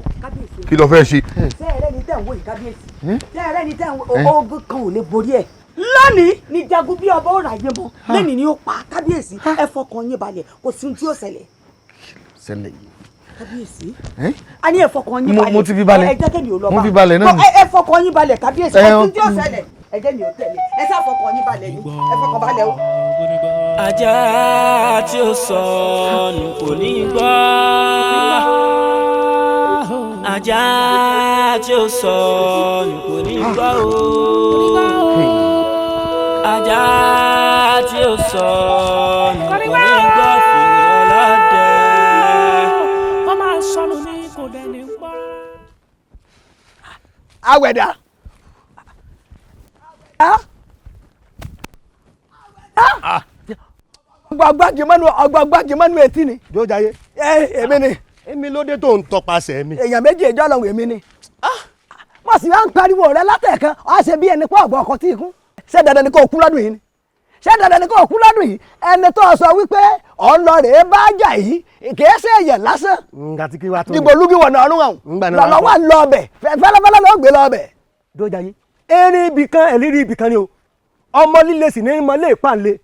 kí ló fẹ́ ṣe. tẹ́ẹ̀rẹ́ ni tẹ́ ń wo ìkábíyèsí tẹ́ẹ̀rẹ́ ni tẹ́ ń wo ogun kan ò lè borí ẹ̀ lónìí ni Jagun bí ọba ó ráyé mọ́ lẹ́nìí ni ó pa kábíyèsí ẹ fọkàn yín balẹ̀ kò sí ohun tí ó ṣẹlẹ̀. ṣẹlẹ̀ yìí. kábíyèsí a ní ẹ fọkàn yín balẹ̀ mo ti fi balẹ̀ ẹ jẹ́ kẹ́mi ò lọ bá mo fi balẹ̀ náà ẹ fọkàn yín balẹ̀ kábíyèsí kò sí ohun tí ó ṣẹlẹ̀ ẹ jẹ́ mi ò tẹ̀lé ẹ sá fọkàn yín balẹ̀ ni ẹ fọkàn balẹ̀ o. ajá tí ó sọnù kò ní gbọ́ ajá tí ó sọnù kò ní gbọ́ o ajá tí ó sọnù kò ní gbọ́ fìrí ọlọ́dẹ. wọ́n máa sọnù ní kò dẹ̀ ní gbọ́. Awẹ̀dá. ọgbàgbàgì mọ́nu etí ni. Jó Jayé. èmi ni èmi ló dé tó ń tọpasẹ̀ mi. èèyàn méjì ìjọ lọ́wọ́ èmi ni mo sì máa ń pariwo rẹ látẹ̀kan ọ̀ ṣe bí ẹni pọ̀ ọ̀gbọ́n ọkọ̀ tí ì kú ṣé dandan ni kò kú lọ́dún yìí ni ṣé dandan ni kò kú lọ́dún yìí ẹni tó sọ wípé ọlọ́rẹ̀ bá jà yìí kìí ṣe èèyàn lásán. nga tí kí wàá tó dìgbò lúgí wọ̀nà ọ̀run àwọn lọ́wọ́ lọ ọbẹ̀ fẹ́lẹ́fẹ́lẹ́ ló gbé lọ ọbẹ̀. dójà yìí erin ibì kan ẹ̀lírí ibì kan ni o ọmọ líle sì ní mọ lè pàǹlẹ̀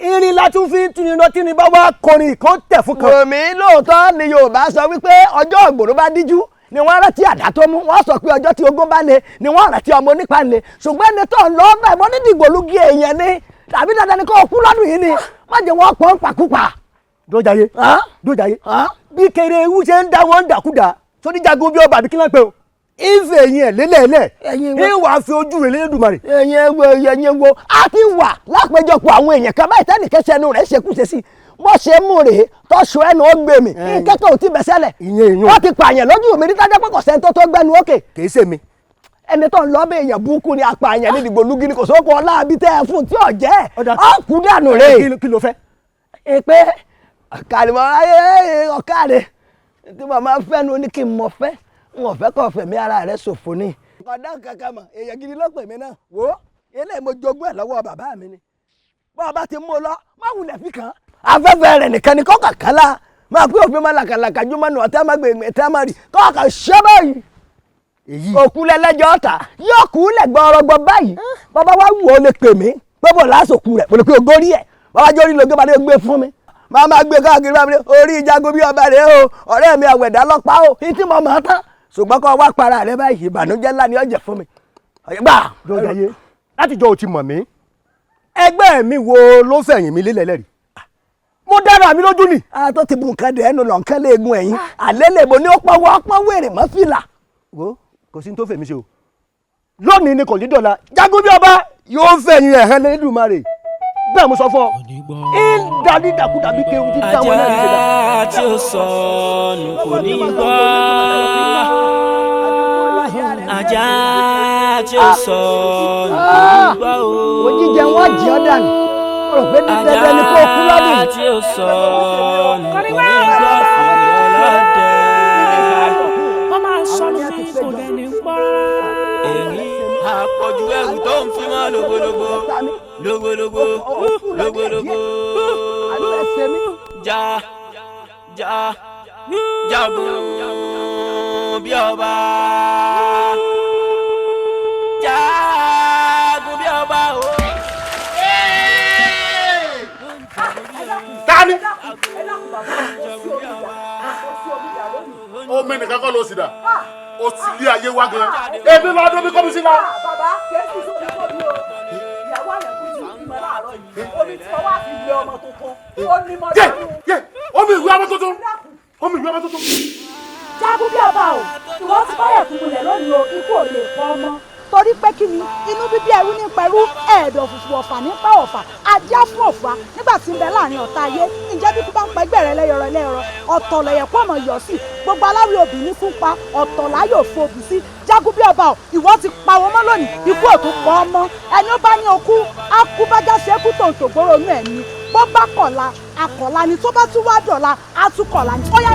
irin la tún fi ń tún iná tí ni bá wá kọrin ìkan tẹ̀ fún kan. wòmí lóòótọ́ ni Yorùbá sọ wípé ọjọ́ ògbòrò bá díjú ni wọ́n rántí àdá tó mú wọ́n sọ pé ọjọ́ tí ogun bá le ni wọ́n rántí ọmọ onípa le ṣùgbọ́n ẹni tó ń lọ bẹ́ẹ̀ mọ́ ní dìgbòlugi èèyàn ni tàbí dandan ni kò kú lọ́dún yìí ni má jẹ́ wọ́n pọ̀ ń pàkúpà. dójàyé dójàyé bí kéré ewu ṣe ń dá wọn dàkúdà sóní Jagun bí ọba àbí kí ló ń pè o ìfẹ́ ẹ̀yìn ẹ̀ lélẹ̀ẹ́lẹ̀ ìwà fi ojú rẹ̀ lẹ́dùnmarè. ẹ̀yìn wo a ti wà lápẹjọpọ̀ àwọn èèyàn kan báyìí tẹ́nìkẹ́ sẹ́nu rẹ̀ ṣekúṣe sí bó ṣe mú rèé tọ́ṣọ ẹnu ó gbé mi kẹ́kẹ́ ò ti bẹ̀ sẹ́lẹ̀ wọ́n ti pààyàn lójú mi rí tájọ́ pé kò sẹ́ni tó gbẹ́nu òkè. kì í ṣe mi. ẹni tó ń lọ bẹ èèyàn burúkú ni apààyàn ní dìgbòlugi ni kò sóko ọlá àbí tẹ́ ẹ fún tí ò jẹ́ ọ kú dànù rè. kí ló fẹ́. pé ọ̀kàrìmọ̀ ayé ọ̀kàrẹ̀ tí mo máa ń fẹ́ nu ní kí n mọ̀ fẹ́ n ò fẹ́ kọ́ fẹ̀mí ara rẹ̀ ṣòfò ni. ọ̀dà kankan mọ̀ èèyàn gidi ló pè mí náà wò ó ilé mo jogún ẹ̀ lọ́wọ́ bàbá mi ni bá ọba ti mú lọ má wulẹ̀ fi kàn án afẹ́fẹ́ rẹ̀ nìkan ni kọ́kà kálá máa pé òfin máa làkàlàkà jùmọ̀ nù ọ̀tá má gbèmí ẹ̀tá má rí kọ́kà ṣẹ́ báyìí òkú lẹ́lẹ́jọ́ ọ̀tá yóò kú lẹ̀ gbọ́rọ̀gbọ́ báyìí bàbá wa wù ó lè pè mí gbọ́bọ̀ lásòkù rẹ̀ mo lè pe ògórí ẹ̀ bàbá jórí lóge bá dé gbé fún mi máa máa gbé káàkiri bá mi orí Jagun bí ọba rẹ̀ o ọ̀rẹ́ mi àwẹ̀dá lọ́pàá o ìtì mọ̀ mọ́ tán ṣùgbọ́n kọ́ wá para rẹ báyìí ìbànújẹ́ ńlá ni ó jẹ́ fún mi. gbà dójàyé láti jọ ò ti mọ̀ mí ẹgbẹ́ mi wo ló fẹ̀yìn mi lélẹ̀ lẹ́rìí mo dára mi lójú ni. a tó ti bu nǹkan dẹ̀ ẹnu lọ nǹkan léegun ẹ̀yìn alẹ́ lè bo ní ó pọ́n wèrè mọ́ fìlà. wo kò sí ní tó fèmí ṣe o lónìí ni kò ní dọ̀la Jagun bí ọba yóò fẹ̀yìn ẹ̀hán lẹ́dùnmarè bẹ́ẹ̀ mo sọ fún ọ ìdàdí dàkúdàbí kéwù ti dá wọn náà ní ìṣẹ̀dá. ajá tí ó sọnù kò ní gbọ́ ajá tí ó sọnù kò ní gbọ́ o. òjijì wọn jì ọ́ dànù o rò pé dídẹ́dẹ́ ni kò kú lọ́dún. ajá tí ó sọnù kò ní gbọ́ fún ọlọ́dẹ. wọ́n máa sọnù bí kò dẹ̀ ní gbọ́. èyí àpọ̀jù ẹrù tó ń fi mọ́ lógólógó lógólógó lógólógó Jagun bí ọba Jagun bí ọba o. Tani. Omi nìkan kọ́ ló sì dà ó sì lé ayé wá gan ebi lọ́dún bí kọ́mi sí la. bàbá kẹ́sì sórí kọ́mi o ìyàwó àyẹ̀kú ti bímọ láàárọ̀ yìí omi tí wọ́n wá fi lé ọmọ tuntun ó ní mọ́ dánú. omi ìwé ọmọ tuntun omi ìwé ọmọ tuntun. Jagun bí ọba o ìwọ ti báyẹ̀ kúkú lẹ̀ lónìí o ikú ò lè pọ̀ ọmọ torí pé kí ni inú bíbí ẹrú ní pẹ̀rú ẹ̀ẹ̀dọ̀ fùfù ọ̀fà nípa ọ̀fà ajá fún ọ̀fà nígbà tí ń bẹ láàrin ọ̀tá ayé ǹjẹ́ bí kú bá ń pẹ́ gbẹ̀rẹ̀ lẹ́yọrọ ọ̀tọ̀ lẹ̀yẹ̀ pọ̀ mọ̀ yọ̀ sí gbogbo aláwí obì ní fún pa ọ̀tọ̀ láyò fún obì sí Jagun bí ọba o ìwọ ti pa wọn mọ́ lónìí ikú ò tún pọ̀ ọmọ ẹni ó bá ní okú akú bájá ṣe kú tòǹtò gbóró inú ẹ̀ ni bó bá kọ̀la akọ̀la ni tó bá tún wá dọ̀la á tún kọ̀la ni ó yá.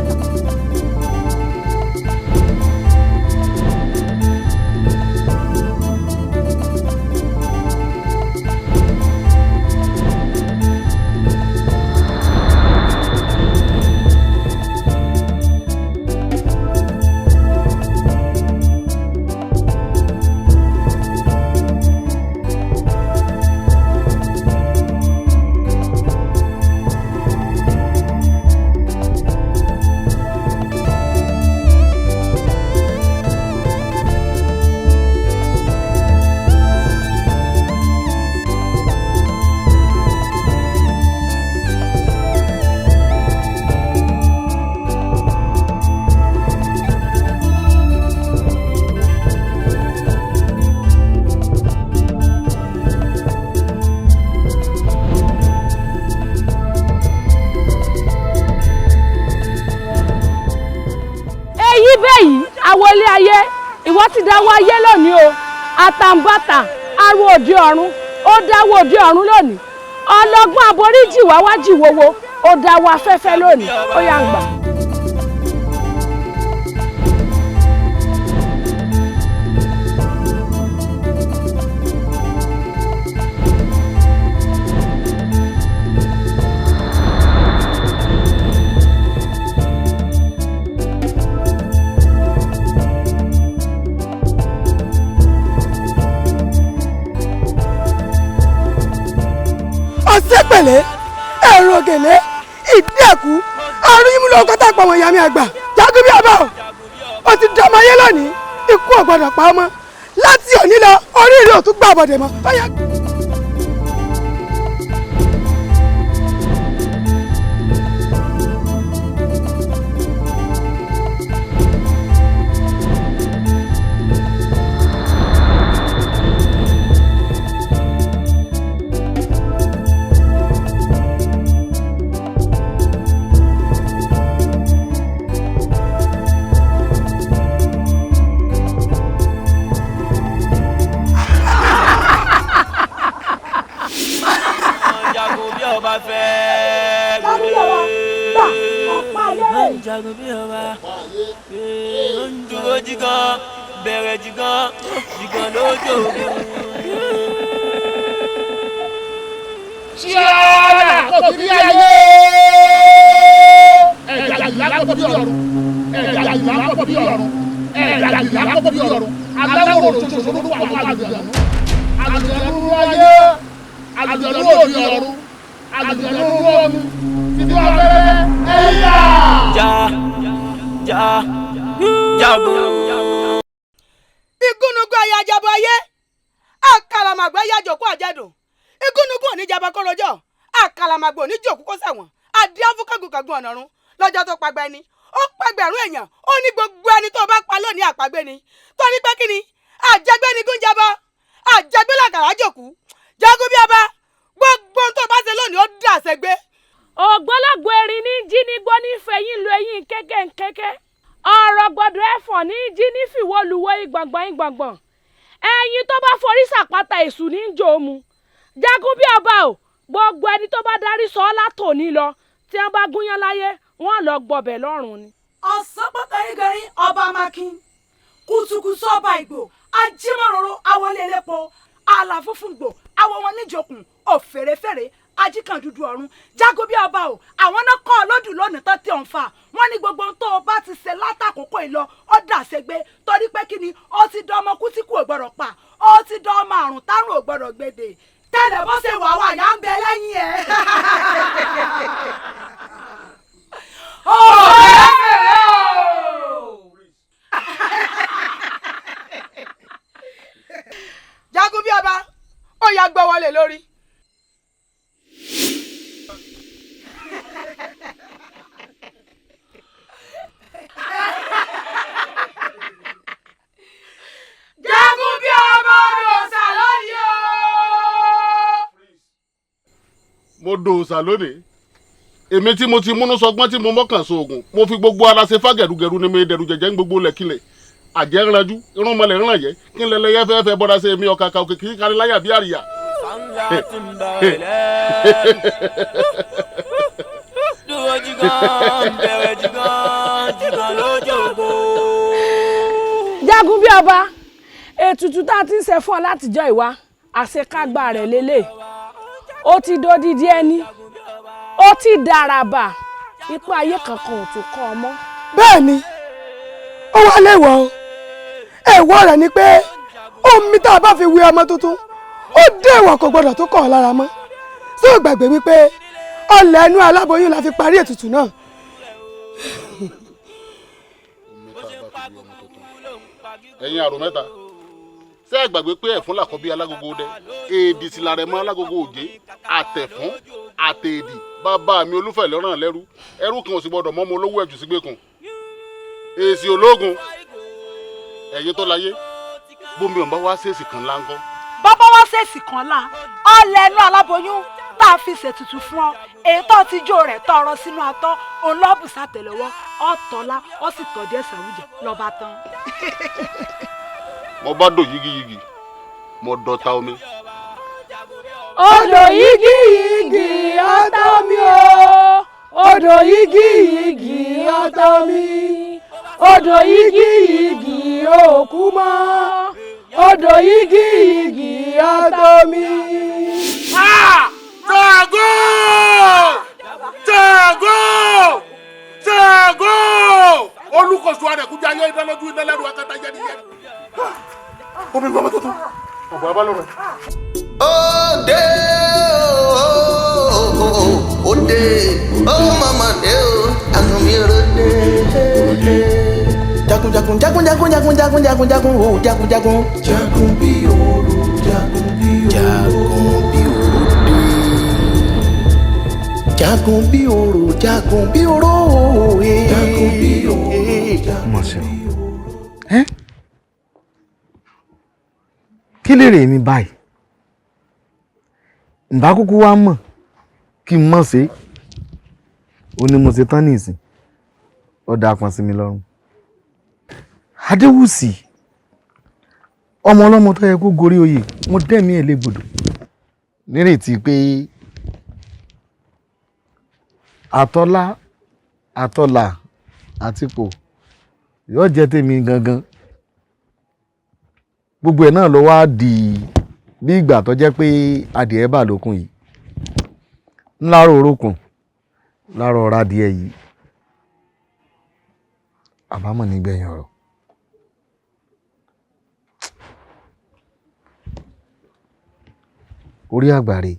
àwọlé ayé ìwọ ti dáwọ́ ayé lónìí o àtàǹbàtà aró òde ọ̀run ó dáwọ́ òde ọ̀run lónìí ọlọ́gbọ́n aboríjì wá wá jìwòwò ó dáwọ́ afẹ́fẹ́ lónìí ó yá ń gbà. ọ̀sẹ̀pẹ̀lẹ̀ ẹ̀rọ ògèlè ìdẹ́kù àrùn yìí mú lọ kọ́tà pọ̀ wọ̀nyí àmì àgbà Jagun bí ọba ó ti dọ́mọ ayé lónìí ikú ò gbọdọ̀ pa ọmọ láti òní lọ orí rẹ̀ ò tún gbà bọ̀dẹ̀ mọ́. Jagun bí ọba ń dúró jígan bẹ̀rẹ̀ jígan jígan lójú ogun. Ṣíọ́lá kò bí ayé ẹ̀jà ìlà kò bí ọ̀run ẹ̀jà ìlà kò bí ọ̀run ẹ̀jà ìlà kò bí ọ̀run aláwọ̀ òṣòṣò ló wà wá àgbẹ̀dànù àgbẹ̀dànù ayé àgbẹ̀dànù òbí ọ̀run àgbẹ̀dànù ọ̀run títí wà bẹ́ẹ̀ ẹ̀yà. Jagun. Igúnnugún ayé ajabo ayé àkàlàmàgbà ayé àjòkú àjẹdùn igúnnugún òní jaba kọrọjọ àkàlàmàgbà òní jòkú kó sẹ̀wọ̀n adé afúkàgùnkàgùn ọ̀nàrún lọ́jọ́ tó pàgbà ẹni ó pẹgbẹ̀rún èèyàn ó ní gbogbo ẹni tó bá pa lónìí àpagbé ni tó ní pé kíni àjẹgbé ni gúnjaba àjẹgbé làgàrà jòkú Jagun bí ọba gbogbo ohun tó bá ṣe lónìí ó dà sẹ́gbé. ògbólógbò erin ní jí ní gbọ́ ní fẹ̀yìn lu eyín kékèké ọ̀rọ̀ gbọ́dọ̀ ẹ̀fọ̀n ní jí ní fìwọ́luwọ́ ìgbọ̀ngbọ̀n ẹ̀yin tó bá forí sàpáta èṣù ní jò mu Jagun bí ọba o gbogbo ẹni tó bá darí sọ ọ́ látòní lọ tí wọ́n bá gúnyán láyé wọ́n lọ gbọbẹ̀ lọ́rùn ni. ọ̀sán pọ́kàrígẹ̀rí ọba makin kùtùkùtù ọba ìgbò ajímọ̀rọ̀rọ̀ awọlé elépo àlàfúnfúngbò àwọn wọn níjòkùn òfèrèfèrè ajíkan dúdú ọ̀run Jagun bí ọba o àwọn náà kọ́ ọlọ́dún lónìí tó tí ò ń fà wọ́n ní gbogbo ohun tó o bá ti ṣe látàkókò ìlọ ó dà ṣègbè torí pé kí ni ó ti dán ọmọ kú tí kú ò gbọ́dọ̀ pa ó ti dán ọmọ àrùn tárùn ò gbọ́dọ̀ gbèdè tẹ́lẹ̀ bó ṣe wà wà yá ń bẹ lẹ́yìn ẹ̀. Jagun bí ọba ó yá gbọ́ wọlé lórí. Jagun bí ọba òòṣà lónìí o. mo do òòṣà lónìí èmi tí mo ti múnú sọgbọ́n tí mo mọ́kàn sóògùn mo fi gbogbo ara ṣe fágẹ̀rúgẹ̀rú ni mi dẹ̀rù jẹ̀jẹ̀ ń gbogbo lẹ̀kílẹ̀ àjẹ́ ńranjú irun mọ́lẹ̀ ńràn yẹ kí n lẹ́lẹ́yẹ fẹ́ẹ́ bọ́dá ṣe èmi ọ̀kàkà òkè kí kárí láyà bí àríyá. dúró jígan bẹ̀rẹ̀ jígan lójú ogun. Jagun bí ọba ètùtù tá a ti ń ṣe fún ọ látijọ́ ìwá àṣekágbá rẹ̀ lélẹ̀ ó ti dodidi ẹni ó ti dàràbà ipò ayé kankan ò tún kọ́ ọ mọ́. bẹ́ẹ̀ ni ó wá léwọ̀ o èèwọ̀ rẹ̀ ni pé omi tá a bá fi wé ọmọ tuntun ó dé èèwọ̀ kò gbọdọ̀ tó kọ̀ ọ́ lára mọ́ sí ò gbàgbé wípé ọlẹ̀ ẹnu aláboyún la fi parí ètùtù náà. ẹ̀yin àrò mẹ́ta ṣé ẹ gbàgbé pé ẹ̀fún làkọ́bí alágogo dẹ èdè sì làrẹ̀ mọ́ alágogo òjé àtẹ̀fún àtẹ̀èdì bàbá mi olúfẹ̀ lọ́ràn lẹ́rú ẹrú kan ò sì gbọdọ̀ mọ́mọ́ olówó ẹ̀jù sígbèkùn èsì ológun ẹ̀yin tó láyé bómi ọ̀nba wá ṣèèsì kan láńkọ́. bàbá wá ṣèèsì kan lá ọlẹ̀ ẹnu aláboyún tá a fi ṣètùtù fún ọ èyí tó ti jó rẹ̀ tọrọ sínú atọ́ òun lọ́bùsà tẹ̀lẹ́wọ́ ọ̀tọ́lá ó sì tọ́jú ẹ̀sán wújẹ lọ́ba tán. mo bá dò yigiyigi mo dọ̀ta omi. odò yigiyigi ọ̀tá omi o odò yigiyigi ọ̀tá omi odò yigiyigi òkú mọ́ odò yigiyigi ọ̀tá omi. Jagun! Jagun! Olùkọ́sù àrẹ̀kújà ayé ìdánlójú ìdánlẹ́rù akátá jẹ́niyẹ́. Omi gbọ́mọ tuntun. Ọ̀bọ̀ abálọ́rọ̀. Òde ooo. òde ó mama dé o Jagun bí oró dé. Jagun jagun jagun jagun jagun jagun jagun jagun o jagun jagun. Jagun bí oró jagun bí oró dé. Jagun bí oró jagun bí oró jagun bí oró jagun bí oró. Kí lèrè mi báyìí? Ǹbá kúkú wá mọ̀ kí n mọ̀ ṣe ó ní mo ṣe tán nìsín ọ̀dà kan sí mi lọ́rùn. Adéwùsì ọmọ ọlọ́mọ tó yẹ kó gorí oyè mo dẹ́mi ẹ̀ légbodò nírètí pé àtọ́lá àtọ́là àtipò yóò jẹ́ tèmi gangan. Gbogbo ẹ̀ náà ló wá di bí ìgbà tó jẹ́ pé adìẹ bà lókun yìí ńlárò orókùn lárò ọ̀rá adìẹ yìí àbámọ̀ nígbẹ̀yìn ọ̀rọ̀. Orí àgbàre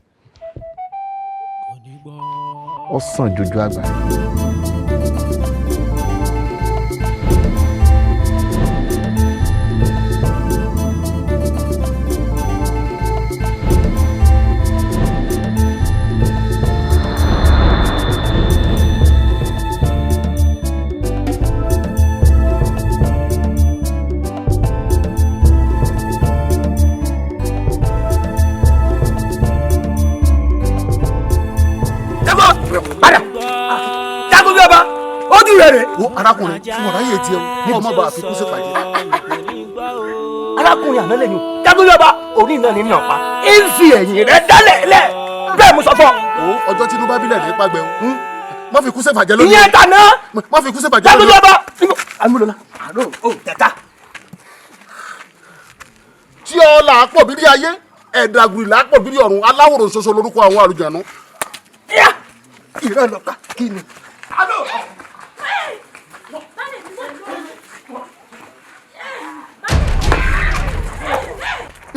ó sàn jojú àgbàre. Wo arákùnrin tí mo ráyè tiẹ̀ ní ọmọ bá fi kú sí pàdé. Arákùnrin àmọ́lẹ̀ ni Jagun bí ọba orí náà ní nàpa ń fi ẹ̀yìn rẹ̀ dálẹ̀ lẹ̀ bẹ́ẹ̀ mo sọ fún ọ. Ọjọ́ tí inú bá bílẹ̀ ní pàgbẹ́ o má fi kú sí bàjẹ́ lónìí. Ìyẹn tàná má fi kú sí bàjẹ́ lónìí. Jagun bí ọba amúlòlá àrò ò tẹ̀ta. Tí ọ là á pọ̀ bírí ayé ẹ̀dàgùrì là á pọ̀ bírí ọ̀run aláwòrán ṣoṣo lórúkọ àwọn àlùjànnú. Ìrànlọ́pàá kí ni.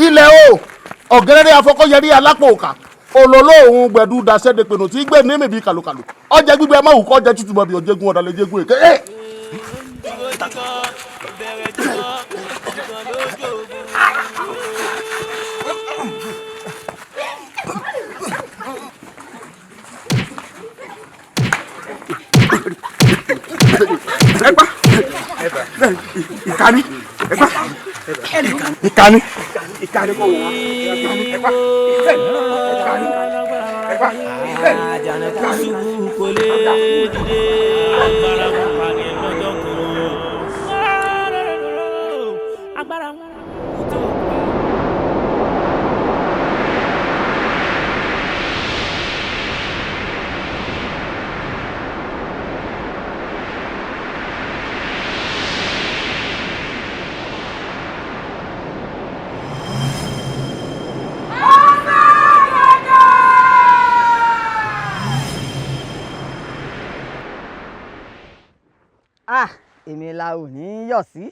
Ilẹ̀ o ọ̀gẹ́rẹ́rẹ́ afọkọ́yẹrí alápò òkà olólò òun gbẹ̀dú daṣẹ́dẹ̀ pẹ̀lú tí gbé ní mèbí kàlùkàlù ọjà gbígbé ẹ má wù kọ́ ọjà tútù mọ́ bí ọjẹ́gun ọ̀dàlẹ̀ jẹ́gun èké. Ìkànnì ìkànnì ìkànnì kò wọ́n àjànàkú ṣubú kò lè dìde agbára wọn pàdé lọ́jọ́ kan agbára wọn. Èmi la ò ní yọ̀ sí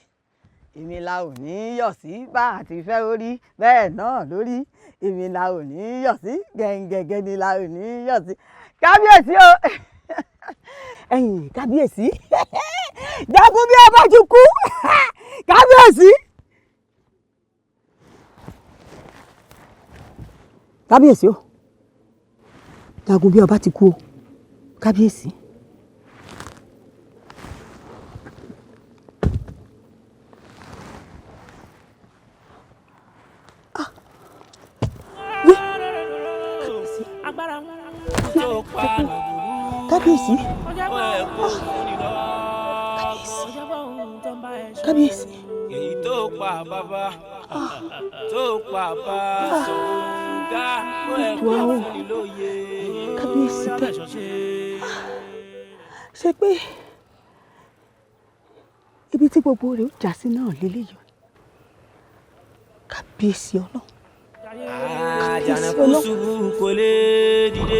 èmi la ò ní yọ̀ sí bá àti fẹ́ orí bẹ́ẹ̀ náà lórí èmi la ò ní yọ̀ sí gẹ̀ǹgẹ̀gẹ̀ ni la ò ní yọ̀ sí. Kábíyèsí o ẹ̀yin kábíyèsí Jagun bí ọba ti kú kábíyèsí. Kábíyèsí o Jagun bí ọba ti kú o kábíyèsí. Kábíyèsí kábíyèsí èyí tó pa bàbá tó pa bá sọ̀gá ó ẹ̀kọ́ fún ni lóye kábíyèsí tẹ ṣe pé ibi tí gbogbo rẹ̀ ó já sí náà lélẹ́yìí kábíyèsí ọlọ́run. Àjànàkú ṣubú kò lè dìde.